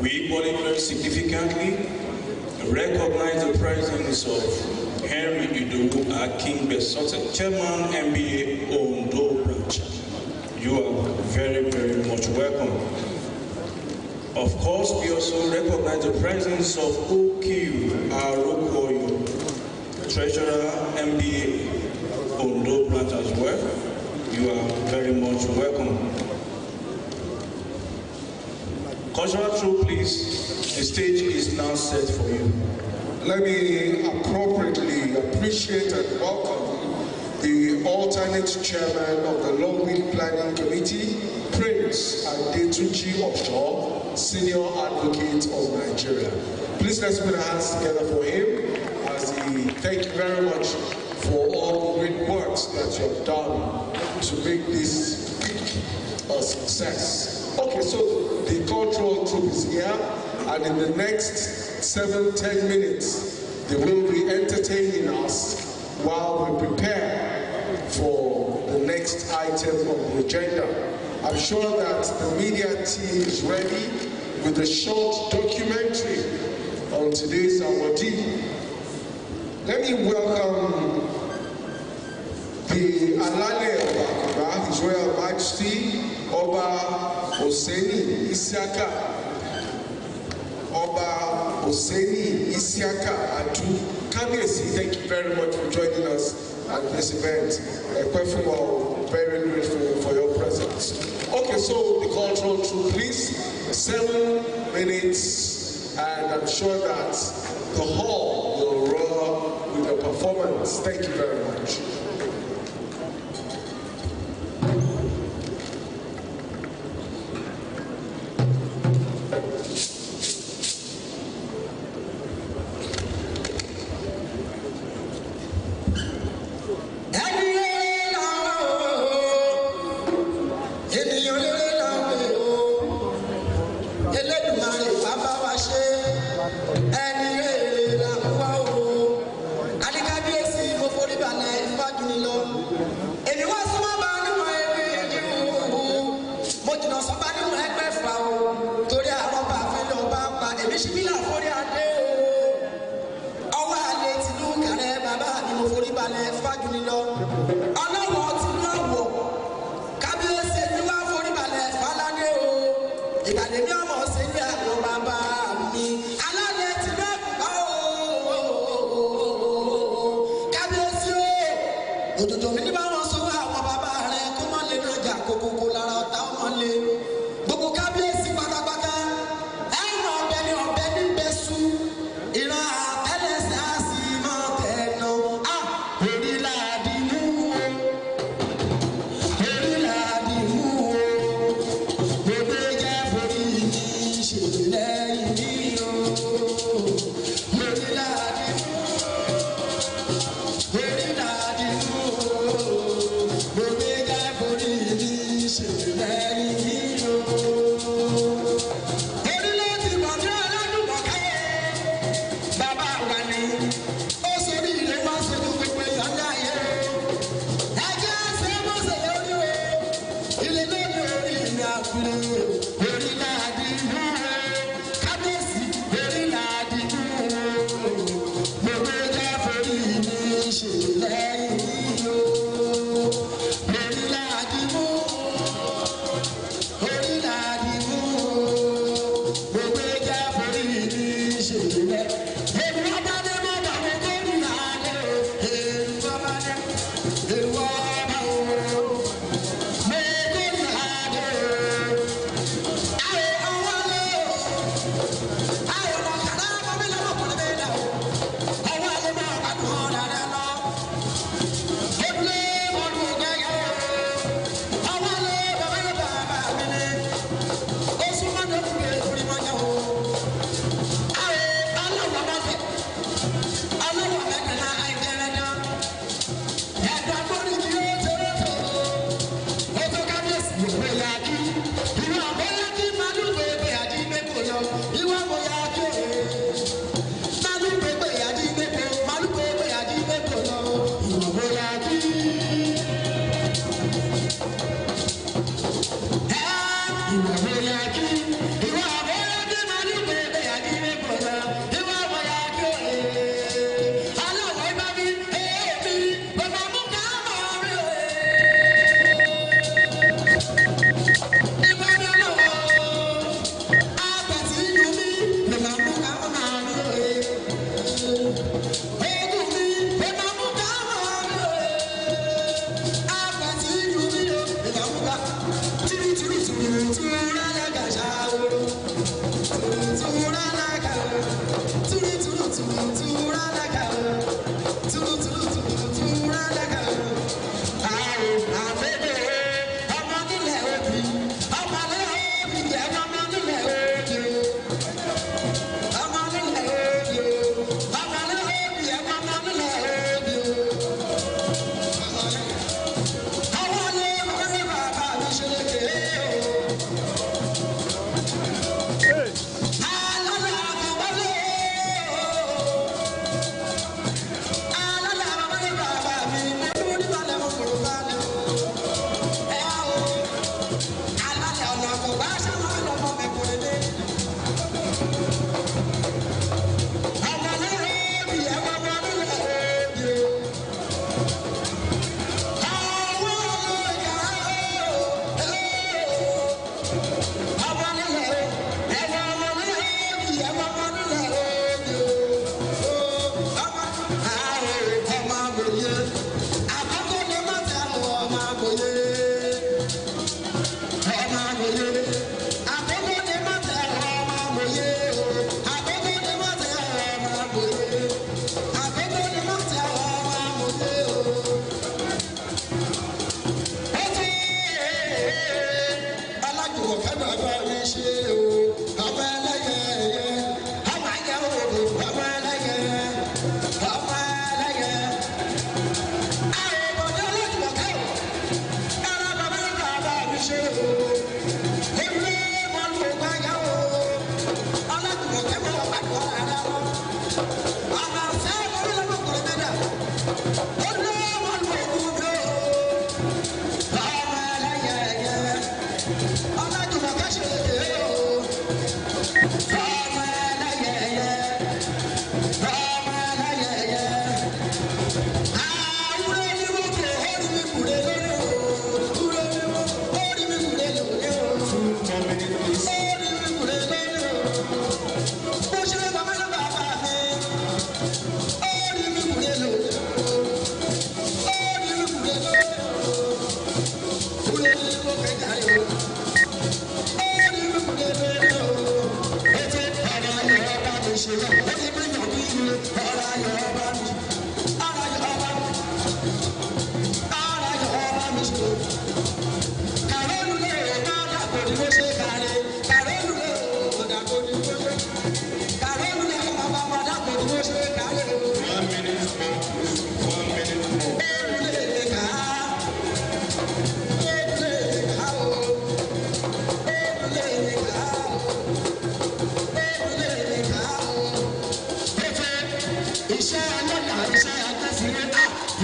We equally very significantly recognize the presence of Henry Idowu Akin Besote, Chairman MBA Ondo Branch. You are very, very much welcome. Of course, we also recognize the presence of OQ Arokoyo, Treasurer MBA Ondo Branch as well. You are very much welcome. Cultural troupe, please. The stage is now set for you. Let me appropriately appreciate and welcome the alternate chairman of the Law Week Planning Committee, Prince Adetunji Osho, Senior Advocate of Nigeria. Please let's put our hands together for him as he thank you very much for all the great works that you have done to make this week a success. Okay, so the cultural troupe is here, and in the next 7-10 minutes, they will be entertaining us while we prepare for the next item on the agenda. I'm sure that the media team is ready with a short documentary on today's awardee. Let me welcome the Alale of Akaba, His Royal Majesty, Oba Oseni Isiaka. Oba Oseni Isiaka Adu Kabiyesi, thank you very much for joining us at this event. Very grateful for your presence. Okay, so the cultural troupe, please. 7 minutes, and I'm sure that the hall will roar with the performance. Thank you very much. Oh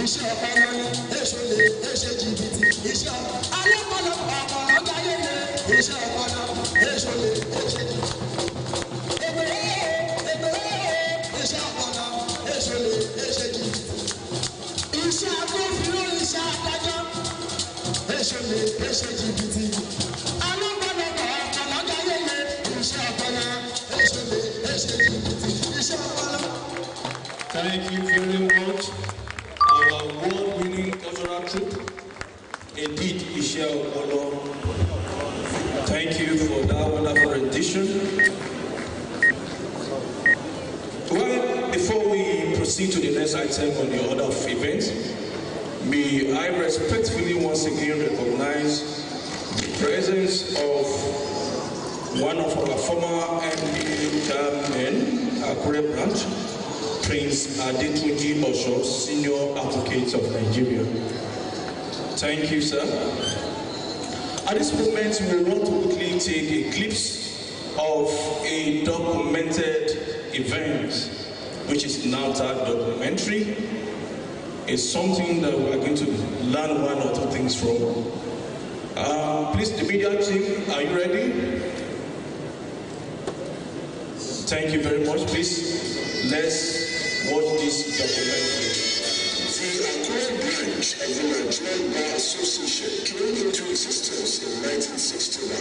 iṣẹ́ ọpọlọ ni èso lè èso jìbìtì iṣẹ́ alẹ́kọ̀ọ́lọ́ ọ̀pọ̀lọ́ gáyé lè iṣẹ́ ọpọlọ èso lè èso jìbìtì. Iṣẹ́ ọpọlọ èso lè èso jìbìtì. Iṣẹ́ agbófinró iṣẹ́ adájọ́ èso lè èso jìbìtì. Alẹ́kọ̀ọ́lọ́ ọ̀pọ̀lọ́ gáyé lè iṣẹ́ ọpọlọ èso lè èso jìbìtì. Iṣẹ́ ọpọlọ. Thank you very much. Our award-winning cultural troupe, indeed, Michelle Olo. Thank you for that wonderful rendition. Well, before we proceed to the next item on the order of events, may I respectfully once again recognize the presence of one of our former MD chairmen, Akure branch, Prince Adetunji Osho, Senior Advocate of Nigeria. Thank you, sir. At this moment, we want to quickly take a glimpse of a documented event, which is NAUTA documentary. It's something that we are going to learn one or two things from. Please, the media team, are you ready? Thank you very much. Please, let's watch this documentary. The Akure branch of the Nigerian Bar Association came into existence in 1961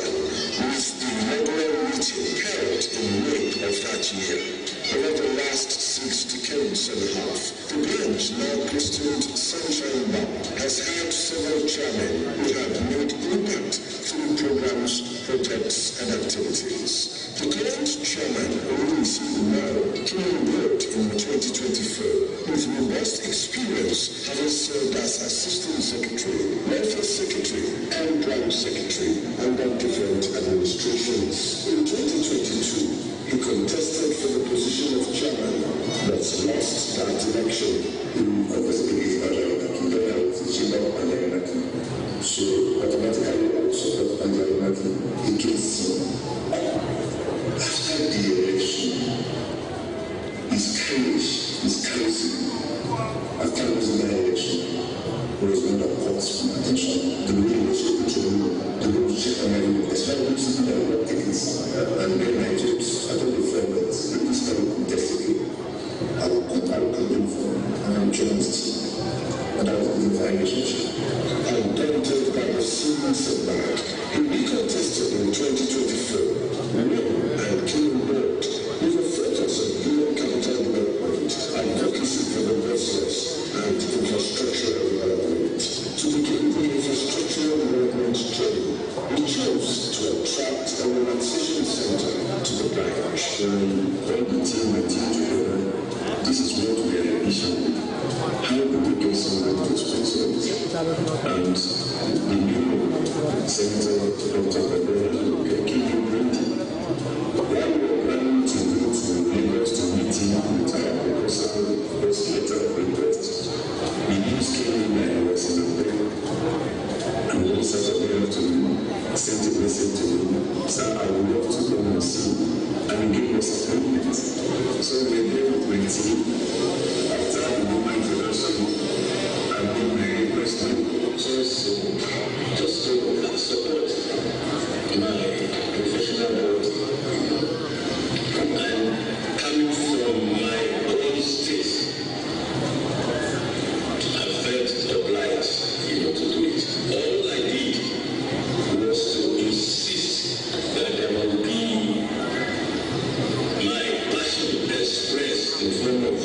with the inaugural meeting held in May of that year. Over the last 6 decades and a half, the branch, now christened Sunshine Bar, has had several chairmen who have made impact through programs, projects, and activities. The current chairman, Louis Umaro, came on board in 2024 with robust experience, having served as Assistant Secretary, Welfare Secretary, and Ground Secretary under different administrations. In 2022, he contested for the position of chairman, but lost that election. So automatically also in case after the election, his council, after losing the election, was under court's attention. The way was able to check on my especially people that were not taking and then I told the friend that this time we contested, I will come in for an journalist. And I was in my relationship. And then told by the senior setback, he recontested in 2024. And came on board with a focus on human capital development, advocacy for the voiceless, and infrastructural development. To begin the infrastructural development journey, we chose to attract a relaxation center to the branch. When the team went together, this is what we are envisioning. How do we get someone to sponsor it? And the new center, Dr. Kabera, can keep him ready. While we are planning to go to Lagos to meeting with our proposal, first letter of request, the news came in and was in the paper. And one Saturday afternoon, I sent a message to him, sir, I would love to come and see, and he gave us appointment. So we are there with my team. After the moment introduction, I made my request just to support my professional work. And coming from my own state, I felt obliged, to do it. All I did was to insist that there will be my passion expressed in form of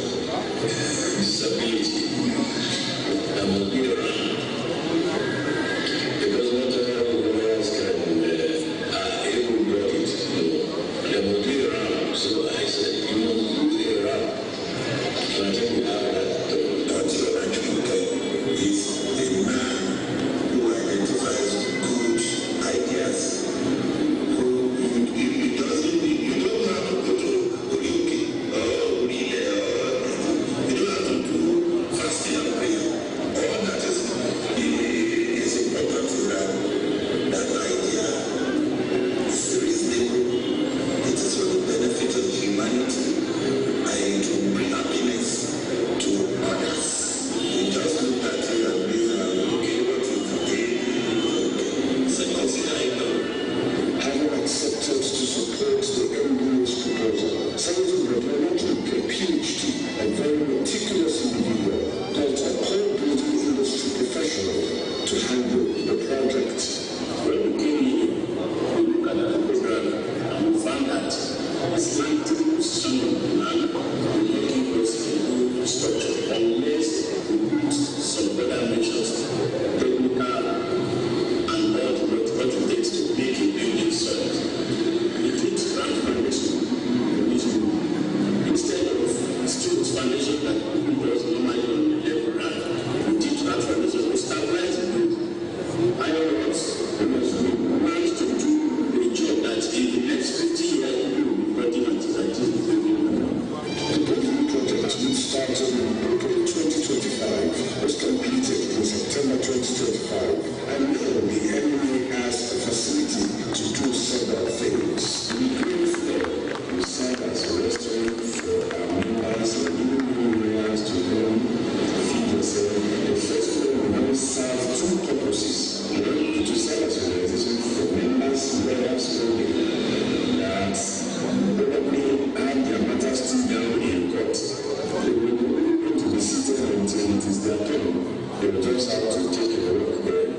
2025, I know the enemy has a facility to do several things. We pray for we serve as a restaurant for our members and even areas to go feed yourself. The festival will now serve two purposes. One, to serve as an organization for members, leaders, that probably have their matters still down in court. They will be able to be seated until it is their turn. They will just have to take a walk there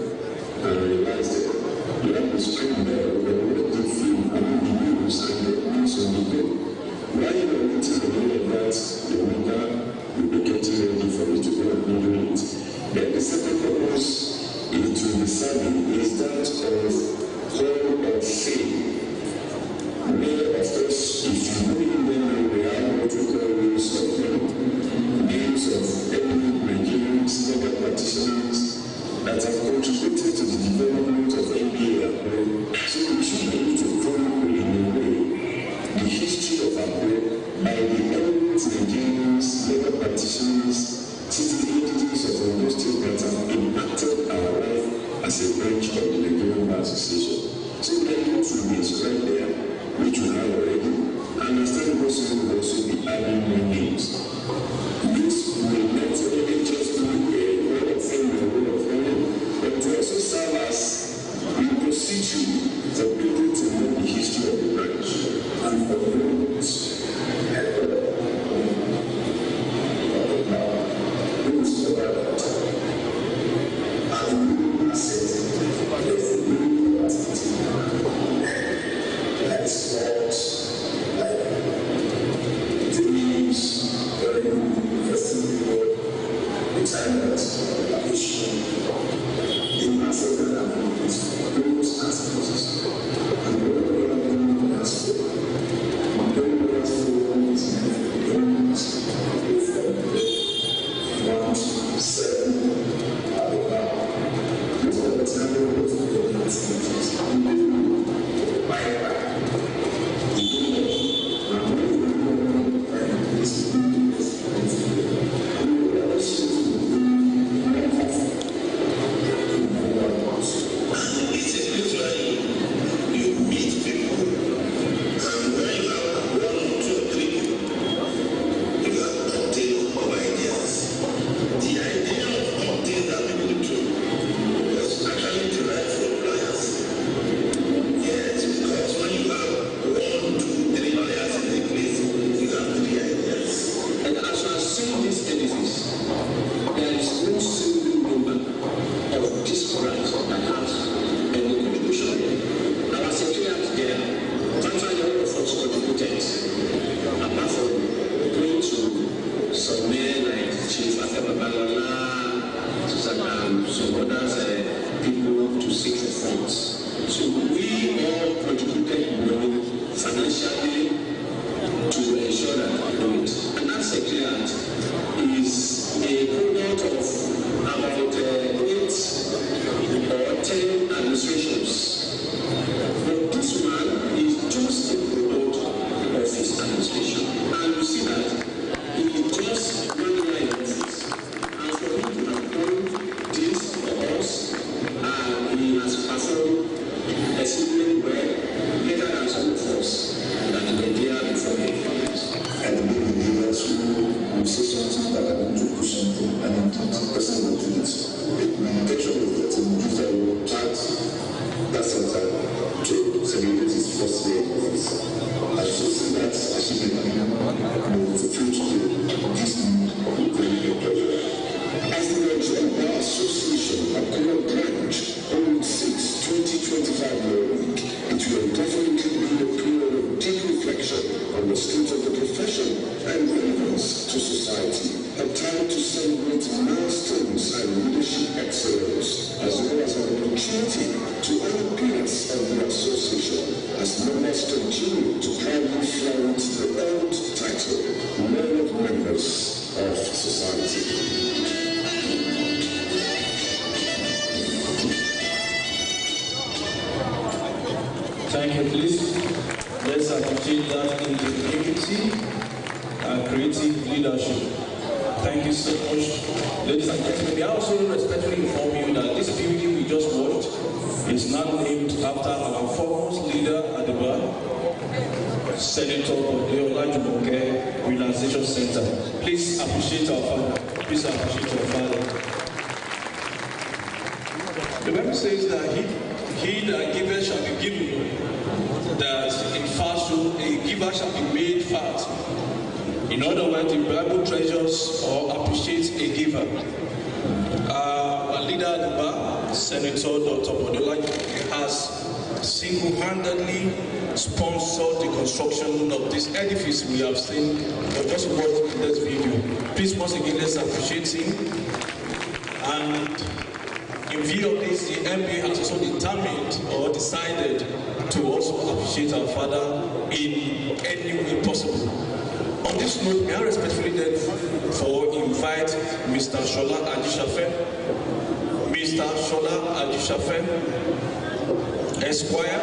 and realize that you have to scream there with a really good film among the news and the news on the go. While you are waiting for all of that, the worker will be getting ready for you to go and do it. Then the second purpose to be serving is that of Hall of Fame. Where, of course, if you know in them, we have what we call names of eminent Nigerians, legal practitioners that have contributed to the development of NBA. So we should be able to chronicle in a way the history of Akure by the eminent Nigerians, legal practitioners, citizen entities of Ondo State that have impacted our life as a branch of the Nigerian Bar Association. So the names will be inscribed there, which we have already. I understand also will also be adding more names. This will not only just be a word of fame or word of honor, but to also serve as a procedure for people to know the history of the branch and for those Thank you, please. Let's appreciate that integrity and creative leadership. Thank you so much, ladies and gentlemen. We also respectfully inform you that this video we just watched is now named after our foremost leader at the bar, Senator Bode Olajumoke Relaxation Center. Please appreciate our father. Please appreciate our father. The Bible says that he that giveth shall be given, that in fast a giver shall be made fat. In other words, the Bible treasures or appreciates a giver. Our leader at the bar, Senator Dr. Bode Olajumoke, has single-handedly sponsored the construction of this edifice we have seen or just watched in this video. Please, once again, let's appreciate him. And in view of this, the MBA has also determined or decided to also appreciate our father in any way possible. On this note, may I respectfully therefore invite Mr. Shola Ajisafe, Mr. Shola Ajisafe, Esquire,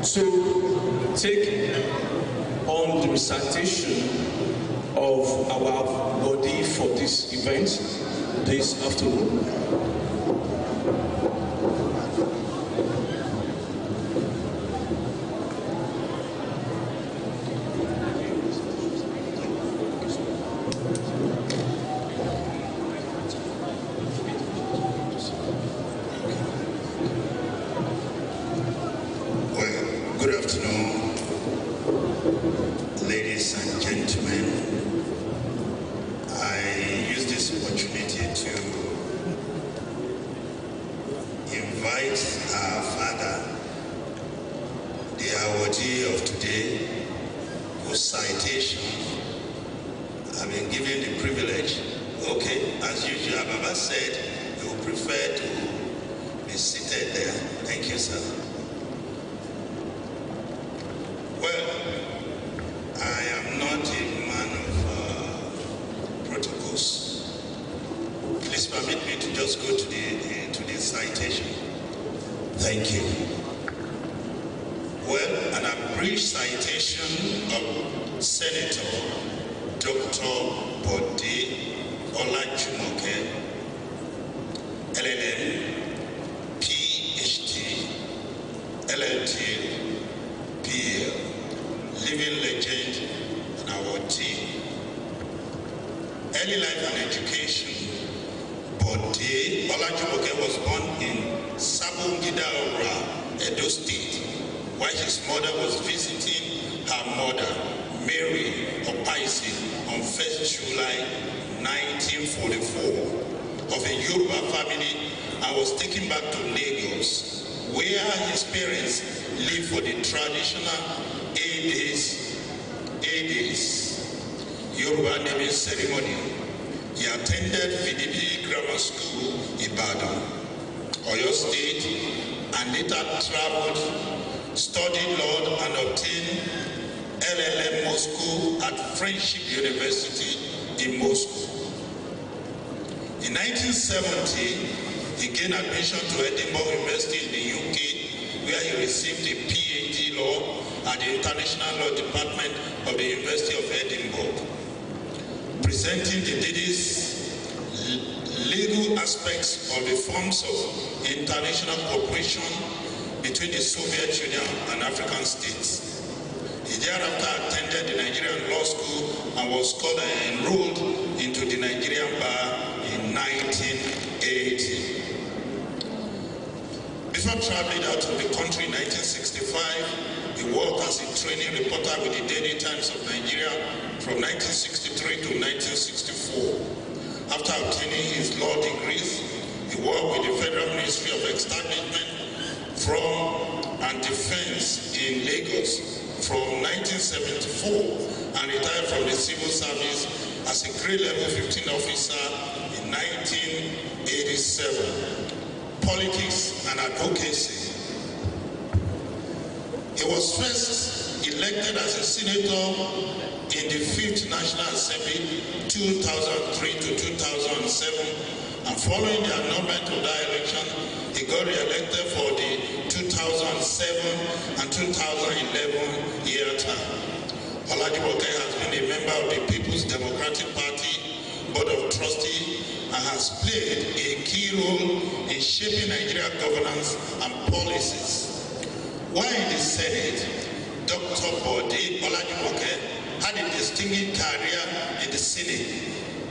to take on the recitation of our body for this event this afternoon. Between the Soviet Union and African states. He thereafter attended the Nigerian Law School and was enrolled into the Nigerian Bar in 1980. Before traveling out of the country in 1965, he worked as a training reporter with the Daily Times of Nigeria from 1963 to 1964. After obtaining his law degrees, he worked with the Federal Ministry of Establishment and Defense in Lagos from 1974 and retired from the civil service as a grade level 15 officer in 1987. Politics and advocacy. He was first elected as a senator in the 5th National Assembly 2003 to 2007, and following the annulment of that election, he got re-elected for the 2007 and 2011 year term. Olajumoke has been a member of the People's Democratic Party Board of Trustees and has played a key role in shaping Nigerian governance and policies. While in the Senate, Dr. Bode Olajumoke had a distinguished career in the Senate,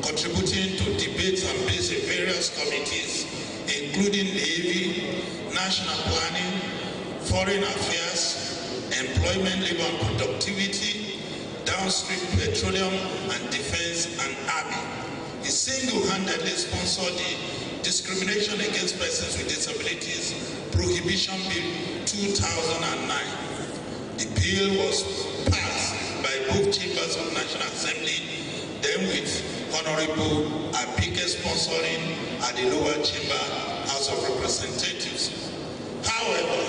contributing to debates and bills in various committees, including Navy, National Planning, Foreign Affairs, Employment, Labor and Productivity, Downstream Petroleum and Defense and Army. He single-handedly sponsored the Discrimination Against Persons with Disabilities Prohibition Bill 2009. The bill was passed by both chambers of National Assembly, then with Honorable Abike sponsoring at the lower chamber, House of Representatives. However,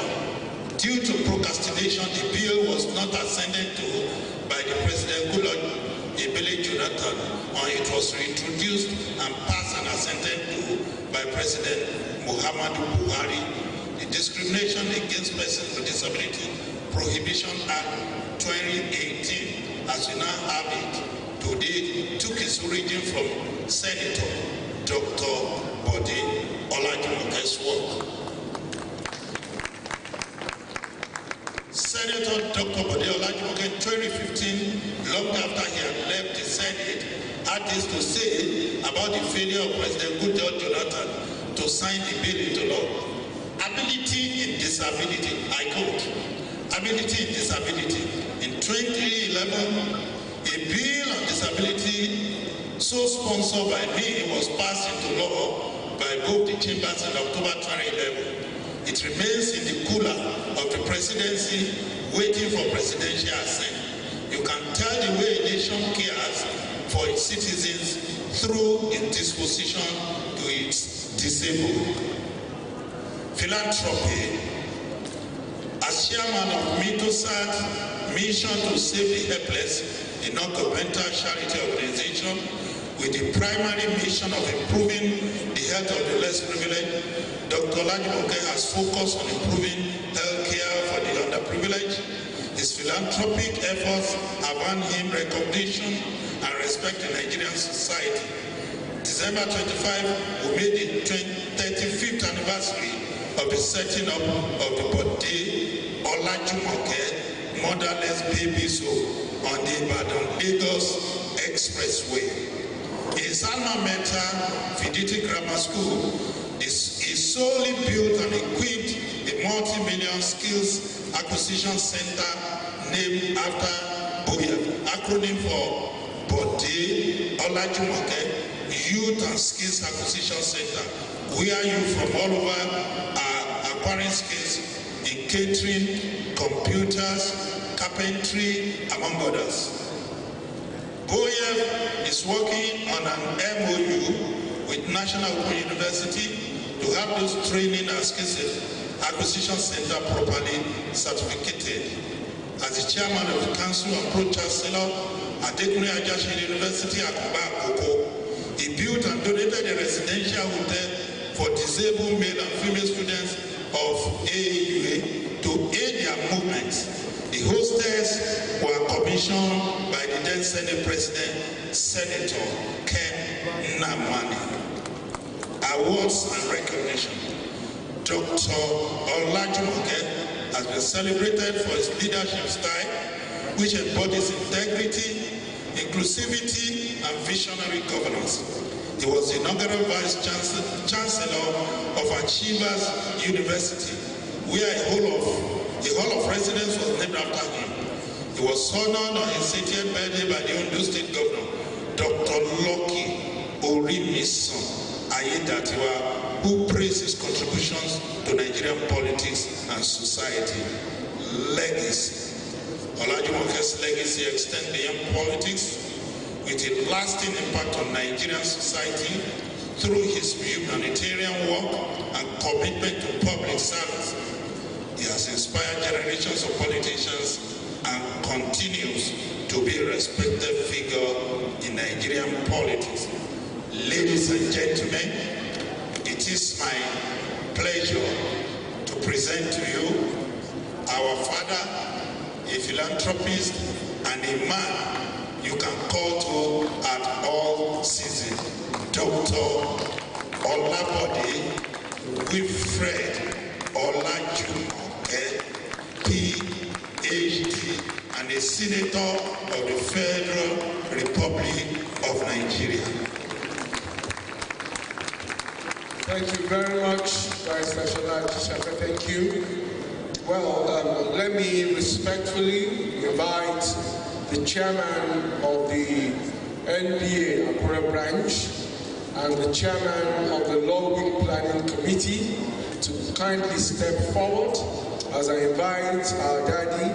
due to procrastination, the bill was not ascended to by the President Goodluck Ebele Jonathan, and it was reintroduced and passed and assented to by President Muhammadu Buhari. The Discrimination Against Persons with Disability Prohibition Act 2018, as we now have it today, took its origin from Senator Dr. Bode Olajumoke's work. Senator Dr. Bode Olajumoke in 2015, long after he had left the Senate, had this to say about the failure of President Goodluck Jonathan to sign the bill into law. Ability in disability, I quote, ability in disability. In 2011, a bill on disability so sponsored by me was passed into law by both the chambers in October 2011. It remains in the cooler of the presidency, waiting for presidential assent. You can tell the way a nation cares for its citizens through its disposition to its disabled. Philanthropy. As chairman of MITOSAT, Mission to Save the Helpless, a non-governmental charity organization with the primary mission of improving the health of the less privileged, Dr. Olajumoke has focused on improving health care for the underprivileged. His philanthropic efforts have earned him recognition and respect in Nigerian society. December 25, we made the 35th anniversary of the setting up of the Bode Olajumoke Motherless Babies Home on the Ibadan-Lagos Expressway. His alma mater, Fidelity Grammar School, is solely built and equipped a multi-million skills acquisition center named after BOYA, acronym for Bode Olajumoke Youth and Skills Acquisition Center, where youth from all over are acquiring skills in catering, computers, carpentry, among others. BOYEF is working on an MOU with National Open University to have those training and skills acquisition center properly certificated. As the chairman of the council and pro-chancellor at Adekunle Ajashin University, Akuba Akoko, he built and donated a residential hotel for disabled male and female students of AAUA to aid their movements. The hostels were commissioned by the then Senate President, Senator Ken Nnamani. Awards and recognition. Dr. Olajumoke has been celebrated for his leadership style, which embodies integrity, inclusivity, and visionary governance. He was the inaugural Vice Chancellor of Achievers University, where a hall of residence was named after him. He was honored on his 80th birthday by the Ondo State Governor, Dr. Lucky Orimison Ayedatiwa, who praised his contributions to Nigerian politics and society. Legacy. Olajumoke's legacy extends beyond politics, with a lasting impact on Nigerian society through his humanitarian work and commitment to public service. He has inspired generations of politicians and continues to be a respected figure in Nigerian politics. Ladies and gentlemen, it is my pleasure to present to you our father, a philanthropist, and a man you can call to at all seasons, Dr. Olabode Wilfred Olajumoke, PhD, and a senator of the Federal Republic of Nigeria. Thank you very much, Vice Chancellor Ajishaka. Thank you. Well, let me respectfully invite the chairman of the NBA Akure branch and the chairman of the Law Week Planning Committee to kindly step forward as I invite our daddy,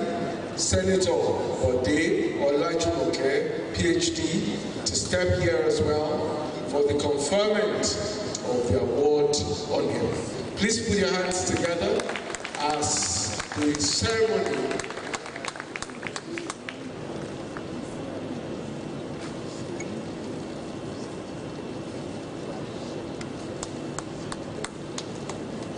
Senator Ode Olajumoke, PhD, to step here as well for the conferment of the award on him. Please put your hands together as the ceremony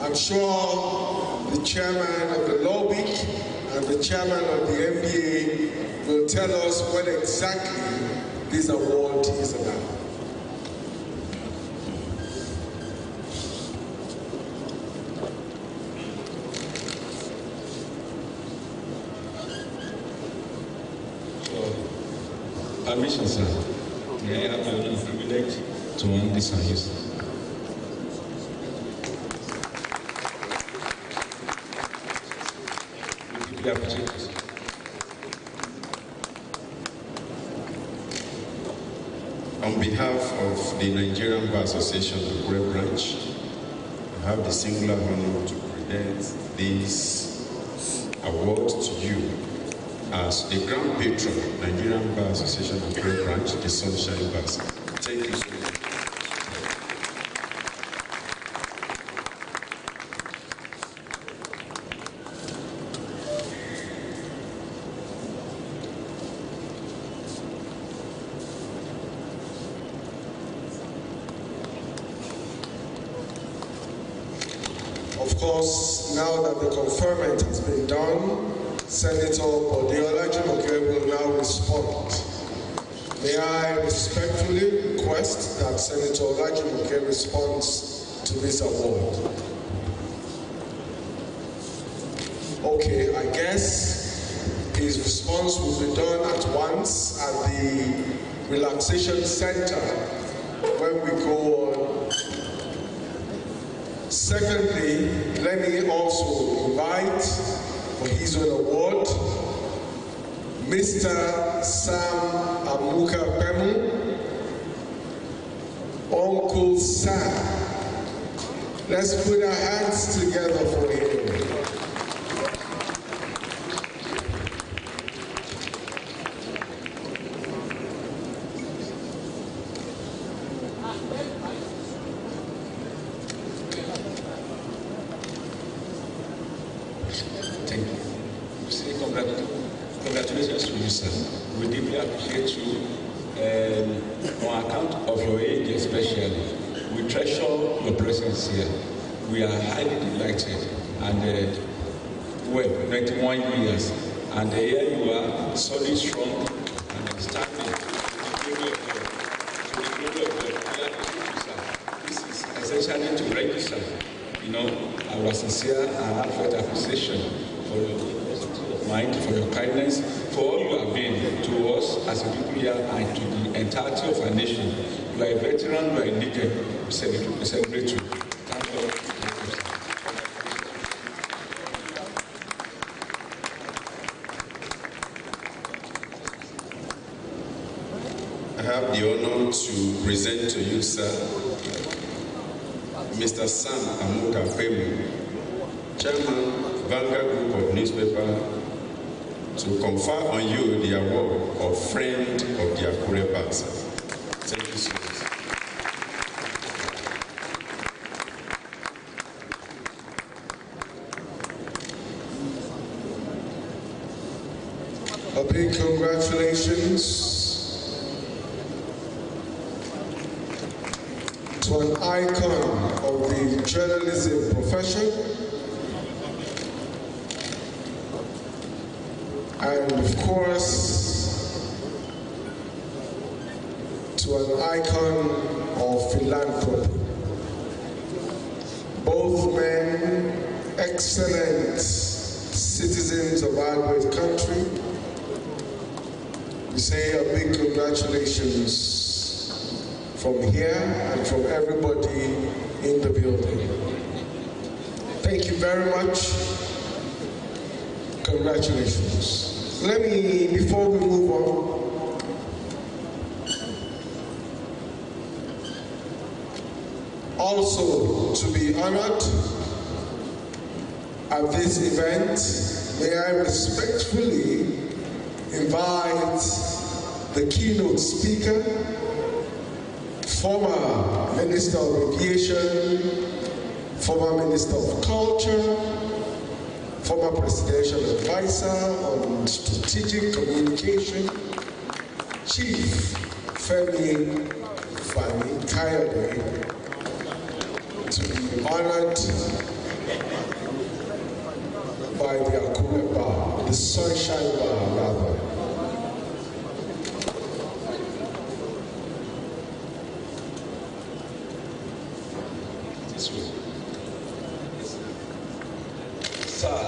I'm sure the chairman of the Law Week and the chairman of the NBA will tell us what exactly this award is about. Permission, sir. May I have the privilege to hand this on you, sir? On behalf of the Nigerian Bar Association, the Akure branch, I have the singular honor to present this award to you as the Grand Patron of Nigerian Bar Association, the Akure branch, the Sunshine Bars. Thank you so much. Of course, now that the conferment has been done, Senator Ode Olajumoke will now respond. May I respectfully request that Senator Olajumoke responds to this award. Okay, I guess his response will be done at once at the relaxation center when we go on. Secondly, let me also invite for his own award, Mr. Sam Amuka Pemu, Uncle Sam. Let's put our hands together for him. Thank you. Say congratulations to you, sir. We deeply appreciate you on account of your age especially. We treasure your presence here. We are highly delighted and 91 years. And here you are, solid, strong, and standing to the glory of God. This is essentially to register, our sincere and heartfelt appreciation for your mind, for your kindness, for all you have been to us as a people here and to the entirety of our nation. You are a veteran, you are a legend. We celebrate you. Thank you. I have the honor to present to you, sir, Mr. Sam Amuka Pemu, Chairman, Vanguard Group of Newspaper, to confer on you the award of Friend of the Akure Bars. Thank you so much. A big congratulations to an icon of the journalism profession, and of course to an icon of philanthropy. Both both men excellent citizens of our great country. We say a big congratulations from here and from everybody in the building. Thank you very much. Congratulations. Let me, before we move on, also to be honored at this event, may I respectfully invite the keynote speaker, former Minister of Aviation, former Minister of Culture, former Presidential Advisor on Strategic Communication, Chief Femi Fani-Kayode, to be honored by the Akure Bar, the Sunshine Bar, rather. Sir,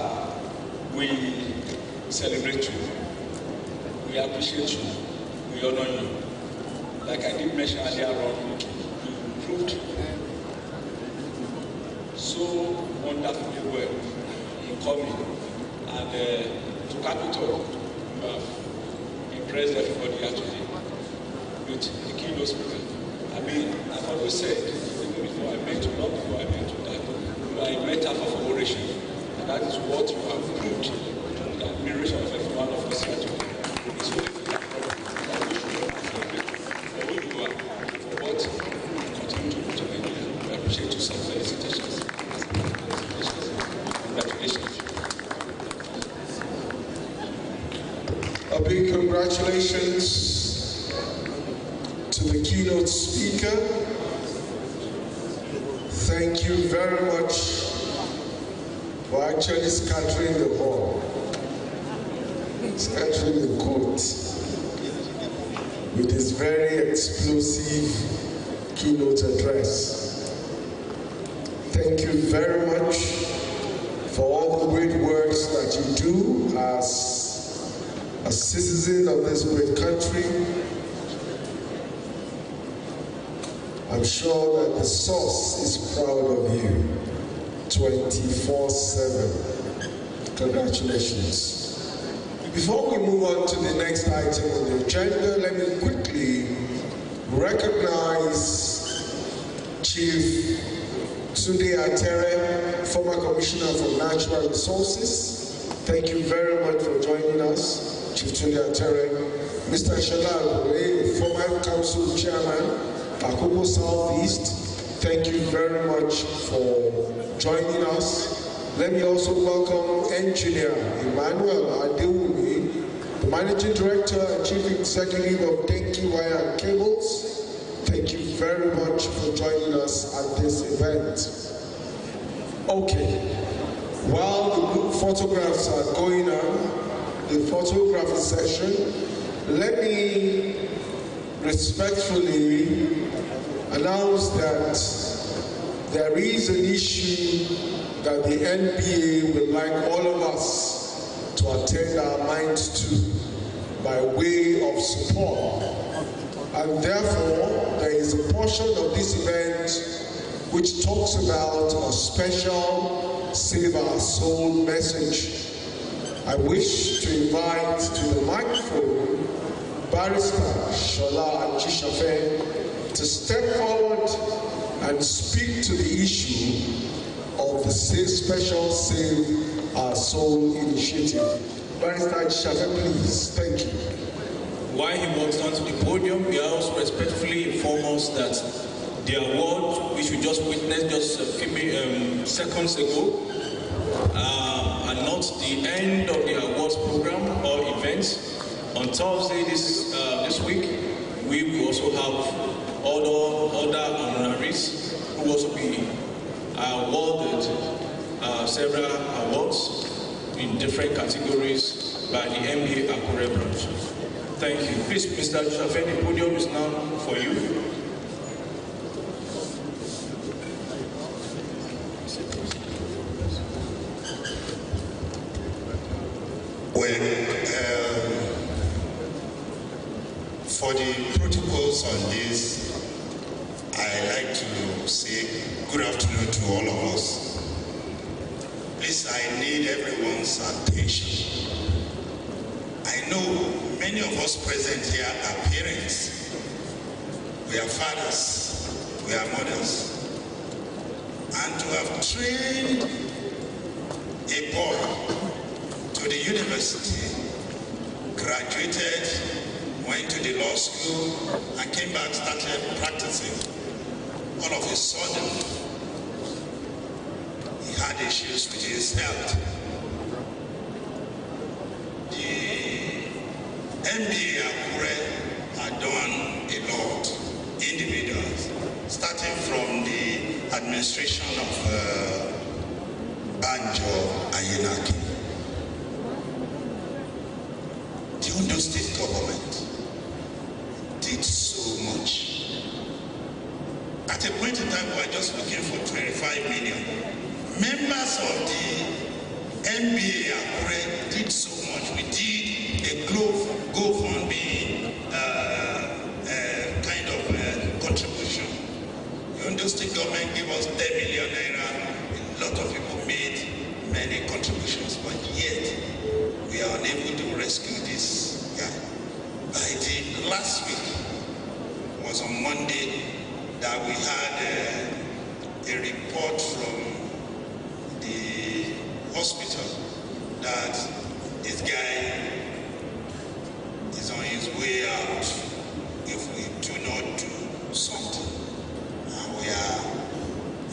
we celebrate you. We appreciate you. We honor you. Like I did mention earlier on, you proved so wonderfully well in coming, and to cap it all, you have impressed everybody here today with the keynote speaker. I mean, I've always said, even before I met you, not before I met you, that you are a metaphor for oration, and that is what you have proved to the admiration of every one of us here today. It's only for that for who you are, for what you continue to do to Nigeria. We appreciate you, sir. Felicitations. Congratulations. A big congratulations to the keynote speaker. Thank you very much for actually scattering the ball, scattering the court with this very explosive keynote address. Thank you very much for all the great works that you do as a citizen of this great country. I'm sure that the source is proud of you 24/7. Congratulations. Before we move on to the next item on the agenda, let me quickly recognize Chief Tunde Atere, former Commissioner for Natural Resources. Thank you very much for joining us, Chief Tunde Atere. Mr. Shalal Ray, former Council Chairman, Akoko Southeast. Thank you very much for joining us. Let me also welcome Engineer Emmanuel Adewumi, the Managing Director and Chief Executive of Denki Wire and Cables. Thank you very much for joining us at this event. Okay, while the group photographs are going on, the photography session, let me respectfully announce that there is an issue that the NBA would like all of us to attend our minds to by way of support. And therefore, there is a portion of this event which talks about a special Save Our Soul message. I wish to invite to the microphone Barrister Shola Ajishafe to step forward and speak to the issue of the Special Save Our Soul initiative. Barrister Ajishafe, please. Thank you. While he walks down to the podium, we also respectfully inform us that the award which we just witnessed just a few seconds ago are not the end of the awards program or events. On Thursday this week, we will also have other honoraries who will also be awarded several awards in different categories by the NBA Akure branch. Thank you. Please, Mr. Ajishafe, the podium is now for you. For the protocols on this, I like to say good afternoon to all of us. Please, I need everyone's attention. I know many of us present here are parents. We are fathers. We are mothers. And to have trained a boy to the university, graduated, went to the law school, and came back, started practicing. All of a sudden, he had issues with his health. The MBA Akure had done a lot, individuals, starting from the administration of Banjo Ayenaki. The Ondo State government did so much. At a point in time, we were just looking for 25 million. Members of the NBA Akure did so much. We did a GoFundMe kind of contribution. The Ondo State government gave us 10 million naira. A lot of people made many contributions, but yet we are unable to rescue this guy. By the last week, was on Monday, that we had a report from the hospital that this guy is on his way out if we do not do something.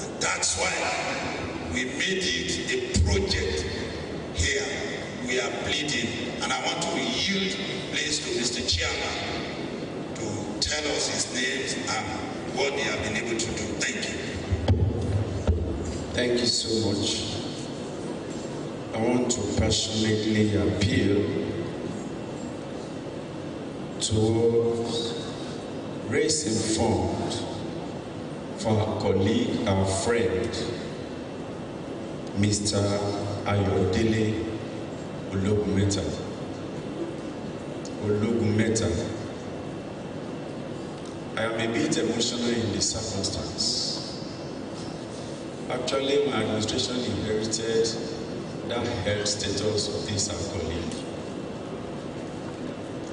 And that's why we made it a project here. We are bleeding, and I want to yield place to Mr. Chairman to tell us his names and what they have been able to do. Thank you. Thank you so much. I want to passionately appeal to raise a fund for our colleague, our friend, Mr. Ayodele Ologumeta. I am a bit emotional in this circumstance. Actually, my administration inherited that health status of this our colleague.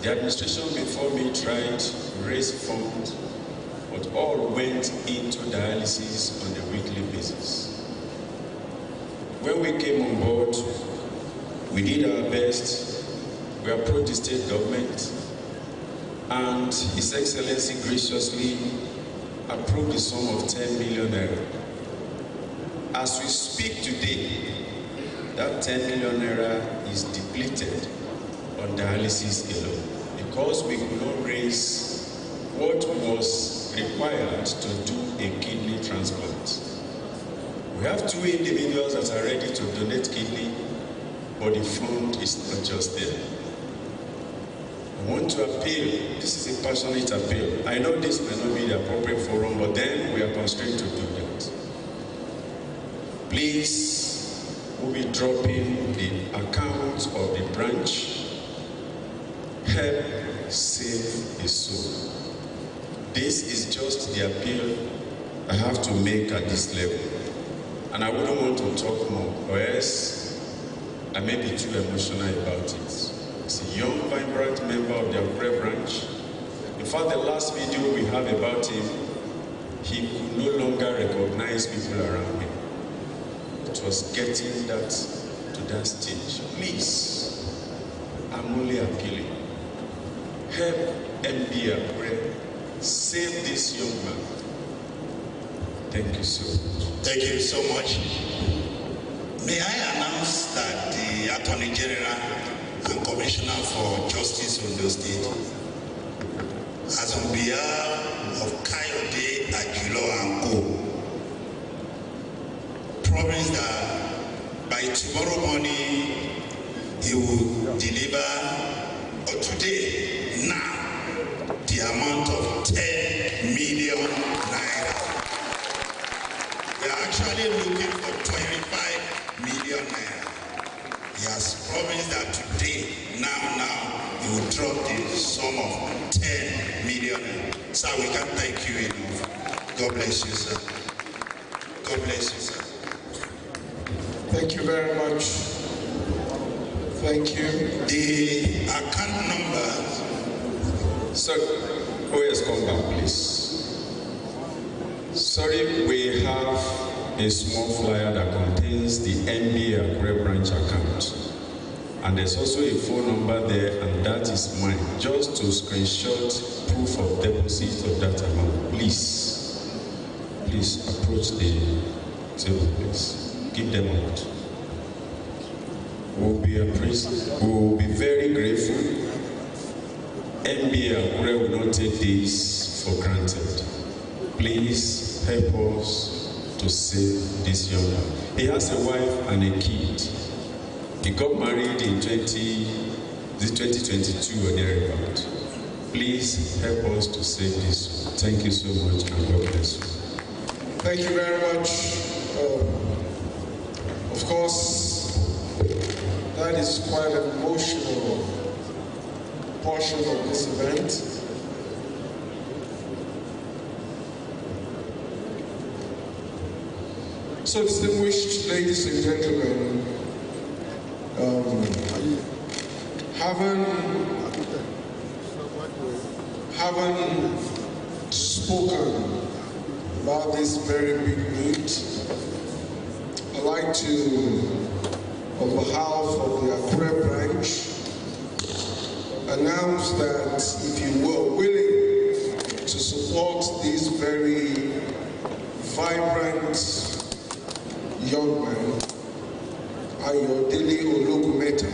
The administration before me tried to raise funds, but all went into dialysis on a weekly basis. When we came on board, we did our best. We approached the state government, and His Excellency graciously approved the sum of 10 million naira. As we speak today, that 10 million naira is depleted on dialysis alone because we could not raise what was required to do a kidney transplant. We have 2 individuals that are ready to donate kidney, but the fund is not just there. I want to appeal. This is a passionate appeal. I know this may not be the appropriate forum, but then we are constrained to do that. Please, we'll be dropping the account of the branch. Help save the soul. This is just the appeal I have to make at this level. And I wouldn't want to talk more, or else I may be too emotional about it. He's a young, vibrant member of the Akure branch. In fact, the last video we have about him, he could no longer recognize people around him. It was getting that to that stage. Please, I'm only appealing. Help MB Akure save this young man. Thank you so much. Thank you so much. May I announce that the Attorney General and Commissioner for Justice of the State has, on behalf of Kayode Ajulo and Co., promised that by tomorrow morning he will deliver, or today, now, the amount of 10 million naira. We are actually looking for million naira. He has promised that today, now, he will drop the sum of 10 million naira. Sir, we can't thank you enough. God bless you, sir. God bless you, sir. Thank you very much. Thank you. The account number. Sir, who has come back, please? Sorry, we have a small flyer that contains the NBA Akure branch account. And there's also a phone number there, and that is mine. Just to screenshot proof of deposit of that amount. Please approach the table, please. Give them out. We'll be very grateful. NBA Akure will not take this for granted. Please help us to save this young man. He has a wife and a kid. He got married in 2022 or thereabout. Please help us to save this. Thank you so much, and God bless you. Thank you very much. Of course, that is quite an emotional portion of this event. So, distinguished ladies and gentlemen, having spoken about this very big need, I'd like to, on behalf of the Akure branch, announce that if you were willing to support this very vibrant young man, Ayodele Ologumeta,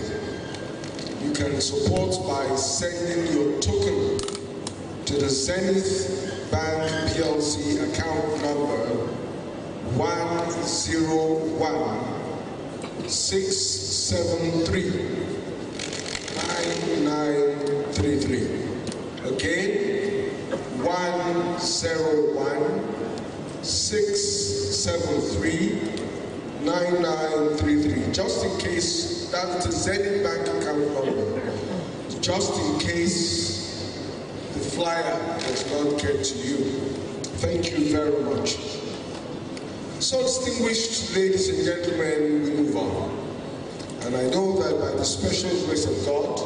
you can support by sending your token to the Zenith Bank PLC account number 101-673-9933. Again, 101-673-9933. Just in case, that's the Zenith Bank account number. Just in case the flyer does not get to you. Thank you very much. So, distinguished ladies and gentlemen, we move on. And I know that by the special grace of God,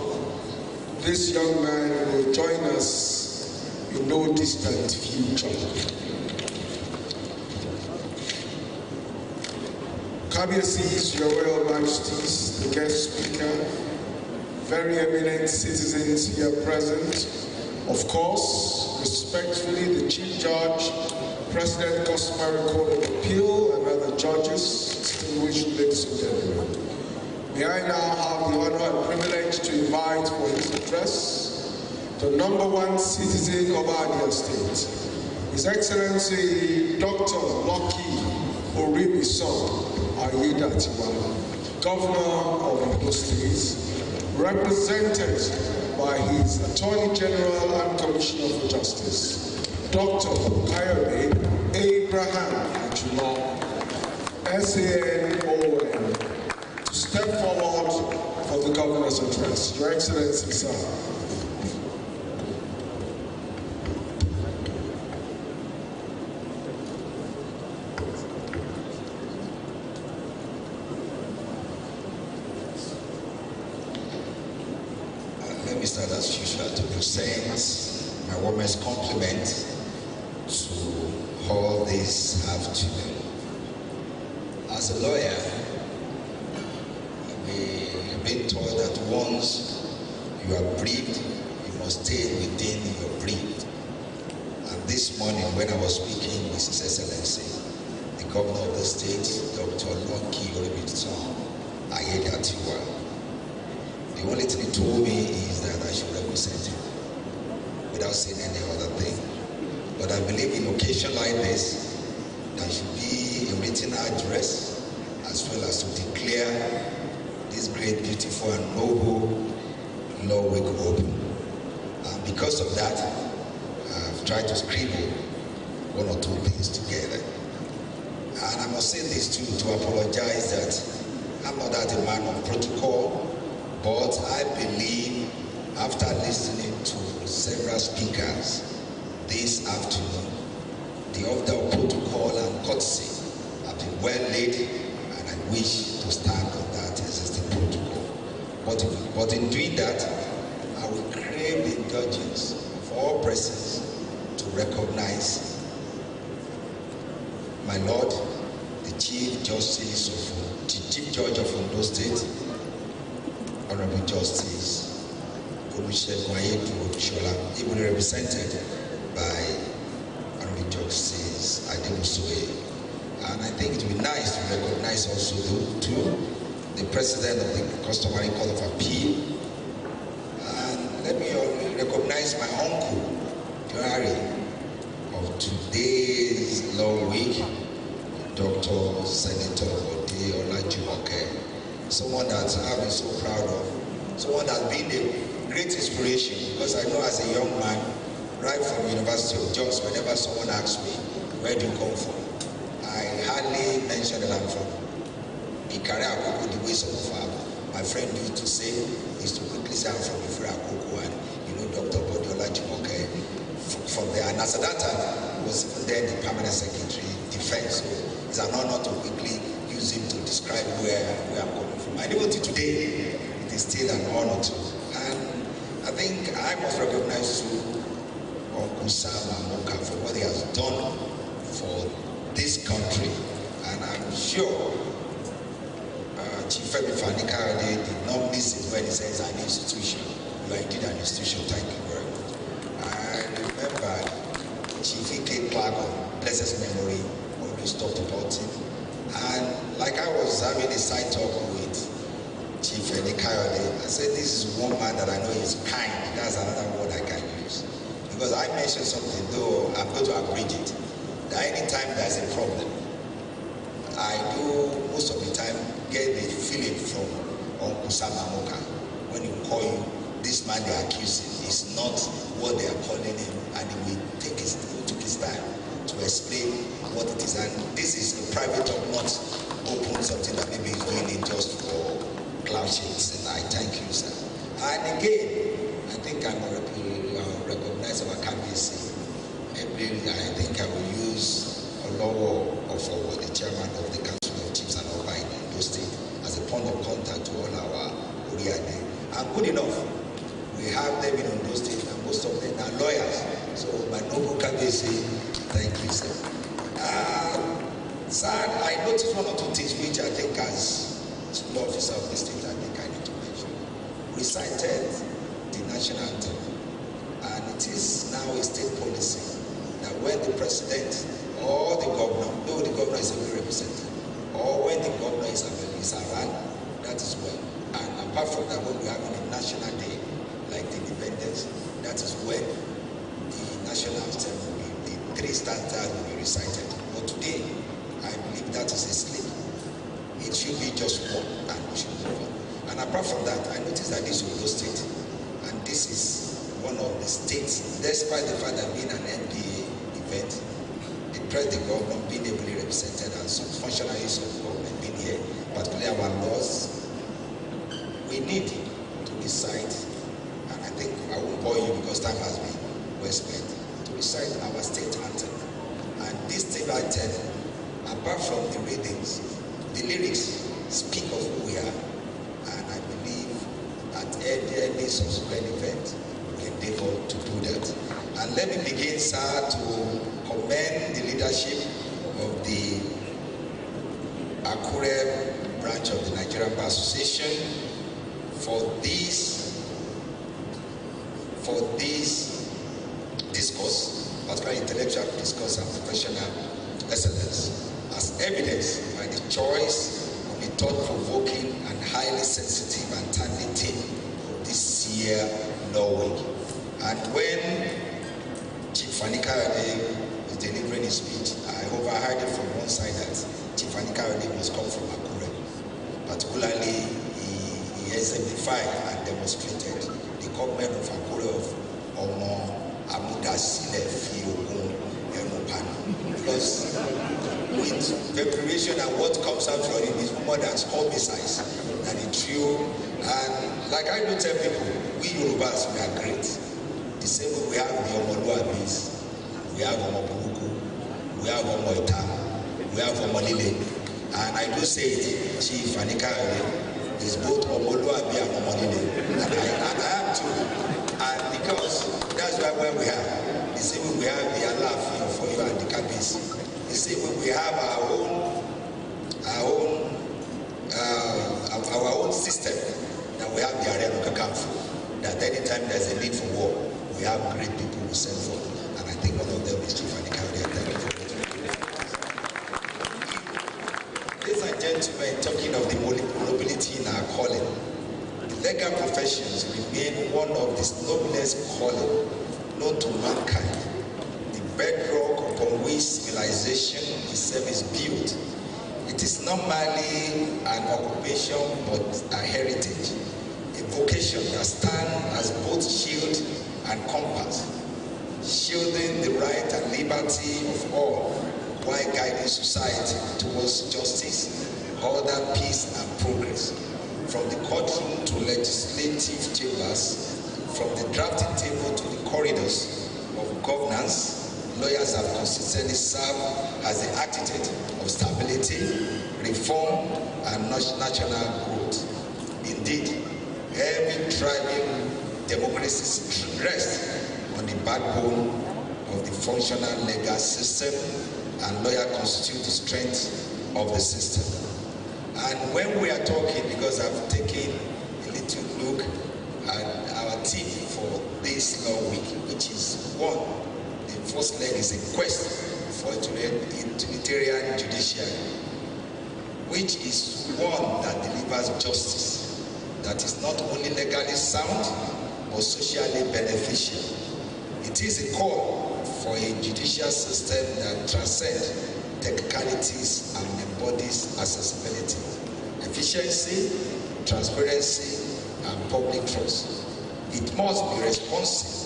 this young man will join us in no distant future. Kabiyesi's, Your Royal Majesties, the guest speaker, very eminent citizens here present, of course, respectfully, the Chief Judge, President Customary Court of Appeal, and other judges, distinguished ladies and gentlemen. May I now have the honor and privilege to invite for his address the #1 citizen of Abia State, His Excellency Dr. Lucky Orimisan Ayedatiwa, Governor of Edo State, represented by his Attorney General and Commissioner for Justice, Dr. Kayode Abraham Ajula, SAN-ON, to step forward for the Governor's address. Your Excellency, sir. Let me start as usual to present my warmest compliment to all this afternoon. As a lawyer, we have been told that once you are briefed, you must stay within your brief. And this morning, when I was speaking with His Excellency, the Governor of the state, Dr. Lucky Orimisan Ayedatiwa, the only thing he told me is that I should represent him without saying any other thing. But I believe in occasion like this, there should be a written address as well as to declare this great, beautiful, and noble law week open. And because of that, I've tried to scribble one or two things together. And I must say this too, to apologize that I'm not that a man of protocol, but I believe after listening to several speakers this afternoon, the order of protocol and courtesy have been well laid, and I wish to stand on that existing protocol. But in doing that, I will crave the indulgence of all persons to recognize my Lord, the Chief Judge of Ondo State, Honorable Justice Olusegun Ayedu-Olushola, ably represented by Honorable Justice Ademusoye. And I think it would be nice to recognize also the President of the Customary Court of Appeal. And let me recognize my uncle, Joari, of today's Law Week, Dr. Senator Bode Olajumoke, someone that I've been so proud of, someone that's been a great inspiration, because I know as a young man, right from the University of Jos, whenever someone asks me, where do you come from? I hardly mention that I'm from Ikare Akoko, the way some of my friend used to say, is to quickly say I'm from Ifere Akoko, and Dr. Bode Olajumoke from there. And as at that time, was then the Permanent Secretary Defense. So it's an honor to quickly use him to describe where I'm coming from. And even to today, it is still an honor to. And I think I must recognize Uncle Sam Amoka for what he has done for this country. And I'm sure Chief Femi Fani-Kayode did not miss it when he says an institution. You are indeed an institution. Thank you very much. I remember Chief Ike Clark, bless his memory, always talked about him. And like I was having a side talk with Chief Fani-Kayode, I said this is one man that I know is kind. That's another word I can use. Because I mentioned something, though I'm going to abridge it, that anytime there's a problem, I do most of the time get the feeling from Uncle Sam Amoka when he call you, this man they are accusing is not what they are calling him, and he took his time to explain what it is. And this is a private talk, not open something that maybe he's doing it just for cloud shades. And I thank you, sir. And again, I think I recognize our candidacy. I think I will use Olowo Ofowo, the chairman of the Council of Chiefs and Oba in Ondo State, as a point of contact to all our Oriade. And good enough, we have them in Ondo State, and most of them are lawyers. So my noble candidacy, thank you, sir. Sir, I noticed one or two things which I think as law officer of the state, I think I need to mention. We cited the national anthem, and it is now a state policy that when the president or the governor, though the governor is a representative, or when the governor is around, that is well. And apart from that, when we have a national day, like the independence, that is when the national anthem will be, the three stanzas will be recited. But today, I believe that is a slip. It should be just one, and we should move on. And apart from that, I noticed that this is Ondo State, and this is one of the states, despite the fact that being an NPA event, the president, the governor being ably represented, and some functionaries of government being here, particularly our laws, we need to decide, and I think I won't bore you because time has been well spent, to recite our state anthem. And this state anthem, apart from the readings, the lyrics speak of who we are, and I believe at any subsequent event, we endeavor to do that. And let me begin, sir, to commend the leadership of the Akure branch of the Nigerian Bar Association for this discourse, particularly intellectual discourse and professional excellence, as evidenced by the choice of the thought-provoking and highly sensitive and timely theme of this year Law Week. And when Chief Fani-Kayode was delivering his speech, I overheard it from one side that Chief Fani-Kayode must come from Akure. Particularly, he exemplified and demonstrated the government of Akure of Omo Amudasile Fiogun Enupano. Because with preparation and what comes out from this more than small missiles that he threw. And like I do tell people, we Yorubas, we are great. The same way we have the Omoluabis, we have Omoburuku, we have Omoita, we have Omolile. And I do say it, Chief Anika is both Omoluabi and Omolile. And I am too. And because that's where we have. The same way we have the Alaf for you and the Kabis. The same way we have our own system. That we have the Arena Kakamfu. That anytime there's a need for war, we have great people who send for. And I think one of them is Chief Anika. Thank you for it. Ladies and gentlemen, talking of the mobility in our calling, the legal professions remain one of the noblest calling known to mankind. The bedrock upon which civilization itself is built. It is not merely an occupation but a heritage, a vocation that stands as both shield and compass, shielding the right and liberty of all while guiding society towards justice, order, peace, and progress. From the courtroom to legislative chambers, from the drafting table to the corridors of governance, lawyers have consistently served as the architect of stability, reform, and national growth. Indeed, every thriving democracy rests on the backbone of the functional legal system, and lawyers constitute the strength of the system. And when we are talking, because I've taken a little look at our theme for this law week, which is one, the first leg is a quest for a utilitarian judiciary, which is one that delivers justice, that is not only legally sound, but socially beneficial. It is a call for a judicial system that transcends technicalities and embodies accessibility, efficiency, transparency, and public trust. It must be responsive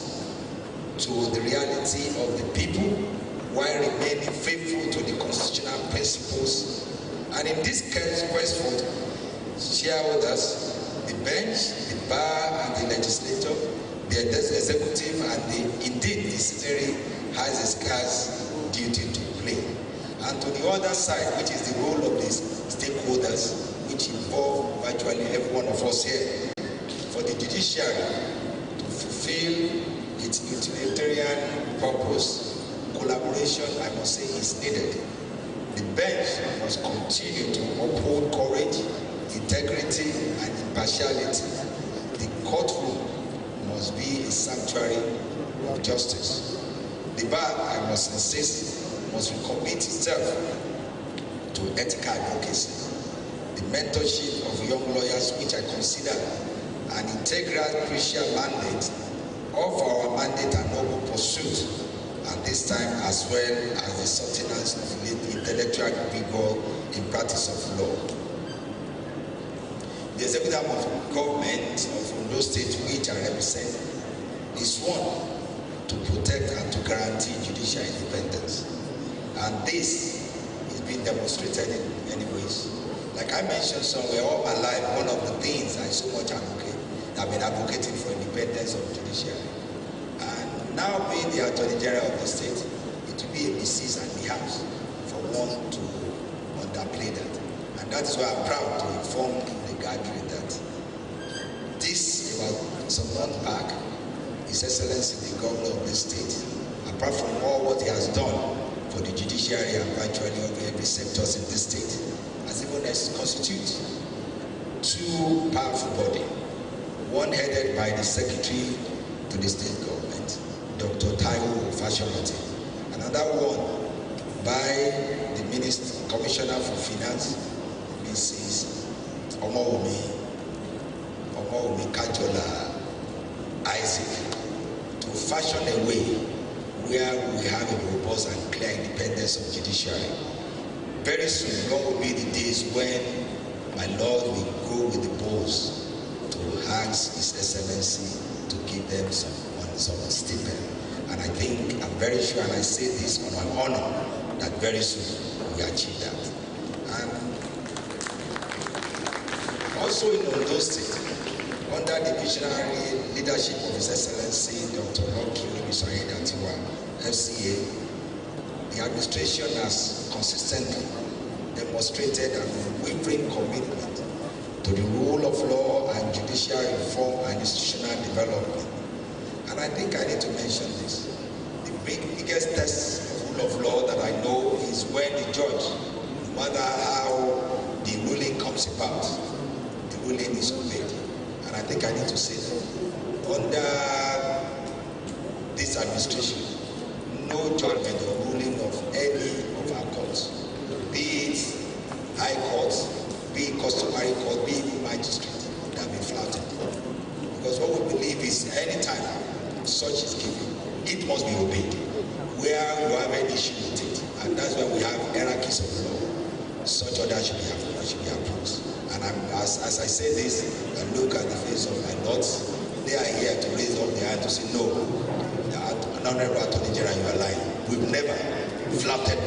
to the reality of the people while remaining faithful to the constitutional principles. And in this case, quest for shareholders, the bench, the bar, and the legislature, the executive, and indeed the citizenry has a scarce duty to play. And to the other side, which is the role of these stakeholders, which involve virtually every one of us here, for the judiciary to fulfill its utilitarian purpose, collaboration, I must say, is needed. The bench must continue to uphold courage, integrity, and impartiality. The courtroom must be a sanctuary of justice. The bar, I must insist, must recommit itself to ethical advocacy. The mentorship of young lawyers, which I consider an integral, crucial mandate of our mandate and noble pursuit, at this time, as well as the sustenance of intellectual vigor in practice of law. The executive of government of Ondo State, which I represent, is one to protect and to guarantee judicial independence. And this is being demonstrated in many ways. Like I mentioned somewhere, all my life, one of the things I so much advocate, I've been advocating for independence of judiciary. And now being the Attorney General of the state, it will be a disease and perhaps for one to underplay that. And that is why I'm proud to inform the gathering that this, about some months back, His Excellency the Governor of the state, apart from all what he has done for the judiciary and virtually every sectors in this state, has even constituted two powerful bodies, one headed by the Secretary to the State Government, Dr. Taiwo Fashomote, another one by the Commissioner for Finance, Mrs. Omowumi Kajola Isaac, to fashion a way where we have a robust and clear independence of judiciary. Very soon, long will be the days when my Lord will go with the bulls to ask His Excellency to give them some stipend. And I think, I'm very sure, and I say this on my honor, that very soon we achieve that. And also in Ondo State, under the visionary leadership of His Excellency Dr. Lucky Orisanyidatiwa, FCA, the administration has consistently demonstrated an unwavering commitment to the rule of law and judicial reform and institutional development. And I think I need to mention this. The biggest test of rule of law that I know is when the judge, no matter how the ruling comes about, the ruling is obeyed. And I think I need to say that under this administration, no judgment or ruling of any of our courts, be it high courts, be it customary court, be it magistrate, that be flouted. Because what we believe is any time such is given, it must be obeyed. Where you have any issue with it, and that's why we have hierarchies of law, such orders should be approved. And as I say this, I look at the face of my lords, they are here to raise up their hand to say, no, Honorable Attorney General, you are lying. We've never flouted,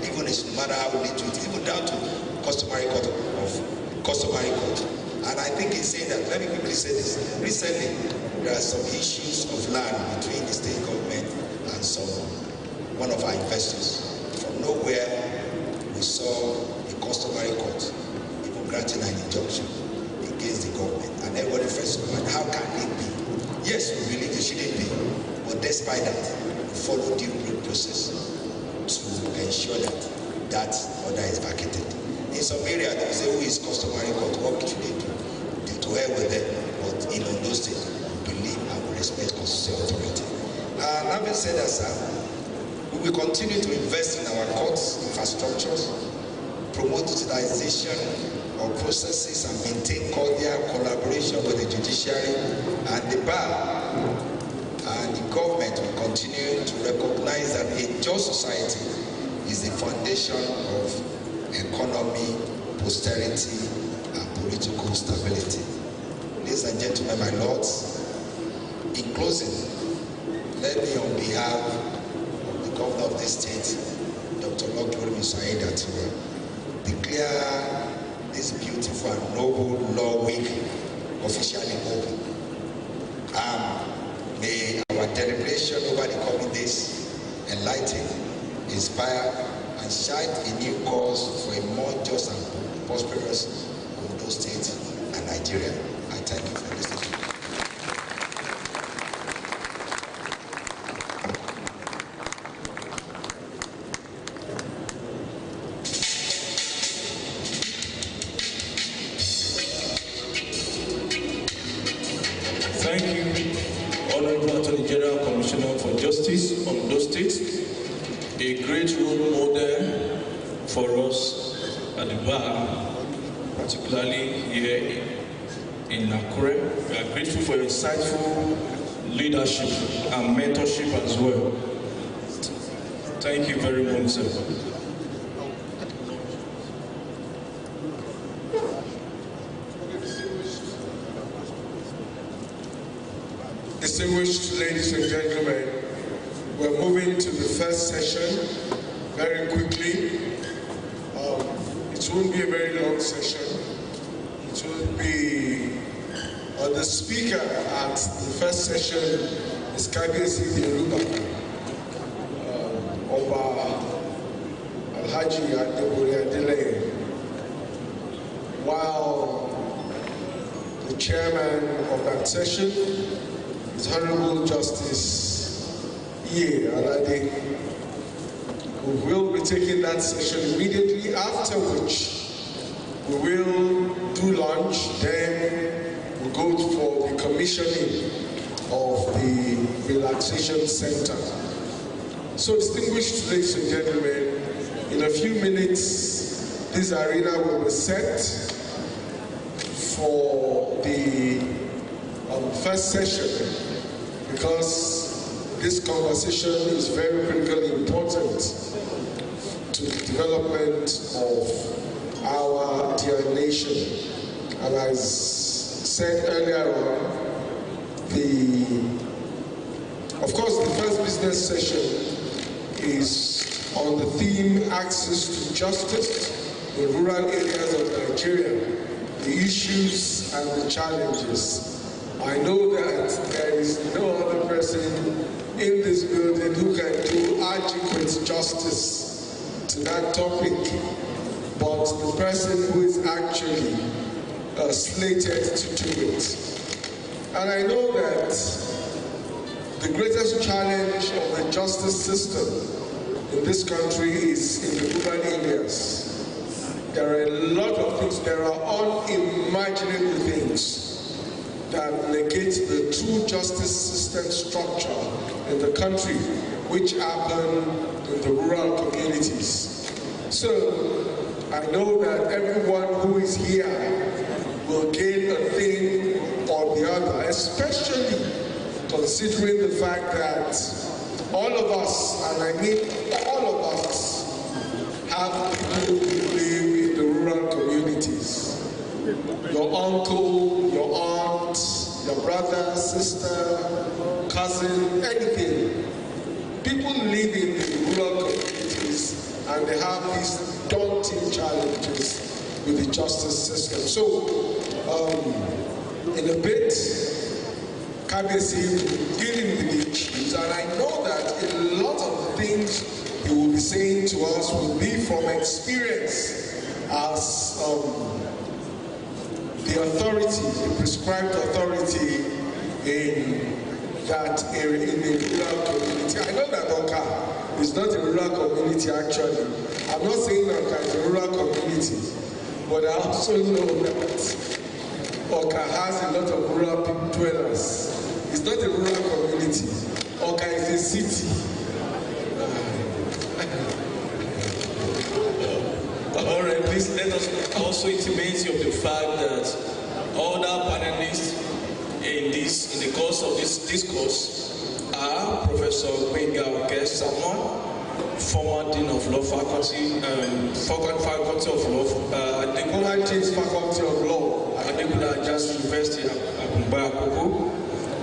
even no matter how we lead to it, even down to customary court. And I think in saying that, let me quickly say this. Recently, there are some issues of land between the state government and one of our investors. From nowhere, we saw the customary court even granting an injunction against the government. And everybody first of all, how can it be? Yes, we believe it shouldn't be. But despite that, we follow due process to ensure that that order is vacated. In some areas, they say, who is customary court? What should they do? To hell with them. But in Ondo State, we believe and we respect constitutional authority. And having said that, sir, we will continue to invest in our courts infrastructures, promote digitization of processes, and maintain cordial collaboration with the judiciary and the bar. And the government will continue to recognize that a just society is the foundation of economy, posterity, and political stability. Ladies and gentlemen, my lords, in closing, let me on behalf of the governor of this state, Dr. Lucky Orisanyidatiwa, declare this beautiful and noble law week officially open. May our deliberation over the coming days enlighten, inspire, and shine a new course for a more just and prosperous Ondo State and Nigeria. I thank you for listening. Thank you, Honorable Attorney General Commissioner for Justice, Ondo State, a great role model for us at the bar, particularly here in Akure. We are grateful for your insightful leadership and mentorship as well. Thank you very much, sir. Distinguished ladies and gentlemen, we're moving to the first session very quickly. It won't be a very long session. It will be the speaker at the first session is Kabiyesi Yoruba, Oba Alhaji Adebowale Adeleye, while the chairman of that session is Honorable Justice Iye Alade, who will be taking that session immediately, after which we will do lunch, then we'll go for the commissioning of the relaxation center. So, distinguished ladies and gentlemen, in a few minutes, this arena will be set for the first session, because this conversation is very critically important to the development of our dear nation. And as said earlier on, of course, the first business session is on the theme access to justice in rural areas of Nigeria. the issues and the challenges. I know that there is no other person in this building who can do adequate justice to that topic, but the person who is actually slated to do it. And I know that the greatest challenge of the justice system in this country is in the rural areas. There are a lot of things, there are unimaginable things that negate the true justice system structure in the country, which happen in the rural communities. So I know that everyone who is here will gain a thing or the other, especially considering the fact that all of us, and I mean all of us, have people who live in the rural communities. Your uncle, your aunt, your brother, sister, cousin, anything. People live in the rural communities and they have these daunting challenges with the justice system. So, in a bit, Kabiyesi will be dealing with the issues, and I know that a lot of the things he will be saying to us will be from experience as the authority, the prescribed authority in that area, in the rural community. I know that Oka is not a rural community actually. I'm not saying Oka is a rural community, but I also know that Oka has a lot of rural dwellers. It's not a rural community. Oka is a city. All right, please let us also intimate you of the fact that other panelists in the course of this discourse are Professor Gbenga Okesamon, former Dean of Law Faculty, Faculty of Law, Adekunle James Faculty of Law, Adekunle Ajah University, Akumba Akoko.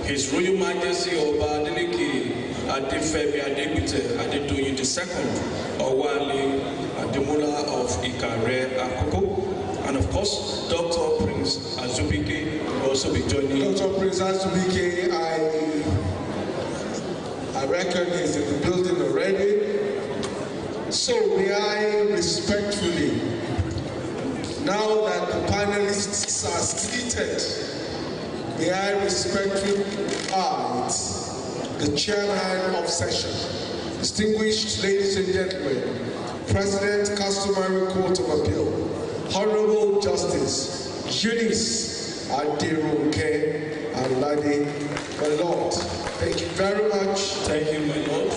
His Royal Majesty Oba Adeleke Adefemi Adegbite Adedoyin II, Owale Ademola of Ikare Akoko, and of course, Dr. Prince Azubike will also be joining. Dr. Prince Azubike, I reckon is in the building already. So may I respectfully, now that the panelists are seated, may I respectfully invite the chairman of session, distinguished ladies and gentlemen, President, Customary Court of Appeal, Honorable Justice Eunice Aderonke Alade, my Lord. Thank you very much. Thank you, my Lord.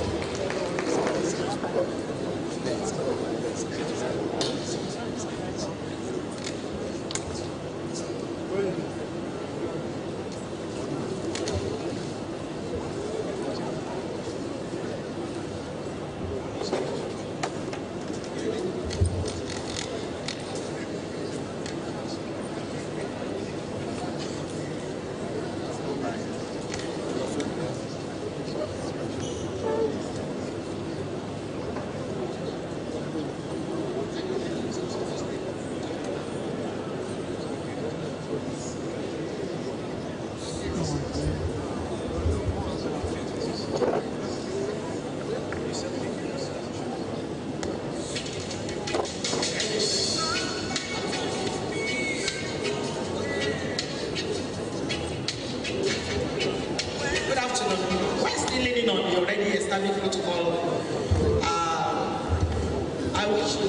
I wish to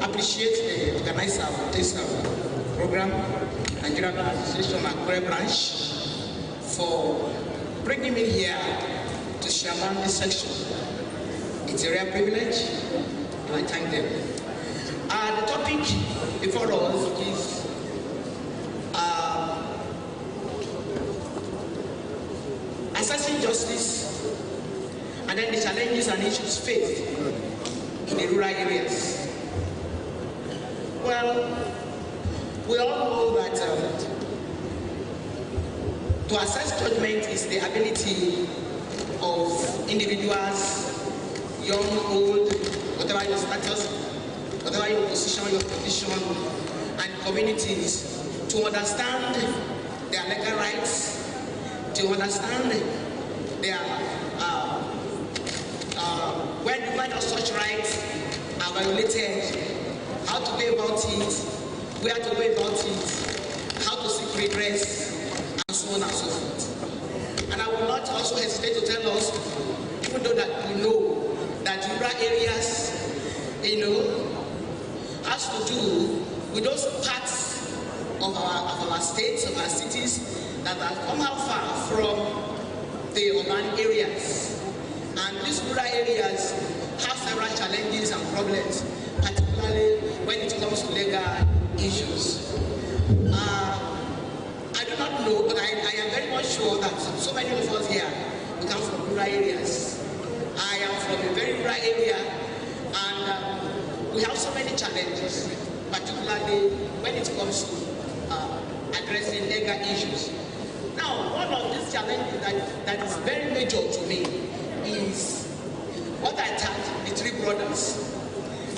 appreciate the organizer of this program, Nigerian Association Akure branch, for bringing me here to chairman this section. It's a rare privilege, and I thank them. The topic before us is assessing justice and then the challenges and issues faced in the rural areas. Well, we all know that to assess judgment is the ability of individuals, young, old, whatever your status, whatever your position, and communities to understand their legal rights, to understand their when such rights are violated, how to go about it, where to go about it, how to seek redress, and so on and so forth. And I will not also hesitate to tell us, even though that we know that rural areas, has to do with those parts of our states, of our cities that are somehow far from the urban areas. And these rural areas have several challenges and problems, particularly when it comes to legal issues. I do not know, but I am very much sure that so many of us here, we come from rural areas. I am from a very rural area, and we have so many challenges, particularly when it comes to addressing legal issues. Now, one of these challenges that is very major to me is what I tagged the three brothers.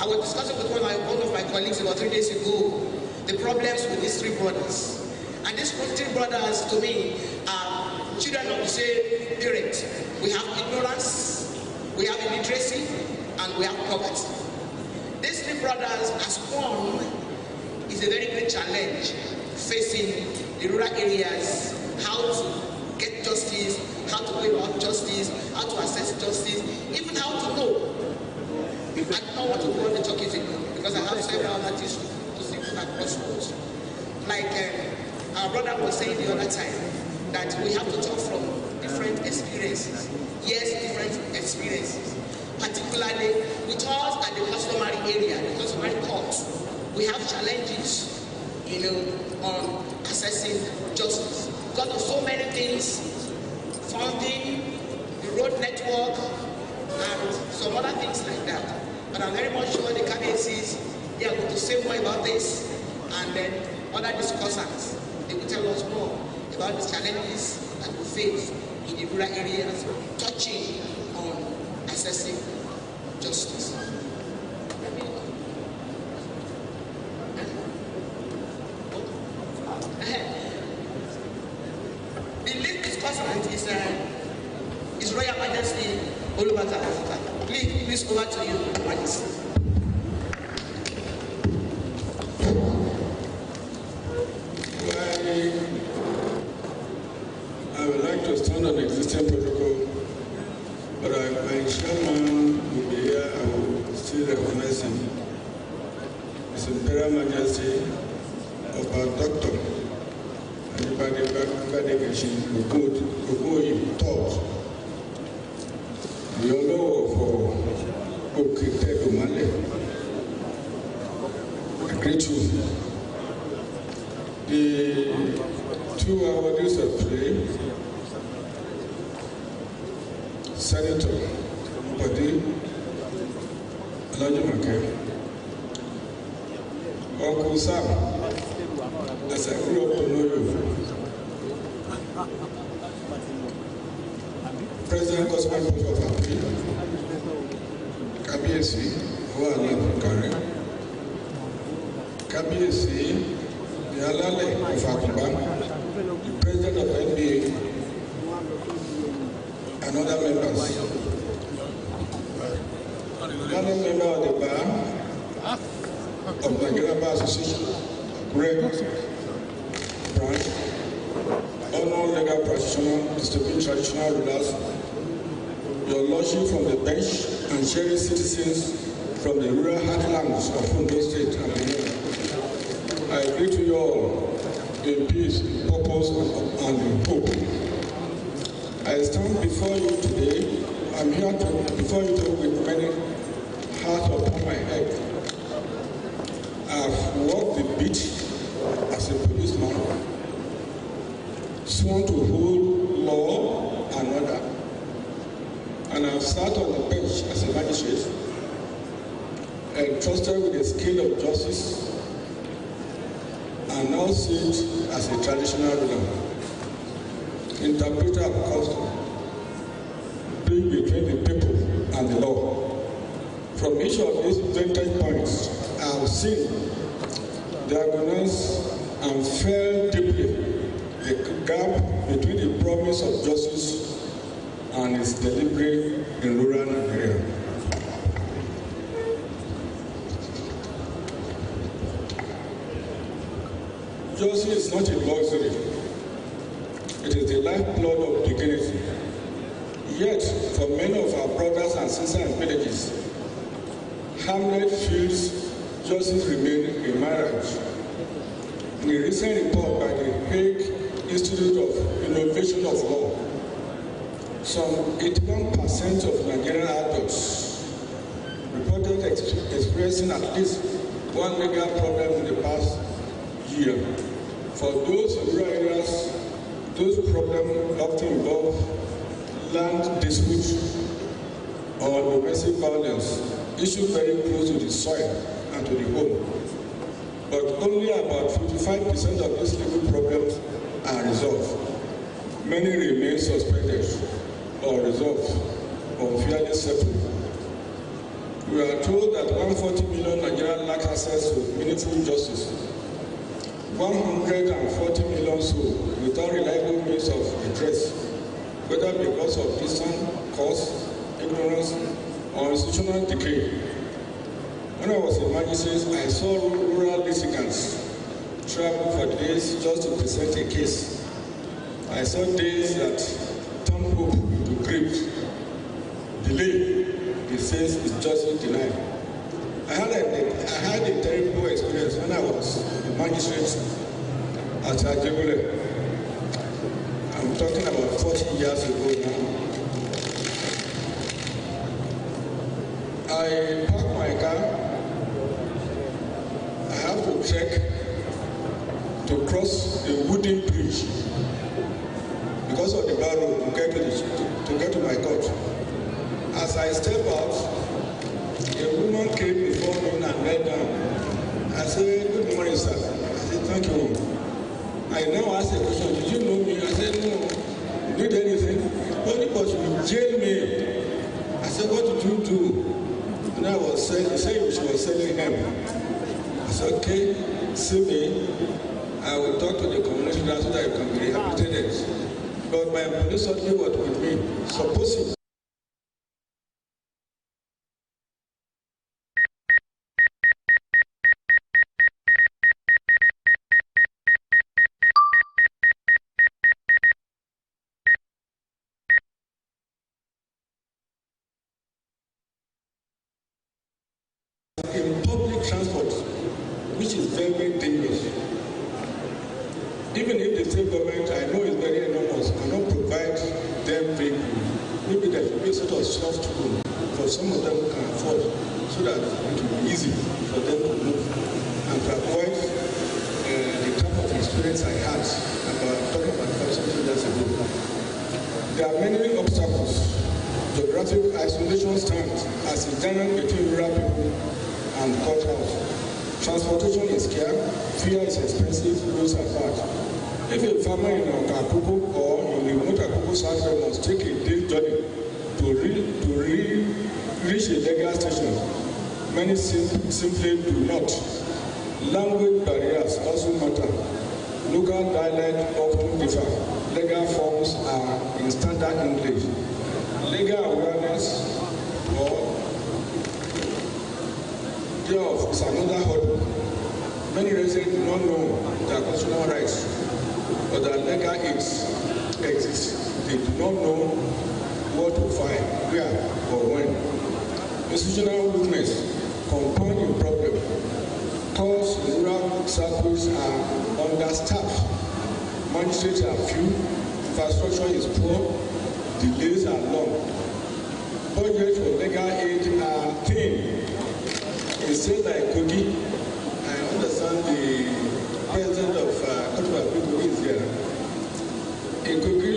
I was discussing with one of my colleagues about 3 days ago the problems with these three brothers. And these three brothers, to me, are children of the same parent. We have ignorance, we have illiteracy, and we have poverty. These three brothers, as one, is a very great challenge facing the rural areas, how to get justice, how to go about justice, how to assess justice, even how to know. I don't know what to do on the talking table because I have several other things to see at crossroads. Like our brother was saying the other time, that we have to talk from different experiences. Yes, different experiences. Particularly with us at the customary area, the customary courts, we have challenges, on assessing justice. Because of so many things, funding, the road network, and some other things like that. But I'm very much sure the KBACs, they are going to say more about this, and then other discussants, they will tell us more about the challenges that we face in the rural areas, touching on assessing justice. The lead discussant is Royal Majesty Olubaka Afuka. Please over to you, Majesty. I would like to stand on the existing protocol, but my chairman will be here. I will still recognize him. His Imperial Majesty of our doctor, anybody Badegashin Okoye taught. The honor for Okite Omale. I greet you. The 2 awardees of today, Senator Badi Alajimake, Uncle Sam, as I grew up to know you, President Cosman Pofafapi, KBAC, who are not Karen, KBAC, the Alale of Akuba, the President of NBA, and other members. Another member of the bar of Nigeria Bar Association, Greg Branch, honored legal practitioner, distinguished traditional rulers, your lordship from the bench, and cherished citizens from the rural heartlands of Ondo State and beyond. I greet you all in peace, purpose, and in hope. I stand before you today. I'm here before you with many hearts upon my head. I've walked the beat as a policeman, sworn to hold law and order, and I've sat on the bench as a magistrate, entrusted with the skill of justice, and now sit as a traditional ruler, interpreter of custom, bridge between the people and the law. From each of these vantage points, I have seen diagnosed and felt deeply the gap between the promise of justice and its delivery in rural Nigeria. Justice is not a luxury. It is the lifeblood of dignity. Yet, for many of our brothers and sisters in villages, hamlet feels justice remains a mirage. In a recent report by the Hague Institute of Innovation of Law, some 81% of Nigerian adults reported experiencing at least one legal problem in the past year. For those in rural areas, those problems often involve land disputes or domestic violence, issues very close to the soil and to the home. But only about 55% of these legal problems are resolved. Many remain suspended or resolved unfairly settled. We are told that 140 million Nigerians lack access to meaningful justice. 140 million so without reliable means of redress, whether because of distance, cost, ignorance, or institutional decay. When I was a magistrate, I saw rural litigants travel for days just to present a case. I saw days that turned hope into grief. Delay, he says, is justice denied. I had a terrible experience when I was a magistrate at Ajebule. I'm talking about 40 years ago now. I parked my car. I have to trek to cross a wooden bridge because of the bad road to get to my court. As I step out, a woman came before me and knelt down. I said, "Good morning, sir." I said, "Thank you." I now asked a question, "Did you know me?" I said, "No." "Did anything?" "Only but you jailed me." I said, "What did you do?" And I was saying, he said she was selling him. I said, "Okay, see me. I will talk to the community so that you can be rehabilitated." But my police officer was with me. Supposing in public transport, which is very, very dangerous. Even if the state government, I know is very enormous, cannot provide them vehicles, maybe there should be a sort of soft rule for some of them who can afford, so that it will be easy for them to move and to avoid the type of experience I had about talking about 5 years ago. There are many obstacles. Geographic isolation stands as a giant between rural people and courthouse. Transportation is scarce, fuel is expensive, roads are bad. If a farmer in Okapuku or in remote Akuku Southwest must take a day's journey to reach a legal station, many simply do not. Language barriers also matter. Local dialect often differ. Legal forms are in standard English. Legal awareness or thereof is another hurdle. Many residents do not know their constitutional rights or their legal aids exist. They do not know what to find, where, or when. Institutional weakness compounding problem. Cause rural circles are understaffed. Magistrates are few, infrastructure is poor, delays are long. Budgets for legal aid are thin. In states like Kogi, I understand the president of Kogi is here. In Kogi,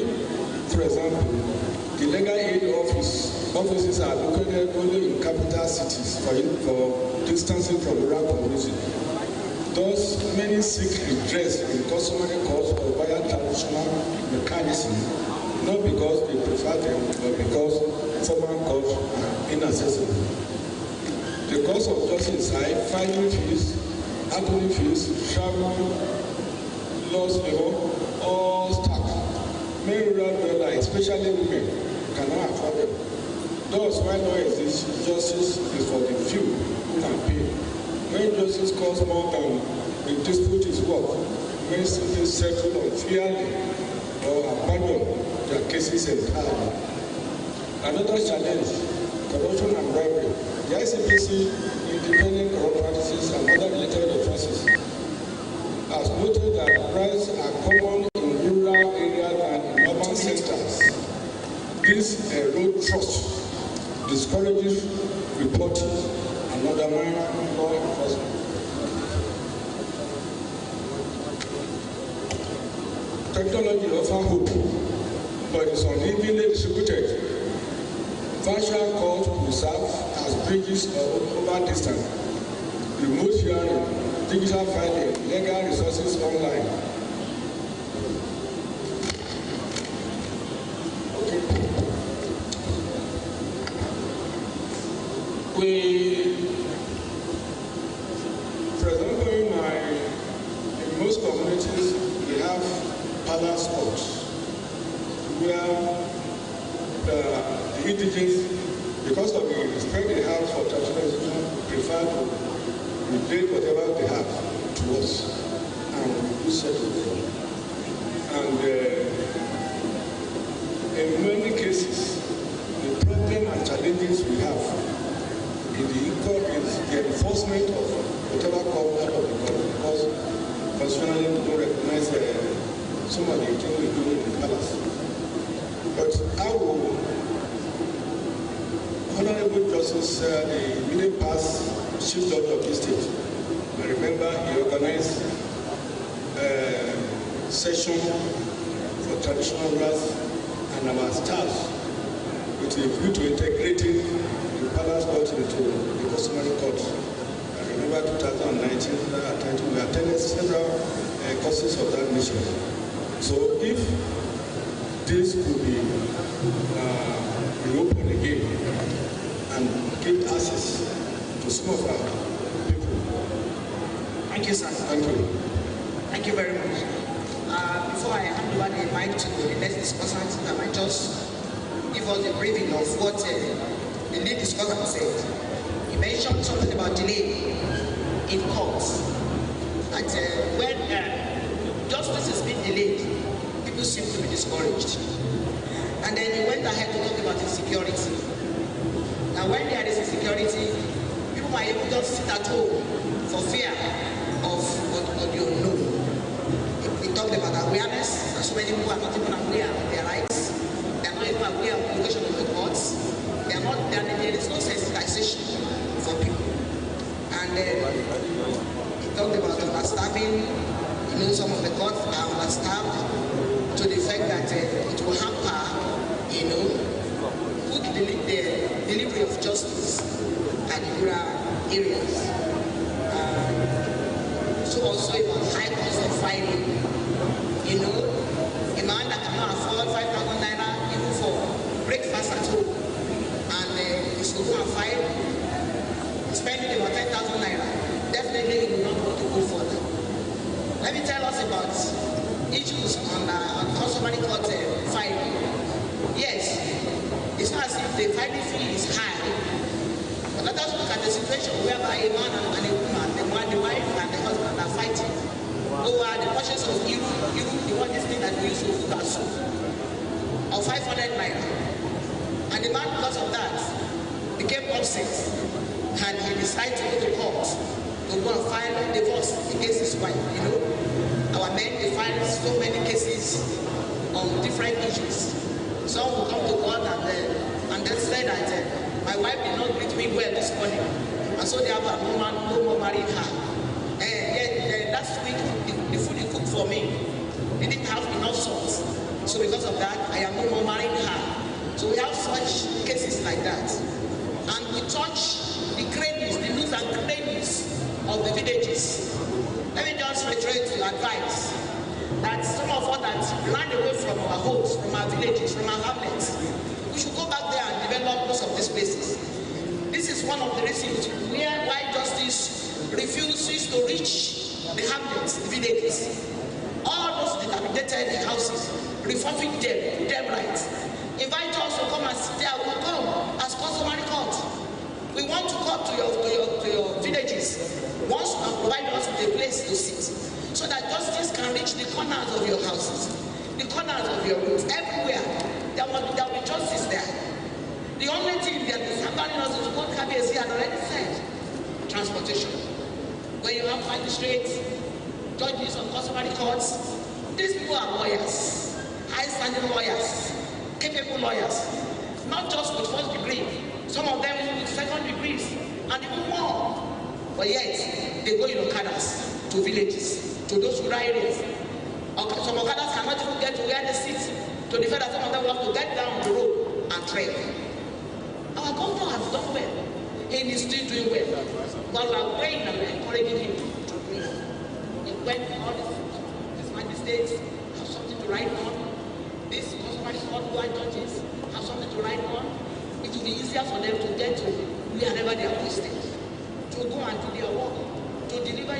for example, the legal aid offices are located only in capital cities for distancing from rural communities. Thus, many seek redress in customary courts or via traditional mechanism, not because they prefer them, but because formal courts are inaccessible. The cost of justice is high, filing fees, Anthony Fields, travel, lost labor, all stuck. Many rural dwellers, especially women, cannot afford them. Thus, why not exist? Justice is for the few who can pay. When justice costs more than the dispute is worth, many citizens settle unfairly or abandon their cases entirely. Another challenge, corruption and bribery. The ICPC, independent corrupt practices and other related offences, has noted that bribes are common in rural areas and in urban centers. This erodes trust, discourages reporting, and undermines law enforcement. Technology offers hope, but it's unevenly distributed. Virtual court will serve as bridges over distance. Remote hearing, digital filing, legal resources online. For example, in most communities, we have palace courts where the indigents, because of the respect they have for traditional, prefer to relate whatever they have to us and we settle them. And in many cases, the problem and challenges we have in the court is the enforcement of whatever court out of the court, because constitutionally we don't recognize some of the things we do in the palace. But I will Honorable Justice, the immediate past Chief Judge of this state, I remember he organized a session for traditional rulers and our staff with a view to integrating the palace court into the customary court. I remember 2019, we attended several courses of that mission. So if this could be reopened again, and give access to some of our people. Thank you, sir. Thank you. Thank you very much. Before I hand over the mic to the next discussant, I might just give us a briefing of what the lead discussant said. He mentioned something about delay in courts. That when justice is being delayed, people seem to be discouraged. And then he went ahead to talk about insecurity. Now, when there is insecurity, people might even just sit at home for fear of the unknown. We talked about awareness, and so many people are not even aware of their rights. They are not even aware of the location of the courts. There is no sensitization for people. And then he talked about understanding, some of the courts are understaffed to the fact that it will hamper, the delivery of justice at the rural areas. So also about high cost of filing. A man that cannot afford 5,000 naira even for breakfast at home, and he should go and file, spending about 10,000 naira. Definitely he will not want to go further. Let me tell us about issues on customary court filing. Yes, it's not as if the filing fee is high, but let us look at the situation whereby a man and a woman, the wife and the husband are fighting over the purchase of the one this thing that we use to cook our soup, of 500 naira. And the man, because of that, became upset, and he decided to go to court to go and file a divorce against his wife. Our men, they file so many cases on different issues. Some will come to court and then say that my wife did not greet me well this morning, and so they have no more married her. And last week, the food you cooked for me didn't have enough salt. So because of that, I am no more marrying her. So we have such cases like that. And we touch the crannies, the nooks and crannies of the villages. Let me just reiterate to advise that some of us that ran away from our homes, from our villages, from our hamlets, we should go back there and develop most of these places. This is one of the reasons why justice refuses to reach the hamlets, the villages. All those dilapidated houses, refurbish them, put them right. Invite us to come and sit there. We will come as customary court. We want to come to your villages once you have provided us with a place to sit, so that justice can reach the corners of your houses, the corners of your rooms, everywhere. There will be justice there. The only thing that is happening us is what KBC had already said: transportation. When you have magistrates, judges on customary courts, these people are lawyers, high-standing lawyers, capable lawyers, not just with first degree, some of them with second degrees, and even more. But yet, they go in Okadas to villages, to those rural areas. Some Okadas cannot even get to where they sit, to the fact that some of them will have to get down the road and trek. Our governor has done well, and he's still doing well. But we are praying and encouraging him to do it. When all these magistrates have something to write on, these customary court judges have something to write on, it will be easier for them to get to wherever they are posted, to go and do their work, to deliver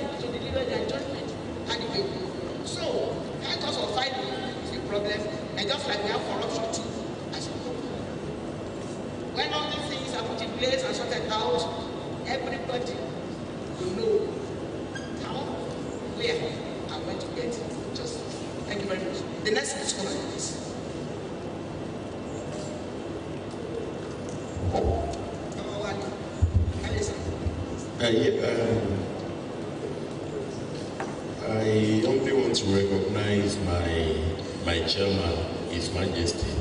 their judgment adequately. So, that cause of fighting is a problem, and just like we have corruption too, as a problem. When all these things are put in place and sorted out, everybody will know how, where, and when to get justice. Thank you very much. The next is comment, please. I only want to recognize my chairman, His Majesty,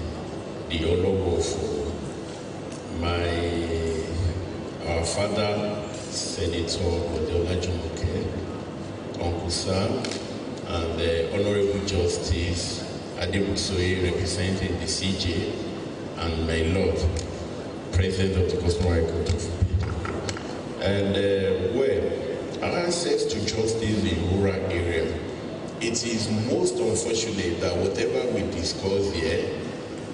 the Honorable for our father, Senator Odeola Jumoke, Uncle Sam, and the Honorable Justice Adebusoye representing the CJ, and my Lord, President of the Customary Court of Appeal. And our access to justice in rural area, it is most unfortunate that whatever we discuss here,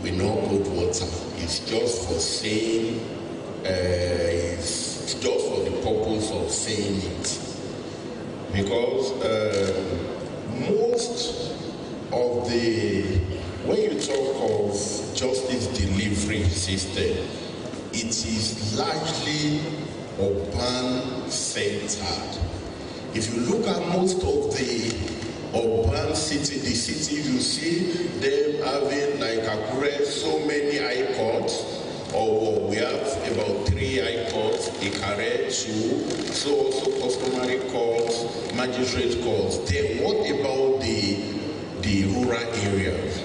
we not put water. It's just for saying, it's just for the purpose of saying it. Because most of when you talk of justice delivery system, it is largely urban centered. If you look at most of the urban cities, the cities, you see them having like Akure, so many high courts, or we have about 3 high courts, Ikare, 2, so also customary courts, magistrate courts. Then what about the rural areas?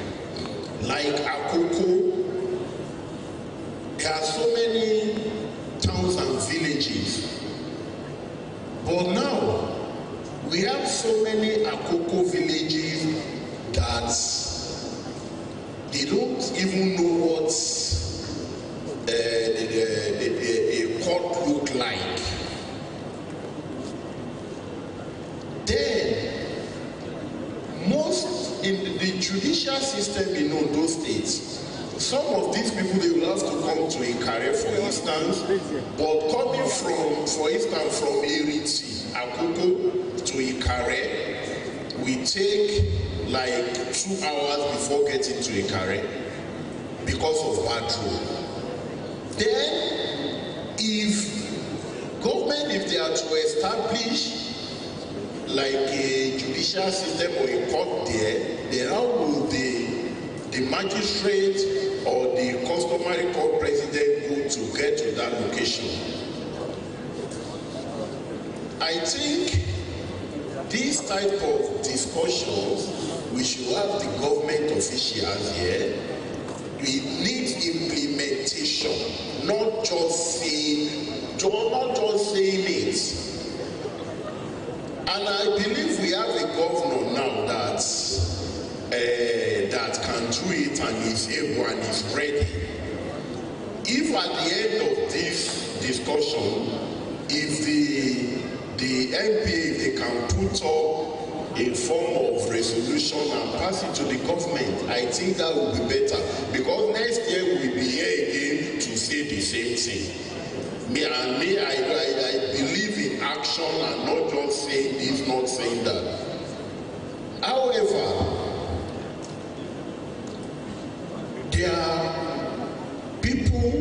Like Akoko, there are so many towns and villages. But now, we have so many Akoko villages that they don't even know what a court look like. Then, most in the judicial system in those states, some of these people, they will have to come to Ikare, for instance, but coming from, for instance, from Eriti, Akoko to Ikare, we take like 2 hours before getting to Ikare because of bad road. Then, if government, if they are to establish like a judicial system or a court there, then how will the magistrate or the customary court president go to get to that location? I think this type of discussions, we should have the government officials here. We need implementation, not just saying it. And I believe we have a governor now that can do it and is able and is ready. If at the end of this discussion, if the MPA, they can put up a form of resolution and pass it to the government, I think that will be better. Because next year we will be here again to say the same thing. I believe in action and not just saying this, not saying that. However, there are people,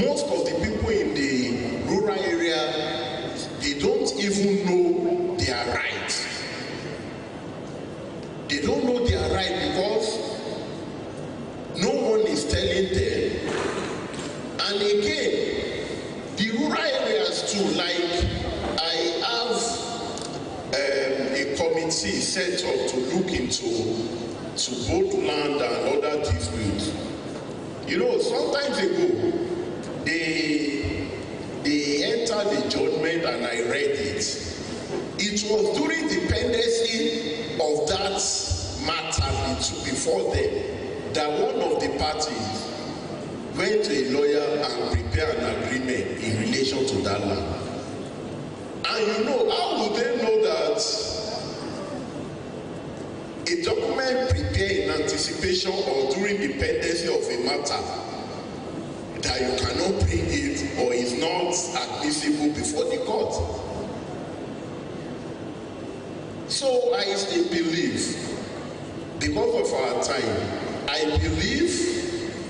most of the people in the rural area, they don't even know their right. They don't know their right because no one is telling them. And again, the rural areas too, like I have a committee set up to look into both land and other disputes. You know, sometimes ago, they entered the judgment and I read it. It was during the pendency of that matter before them that one of the parties went to a lawyer and prepared an agreement in relation to that land. And you know, how would they know that a document prepared in anticipation or during the pendency of a matter that you cannot bring it or is not admissible before the court? So I still believe, because of our time, I believe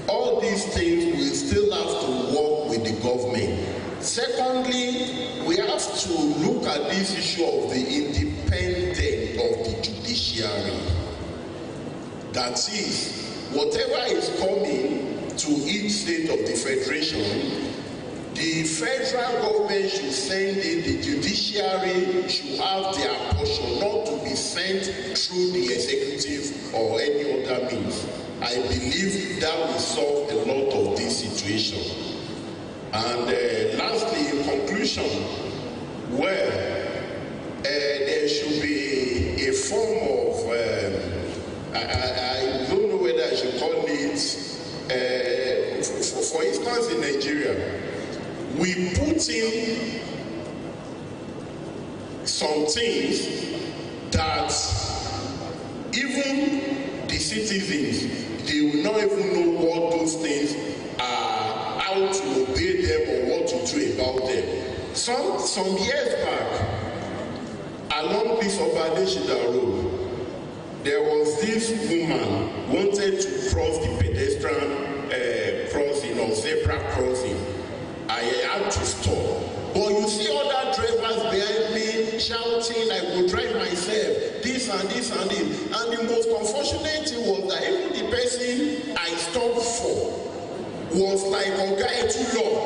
all these things will still have to work with the government. Secondly, we have to look at this issue of the independence of the judiciary. That is, whatever is coming to each state of the federation, the federal government should send in, the judiciary should have their portion, not to be sent through the executive or any other means. I believe that will solve a lot of this situation. And lastly, in conclusion, there should be a form of, I don't know whether I should call it, for instance, in Nigeria, we put in some things that even the citizens, they will not even know what those things are, how to obey them or what to do about them. Some years back, along this Obadeshida road, there was this woman wanted to cross the pedestrian crossing or zebra crossing. I had to stop. But you see other drivers behind me shouting, I will drive myself, this and this and this. And the most unfortunate thing was that even the person I stopped for was like a guy too long.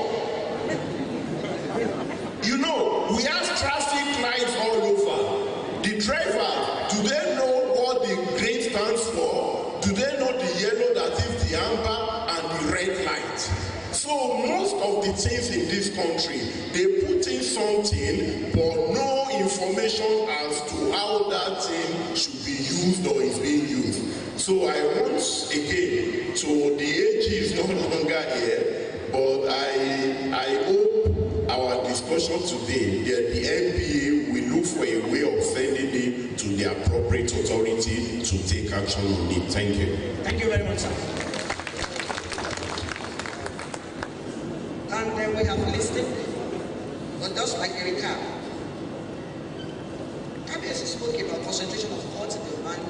You know, we have traffic lights all over. The driver, do they know what the green stands for? Do they know the yellow, that is the amber, and the red light? So most of the things in this country, they put in something, but no information as to how that thing should be used or is being used. So I want again, so the AG is no longer here, but I hope our discussion today, that the NBA will look for a way of sending it to the appropriate authority to take action on it. Thank you. Thank you very much, sir. And then we have listened, but just like a recap, KBS spoke about concentration of courts in the land,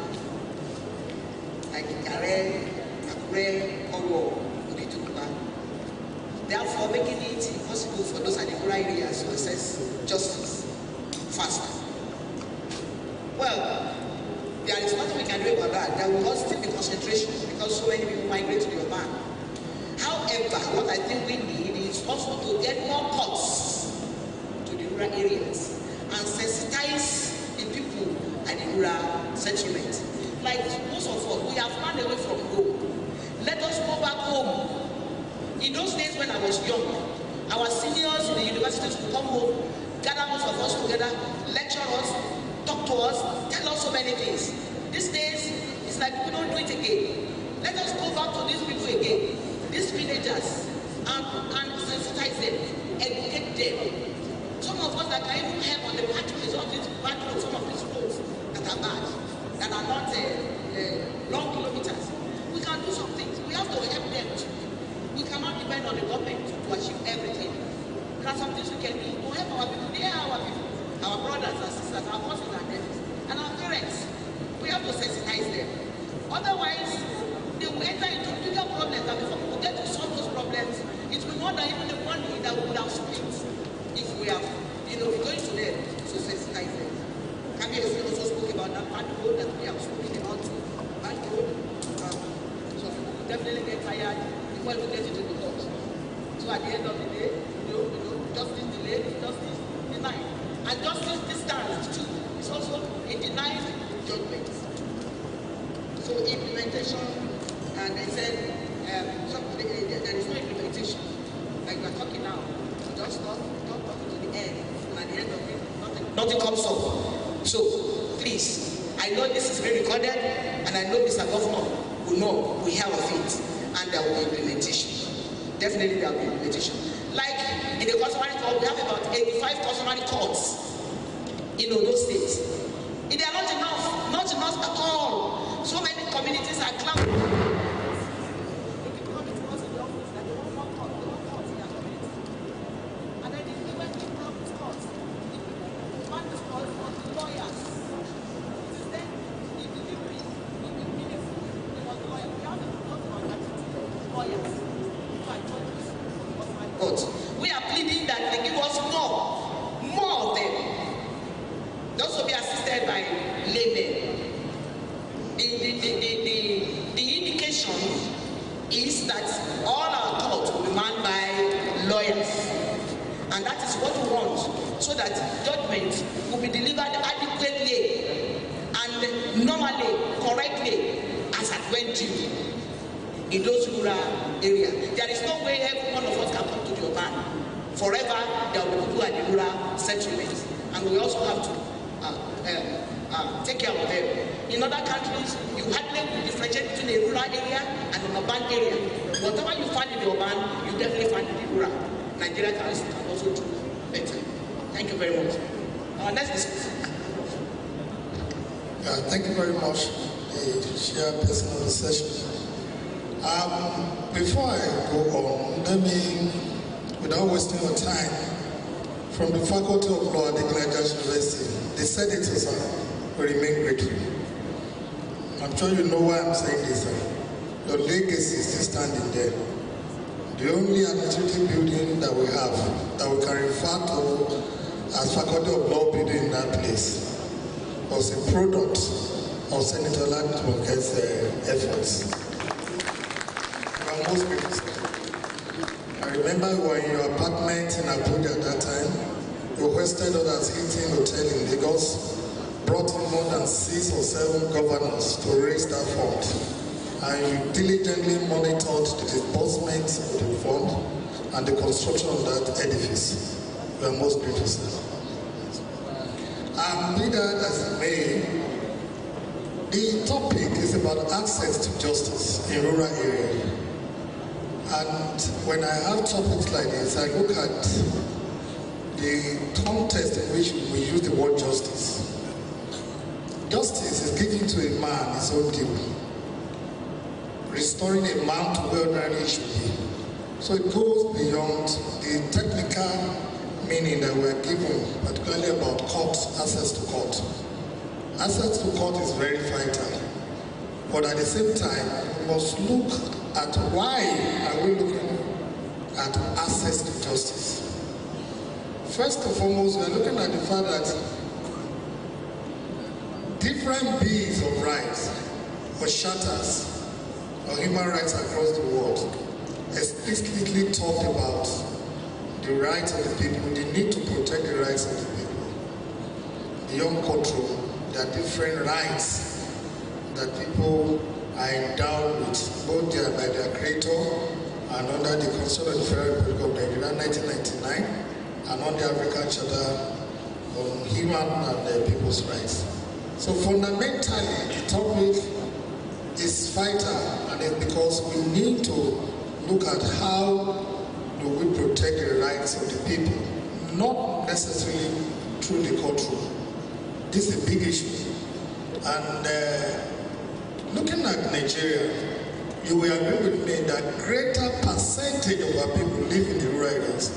like Ikare, Akure, Owo, Uditukuba. Therefore, making it impossible for those at the rural areas to access justice faster. Well, there is nothing we can do about that. There will still be concentration because so many people migrate to the urban. However, what I think we need is also to get more courts to the rural areas and sensitize the people at the rural settlement. Like most of us, we have run away from home. Let us go back home. In those days when I was young, our seniors in the universities would come home, gather most of us together, lecture us, talk to us, tell us so many things. These days, it's like we don't do it again. Let us go back to these people again, these villagers, and sensitize them, educate them. Some of us that can even help on the pathways of these battles, some of these roads that are bad, that are not long kilometers. We can do some things. We have to help them too. We cannot depend on the government to achieve everything. are some things we can do to help our people. They are our people, our brothers and sisters, our cousins and nephews, and our parents. We have to sensitize them. Otherwise, they will enter into bigger problems, and before we get to solve those problems, it will be more than even the money that we would have spent if we have, going to them to sensitize them. Kami also spoke about that bad road that we have spoken about. Bad road. So people will definitely get tired before we get into the court. So at the end of the day, justice delayed, justice denied. And justice discharged too. It's also a denied judgment. So implementation, and they said there is no implementation. Like we're talking now, we just talk to the end, and at the end of it, nothing comes up. So please, I know this is being recorded, and I know Mr. Governor will know we have of it, and there will be implementation. Definitely there will be implementation. Like in the customary court, we have about 85 customary courts in Ondo State. They are not enough at all. So many communities are clamoring. We are pleading that they give us more of them. Those will be assisted by laymen. The indication is that all our courts will be manned by lawyers. And that is what we want, so that judgment will be delivered adequately and normally, correctly, as at when due in those rural areas. There is no way every one of us can come to the urban. Forever, there will be people at the rural settlements. And we also have to take care of them. In other countries, you hardly differentiate between a rural area and an urban area. Whatever you find in the urban, you definitely find in the rural. Nigeria can also do better. Thank you very much. Next discussion. Thank you very much, the chairperson of the session. Before I go on, let me, without wasting your time, from the Faculty of Law at the Gleneagles University, the senators will remain grateful. I'm sure you know why I'm saying this. Your legacy is still standing there. The only administrative building that we have that we can refer to as Faculty of Law building in that place was a product of Senator Latimoke's efforts. You are most grateful. I remember we were in your apartment in Abuja at that time. You hosted us Hilton Hotel in Lagos, brought in more than 6 or 7 governors to raise that fund. And you diligently monitored the disbursement of the fund and the construction of that edifice. We are most grateful, sir. Be that as it may, the topic is about access to justice in rural areas. And when I have topics like this, I look at the context in which we use the word justice. Justice is given to a man his own due, restoring a man to where ordinarily he should be. So it goes beyond the technical meaning that we're given, particularly about court, access to court. Access to court is very vital, but at the same time, we must look at why are we looking at access to justice. First and foremost, we're looking at the fact that different bills of rights or charters or human rights across the world explicitly talk about the rights of the people, the need to protect the rights of the people. Beyond control, there are different rights that people are endowed with, both by their creator and under the Constitution of the Federal Republic of Nigeria 1999 and on the African Charter on Human and People's Rights. So fundamentally, the topic is vital, and it's because we need to look at how do we protect the rights of the people, not necessarily through the courtroom. This is a big issue. And looking at Nigeria, you will agree with me that greater percentage of our people live in the rural areas.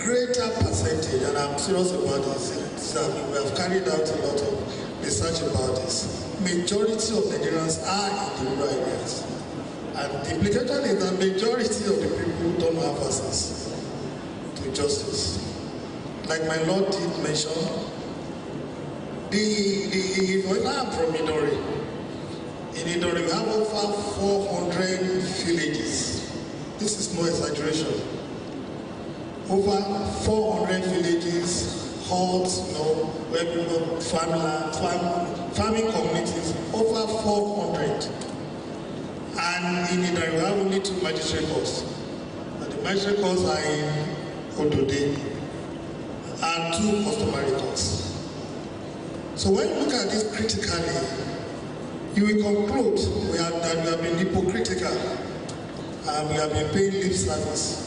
greater percentage, and I'm serious about this, is that we have carried out a lot of research about this. Majority of Nigerians are in the rural areas. And the implication is that majority of the people don't have access to justice. Like my Lord did mention, when I'm from Idori, in Idori we have over 400 villages. This is no exaggeration. Over 400 villages, huts, where people farming communities, over 400. And in Idori we have only 2 magistrate courts. And the magistrate courts are in Odode and 2 customary courts. So when you look at this critically, you will conclude that we have been hypocritical and we have been paying lip service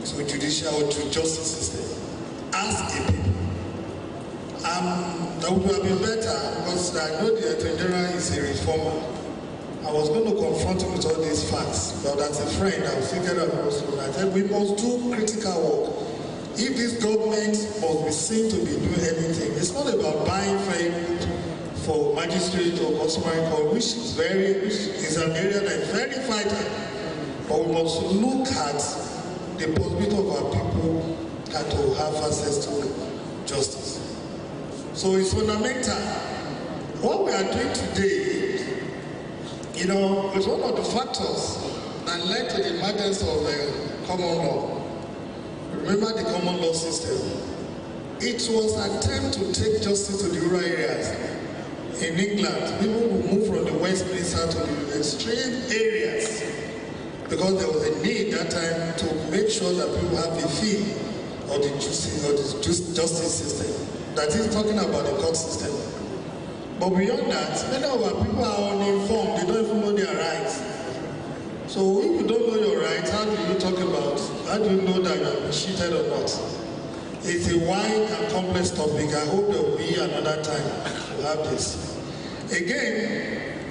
to judicial or to justice system as a people. That would have been better because I know the Attorney General is a reformer. I was going to confront him with all these facts, but as a friend, I was thinking of also, I said we must do critical work. If this government must be seen to be doing anything, it's not about buying firewood for magistrate or customary court, which is an area that is very vital. But we must look at the possibility of our people to have access to justice. So it's fundamental. What we are doing today, is one of the factors that led to the emergence of common law. Remember the common law system. It was an attempt to take justice to the rural areas. In England, people would move from the Westminster to the extreme areas because there was a need that time to make sure that people have a fee of the justice system. That is talking about the court system. But beyond that, many of our people are uninformed. They don't even know their rights. So if you don't know your rights, how do you know that you have been cheated or not? It's a wide and complex topic. I hope there will be another time to have this. Again,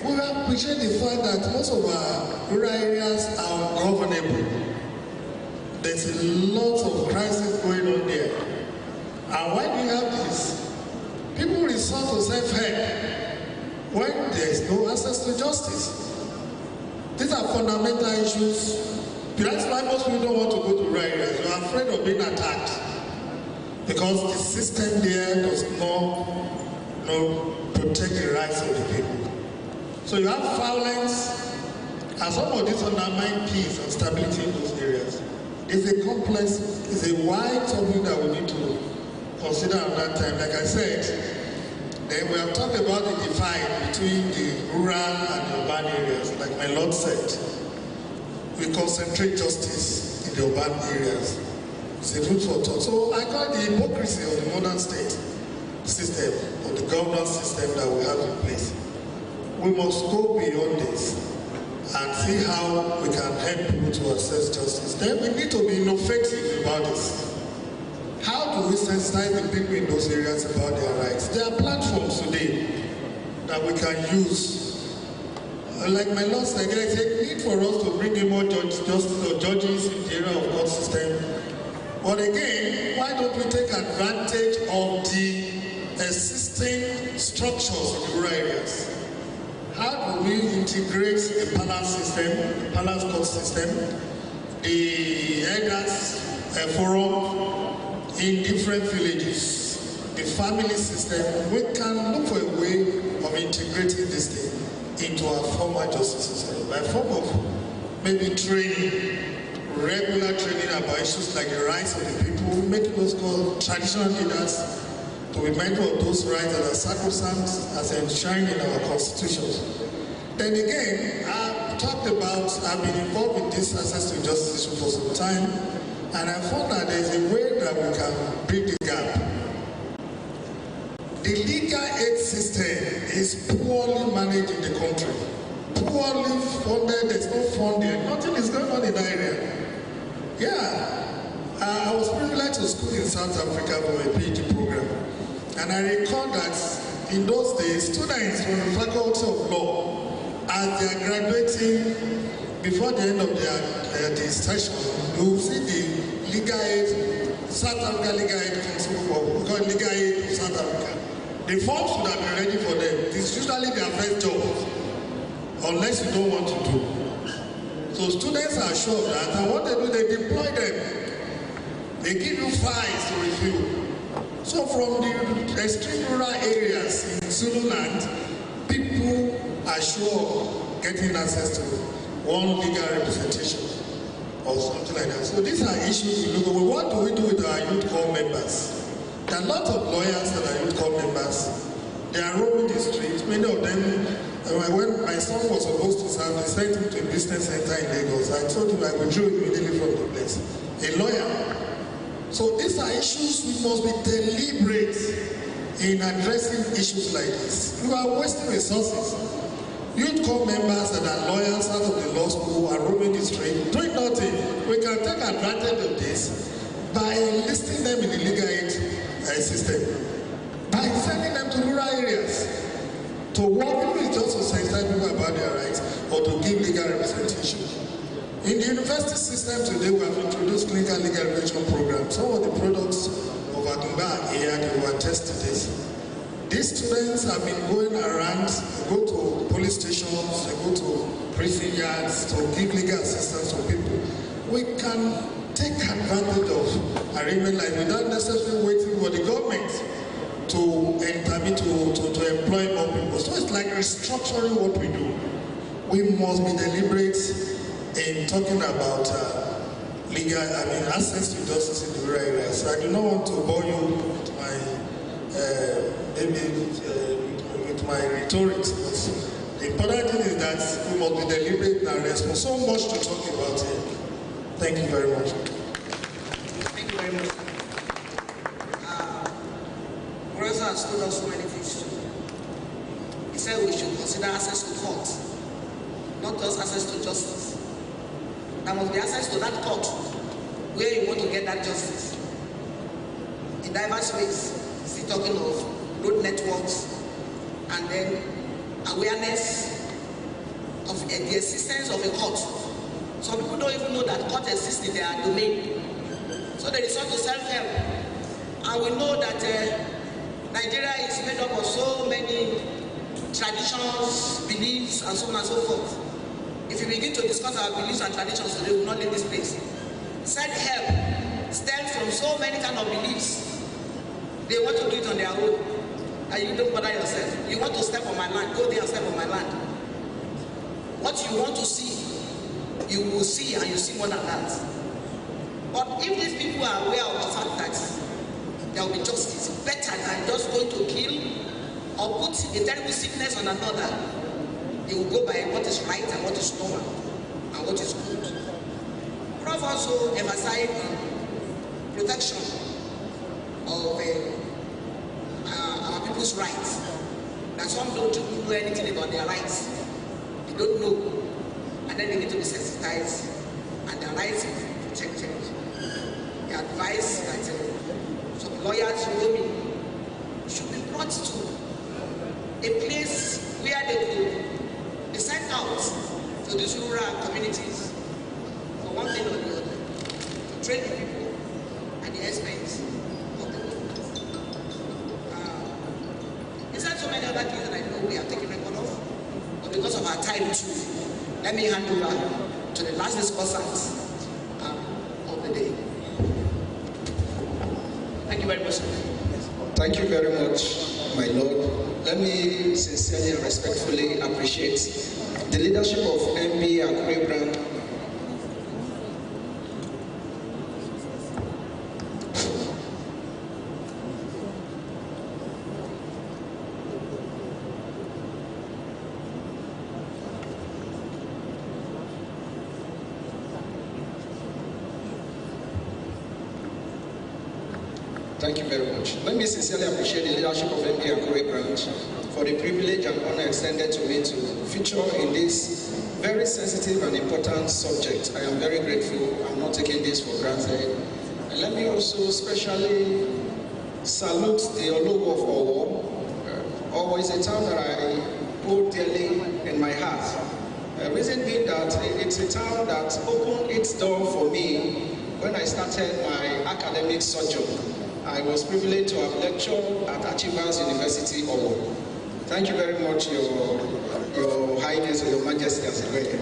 we appreciate the fact that most of our rural areas are ungovernable. There's a lot of crisis going on there. And why do you have this? People resort to self-help when there is no access to justice. These are fundamental issues. That's why most people don't want to go to rural areas. They are afraid of being attacked because the system there does not protect the rights of the people. So you have violence, and some of these undermine peace and stability in those areas. It's a complex, it's a wide topic that we need to consider at that time. Like I said, then we have talked about the divide between the rural and the urban areas. Like my Lord said, we concentrate justice in the urban areas. It's a food for thought. So I call the hypocrisy of the modern state system, of the governance system that we have in place. We must go beyond this and see how we can help people to access justice. Then we need to be innovative about this. How do we sensitize the people in those areas about their rights? There are platforms today that we can use. Like my Lord said, there is a need for us to bring in more judges in the area of court system. But again, why don't we take advantage of the existing structures in the rural areas? How do we integrate the palace system, the palace court system, the elders forum in different villages, the family system? We can look for a way of integrating this thing into our formal justice system by form of maybe training, regular training about issues like the rights of the people, making those called traditional leaders to be mindful of those rights that are sacrosanct as enshrined in our constitutions. Then again, I've been involved in this access to justice issue for some time, and I found that there's a way that we can bridge the gap. The legal aid system is poorly managed in the country. Poorly funded, there's no funding, nothing is going on in that area. Yeah, I was privileged to school in South Africa for a PhD program. And I recall that in those days, students from the Faculty of Law, as they are graduating before the end of their session, you will see the legal aid South Africa Legal Aid Council, or called Legal Aid of South Africa. The forms should have been ready for them. It's usually their first job, unless you don't want to do. So students are sure of that, and what they do, they deploy them. They give you files to review. So from the extreme rural areas in Zululand, people are sure of getting access to one legal representation or something like that. So these are issues we look at. What do we do with our youth corps members? There are a lot of lawyers that are youth corps members. They are roaming the streets. Many of them, when my son was supposed to serve, they sent him to a business center in Lagos. I told him I withdrew immediately from the place. A lawyer. So these are issues we must be deliberate in addressing issues like this. You are wasting resources. Youth corps members that are lawyers out of the law school are roaming the street, doing nothing. We can take advantage of this by enlisting them in the legal aid system, by sending them to rural areas to work with just to sensitize people about their rights or to give legal representation. In the university system today, we have introduced clinical legal representation programs. Some of the products of Agumba and EAD will attest to this. These students have been going around, they go to police stations, they go to prison yards to give legal assistance to people. We can take advantage of arrangement like without necessarily waiting for the government to intervene to employ more people. So it's like restructuring what we do. We must be deliberate in talking about access to justice in the rural areas. So I do not want to bore you with my with my rhetoric. The important thing is that we must be deliberate and responsible. So much to talk about here. Thank you very much. Thank you very much. Professor has told us so many things. He said we should consider access to court, not just access to justice. There must be access to that court where you want to get that justice. In diverse ways. Still talking of road networks and then awareness of the existence of a court. Some people don't even know that court exists in their domain. So they resort to self-help. And we know that Nigeria is made up of so many traditions, beliefs, and so on and so forth. If we begin to discuss our beliefs and traditions today, we will not leave this place. Self-help stems from so many kind of beliefs. They want to do it on their own. And you don't bother yourself. You want to step on my land, go there and step on my land. What you want to see, you will see, and you see more than that. But if these people are aware of the fact that there will be justice better than just going to kill or put a terrible sickness on another, they will go by what is right and what is normal and what is good. Prof also emphasized protection of our people's rights. That some don't know anything about their rights. They don't know. And then they need to be sensitized and their rights protected. The advice that some lawyers should be brought to a place where they could be sent out to these rural communities for one thing or the other, to train the people at the expense of the world. There's so many other things that I know we are taking record of, but because of our time too, let me hand over to the last discussant of the day. Thank you very much. Thank you very much, my Lord. Let me sincerely and respectfully appreciate the leadership of MB Akure Brand. Thank you very much. Let me sincerely appreciate the leadership of MB Akure Branch for the privilege and honor extended to me to feature in this very sensitive and important subject. I am very grateful. I'm not taking this for granted. And let me also especially salute the Olowo of Owo. Owo is a town that I hold dearly in my heart. Reason being that it's a town that opened its door for me when I started my academic sojourn, I was privileged to have lectured at Achievers University, Owo. Thank you very much, Your Highness or Your Majesty as well.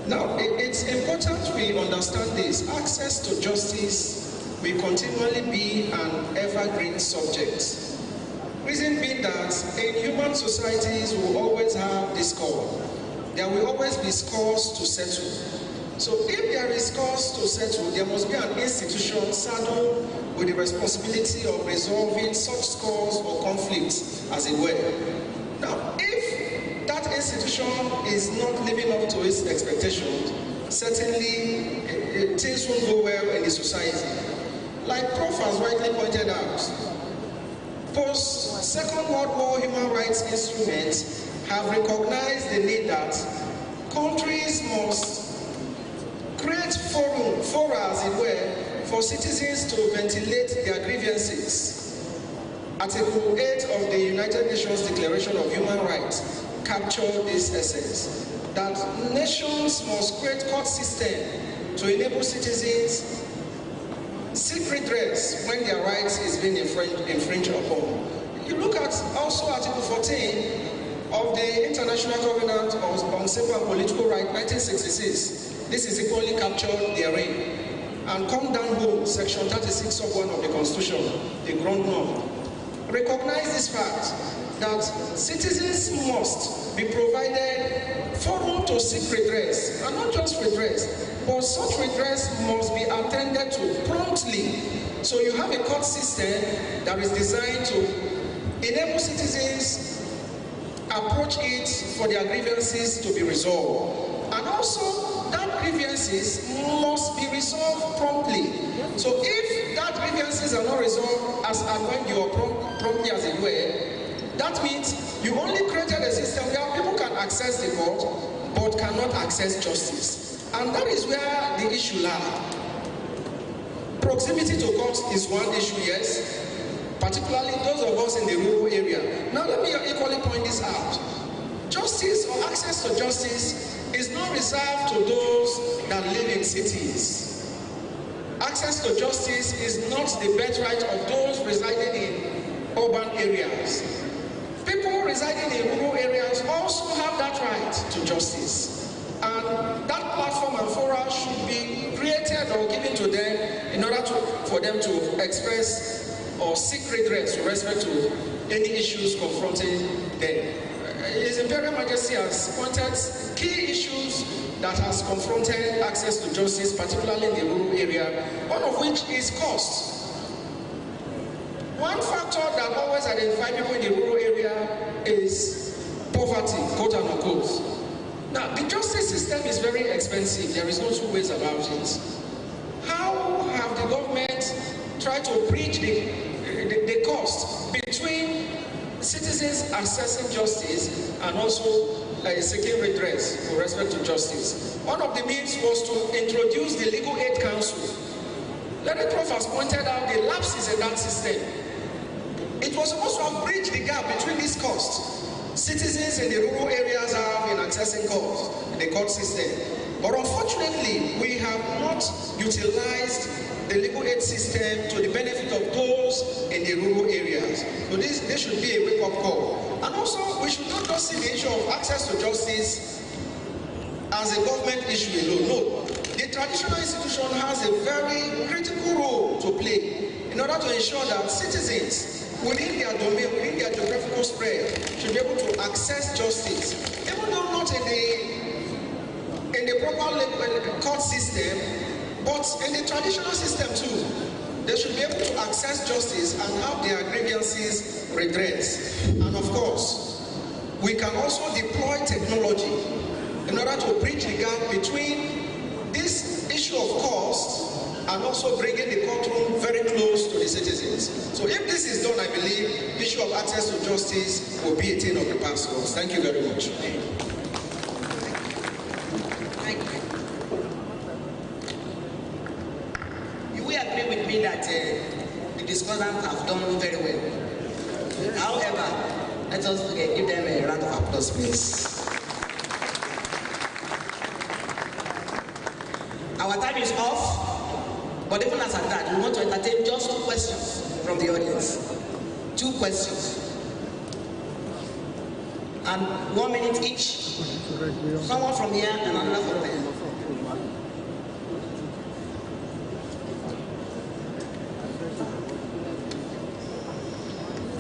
Now, it's important we understand this. Access to justice will continually be an evergreen subject. Reason being that in human societies we will always have discord. There will always be scores to settle. So if there is scores to settle, there must be an institution saddled with the responsibility of resolving such scores or conflicts, as it were. Now, if that institution is not living up to its expectations, certainly things won't go well in the society. Like Prof has rightly pointed out, post-Second World War human rights instruments have recognized the need that countries must create fora, as it were, for citizens to ventilate their grievances. Article 8 of the United Nations Declaration of Human Rights captures this essence, that nations must create court system to enable citizens seek redress when their rights is being infringed upon. You look at also Article 14 of the International Covenant on Civil and Political Rights, 1966. This is equally captured therein. And come down home, Section 36 of 1 of the Constitution, the ground norm. Recognize this fact that citizens must be provided forum to seek redress, and not just redress, but such redress must be attended to promptly. So you have a court system that is designed to enable citizens approach it for their grievances to be resolved. And also, that grievances must be resolved promptly. So if that grievances are not resolved as and when you are promptly, as it were, that means you only created a system where people can access the court but cannot access justice. And that is where the issue lies. Proximity to court is one issue, yes, particularly those of us in the rural area. Now let me equally point this out. Justice or access to justice is not reserved to those that live in cities. Access to justice is not the birthright of those residing in urban areas. People residing in rural areas also have that right to justice. And that platform and fora should be created or given to them in order for them to express or seek redress with respect to any issues confronting them. His Imperial Majesty has pointed key issues that has confronted access to justice, particularly in the rural area, one of which is cost. One factor that always identifies people in the rural area is poverty, quote unquote. Now, the justice system is very expensive. There is no two ways about it. How have the government tried to bridge the cost between citizens accessing justice and also seeking redress with respect to justice? One of the means was to introduce the Legal Aid Council. Leonard Prof has pointed out the lapses in that system. It was supposed to have bridged the gap between these costs citizens in the rural areas have in accessing courts, the court system. But unfortunately, we have not utilized the legal aid system to the benefit of those in the rural areas. So this should be a wake-up call. And also, we should not just see the issue of access to justice as a government issue alone. No, the traditional institution has a very critical role to play in order to ensure that citizens within their domain, within their geographical spread, should be able to access justice, even though not in the proper court system, but in the traditional system too. They should be able to access justice and have their grievances redressed. And of course, we can also deploy technology in order to bridge the gap between this issue of cost and also bringing the courtroom very close to the citizens. So if this is done, I believe the issue of access to justice will be a thing of the past. Thank you very much. Thank you. You will agree with me that the discussants have done very well. However, let us give them a round of applause, please. Our time is off. But even as at that, we want to entertain just 2 questions from the audience. 2 questions. And 1 minute each. Someone from here and another from there.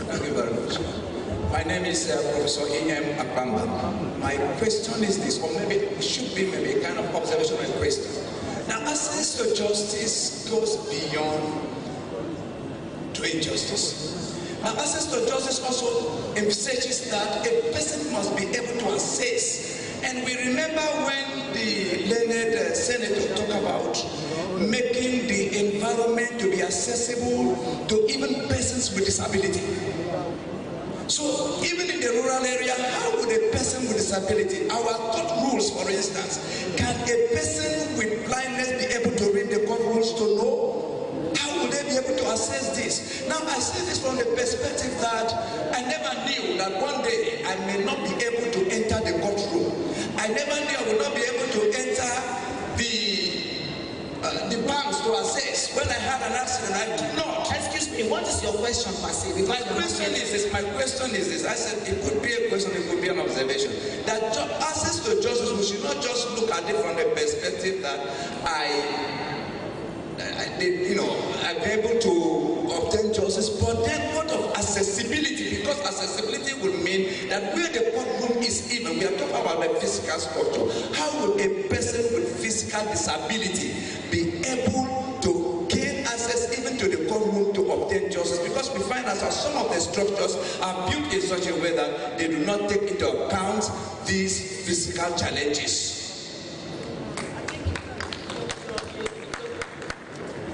Thank you very much. My name is Professor E.M. Akbamba. My question is this, or maybe it should be maybe a kind of observational question. Now, access to justice goes beyond doing justice. Now, access to justice also envisages that a person must be able to assess. And we remember when the learned senator talked about making the environment to be accessible to even persons with disability. So even in the rural area, how would a person with disability, our court rules for instance, can a person with blindness be able to read the court rules to know? How would they be able to assess this? Now I say this from the perspective that I never knew that one day I may not be able to enter the courtroom. I never knew I would not be able to enter the banks to assess. When I had an accident, I did not. Excuse me, what is your question, Pasi? My question is this. I said it could be a question, it could be an observation. That access to justice, we should not just look at it from the perspective that I'm able to obtain justice, but then what of accessibility? Because accessibility will mean that where the courtroom is even, we are talking about the physical structure. How will a person with physical disability be able to gain access even to the courtroom to obtain justice? Because we find that some of the structures are built in such a way that they do not take into account these physical challenges.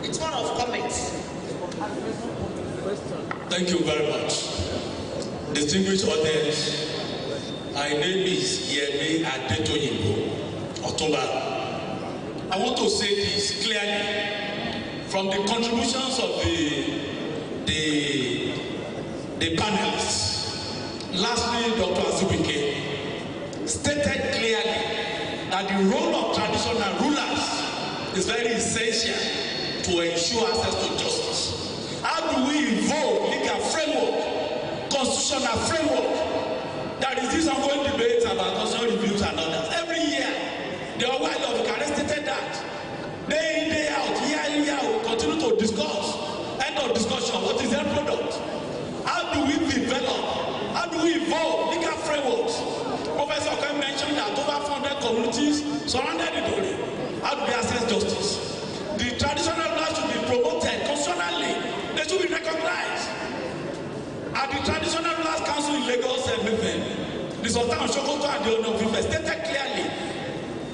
It's one of comments. Thank you very much. Distinguished audience, my name is Yemi Adetoyinbo Otumba. I want to say this clearly from the contributions of the panelists. Lastly, Dr. Azubike stated clearly that the role of traditional rulers is very essential to ensure access to justice. How do we evolve legal framework, constitutional framework? There is this ongoing debate about constitutional reviews and others. Every year, the Owaii of Ikare stated that. Day in, day out, year in, year out, continue to discuss. End of discussion. What is their product? How do we develop? How do we evolve legal frameworks? Professor Okoye mentioned that over 400 communities surrounded Idori. How do they access justice? The traditional laws should be promoted constitutionally. They should be recognized. At the Traditional Laws Council in Lagos and Mefen, the Sultan of Sokoto and the owner of Ife stated clearly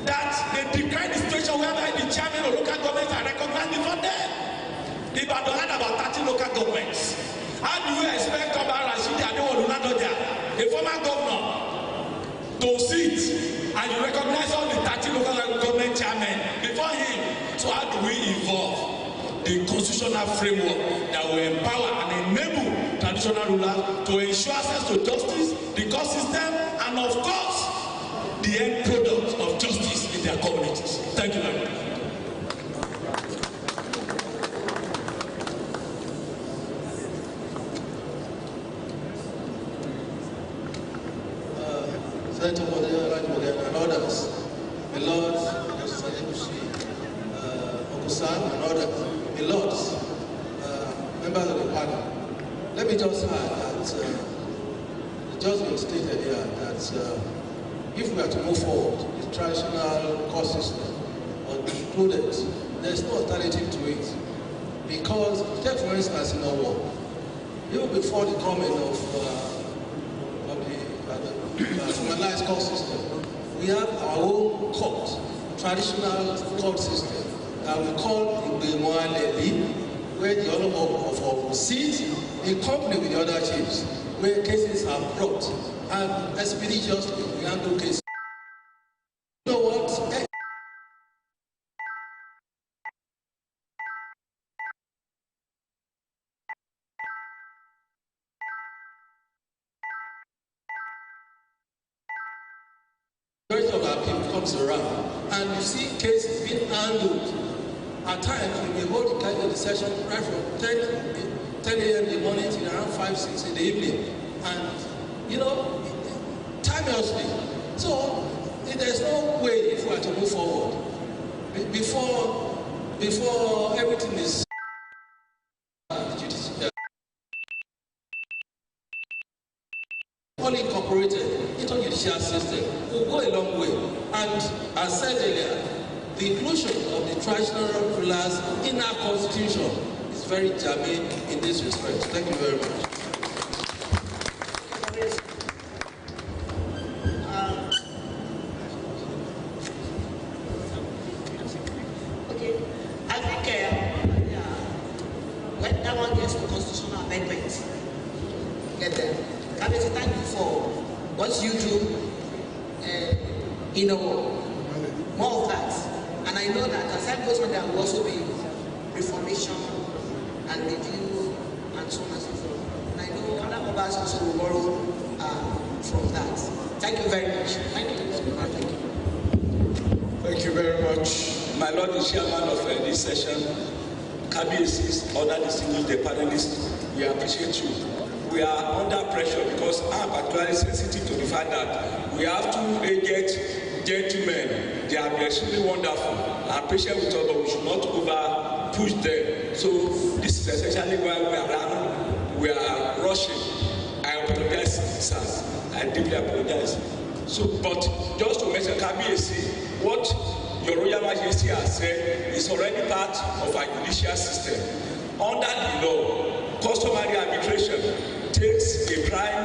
that they decry the situation whereby the chairman of local governments are recognized before them. The Ibadan had about 30 local governments. How do you expect Oba Rashidi Adewolu Ladoja, a former governor, to sit and you recognize all the 30 local government chairmen before him? So how do we evolve the constitutional framework that will empower and enable traditional rulers to ensure access to justice, the court system, and of course, the end product of justice in their communities? Thank you very much. Senator Modena and others, the Lord, Okusan and others, the Lords, members of the panel. Let me just add that it just been stated here that if we are to move forward, the traditional court system or be included, there's no alternative to it. Because, take for instance in our war, even before the coming of formalized court system, we have our own court, traditional court system that we call Igbemoa Lebi, where the Honorable of will sit in company with the other chiefs, where cases are brought and expeditiously we handle cases. You know what? Majority of our people comes around and you see cases being handled at times we may hold the session right from 10 a.m. in the morning to around 5, 6 in the evening. And, timelessly. So, there's no way if we are to move forward. Before everything is all incorporated into the judicial system will go a long way. And as said earlier, the inclusion of the traditional rulers in our constitution is very germane in this respect. Thank you very much. Okay, I think when that one gets to constitutional amendment, get there. Kabiyesi, thank you for what you do. More of that. And I know that as time goes on, there will also be reformation and review and so on and so forth. And I know other members also will borrow from that. Thank you very much. Thank you. Thank you. Thank you very much. My Lord, the chairman of this session, Kabiyesi, other distinguished panelists, we appreciate you. We are under pressure because I'm particularly sensitive to the fact that we have two aged gentlemen. They are extremely wonderful and patient with us, but we should not over push them. So this is essentially why we are rushing. I apologize, sir. I deeply apologize. So, but just to mention Kabiyesi, what Your Royal Majesty has said is already part of our judicial system. Under the law, customary arbitration takes a prime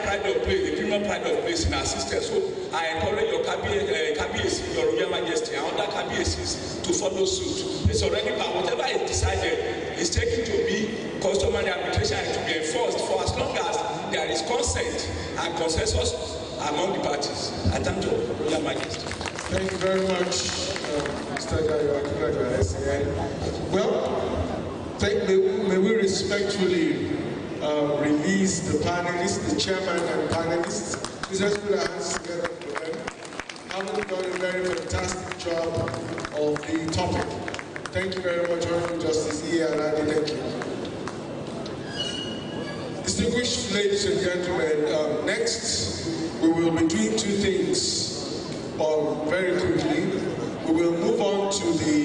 pride of place, a premium pride of place in our system. So I encourage your Kabiyesi, Your Royal Majesty, and other Kabiyesis to follow suit. It's already part. Whatever is decided is taken to be customary arbitration and to be enforced for as long as there is consent and consensus among the parties. I thank Your Royal Majesty. Thank you very much, Mr. Dayo Akinlaja, SAN. Well, may we respectfully release the panelists, the chairman and panelists. Please let's put our hands together for them. Having done a very fantastic job of the topic. Thank you very much, Honorable Justice Iyalade. Thank you. Distinguished ladies and gentlemen, next we will be doing two things very quickly. We will move on to the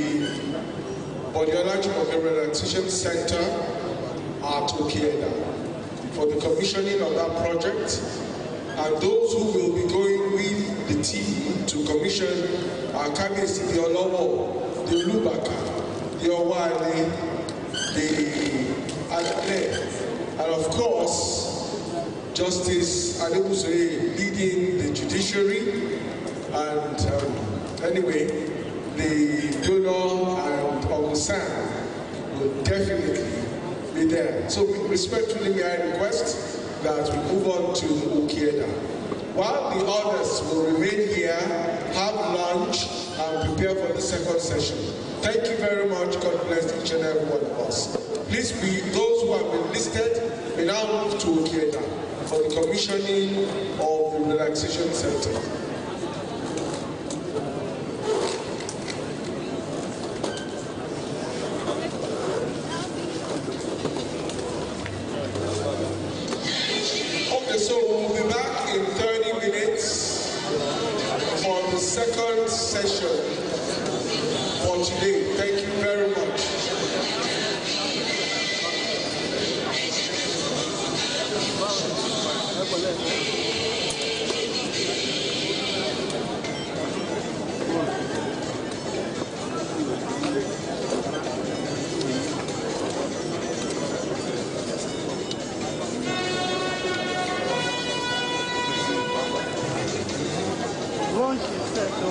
Bodiola Jumoke Relaxation Center at Okieda for the commissioning of that project, and those who will be going with the team to commission are Kabiyesi, the Olowo, the Olubaka, the Owale, the Adale, and of course Justice Adebusoye leading the judiciary, and anyway, the donor and Uncle Sam will definitely be there. So respectfully, may I request that we move on to Okieda. While the others will remain here, have lunch, and prepare for the second session. Thank you very much. God bless each and every one of us. Please be, those who have been listed, may now move to Okieda for the commissioning of the relaxation center. So we'll be back in 30 minutes for the second session for today. Thank you very much. Longe, certo?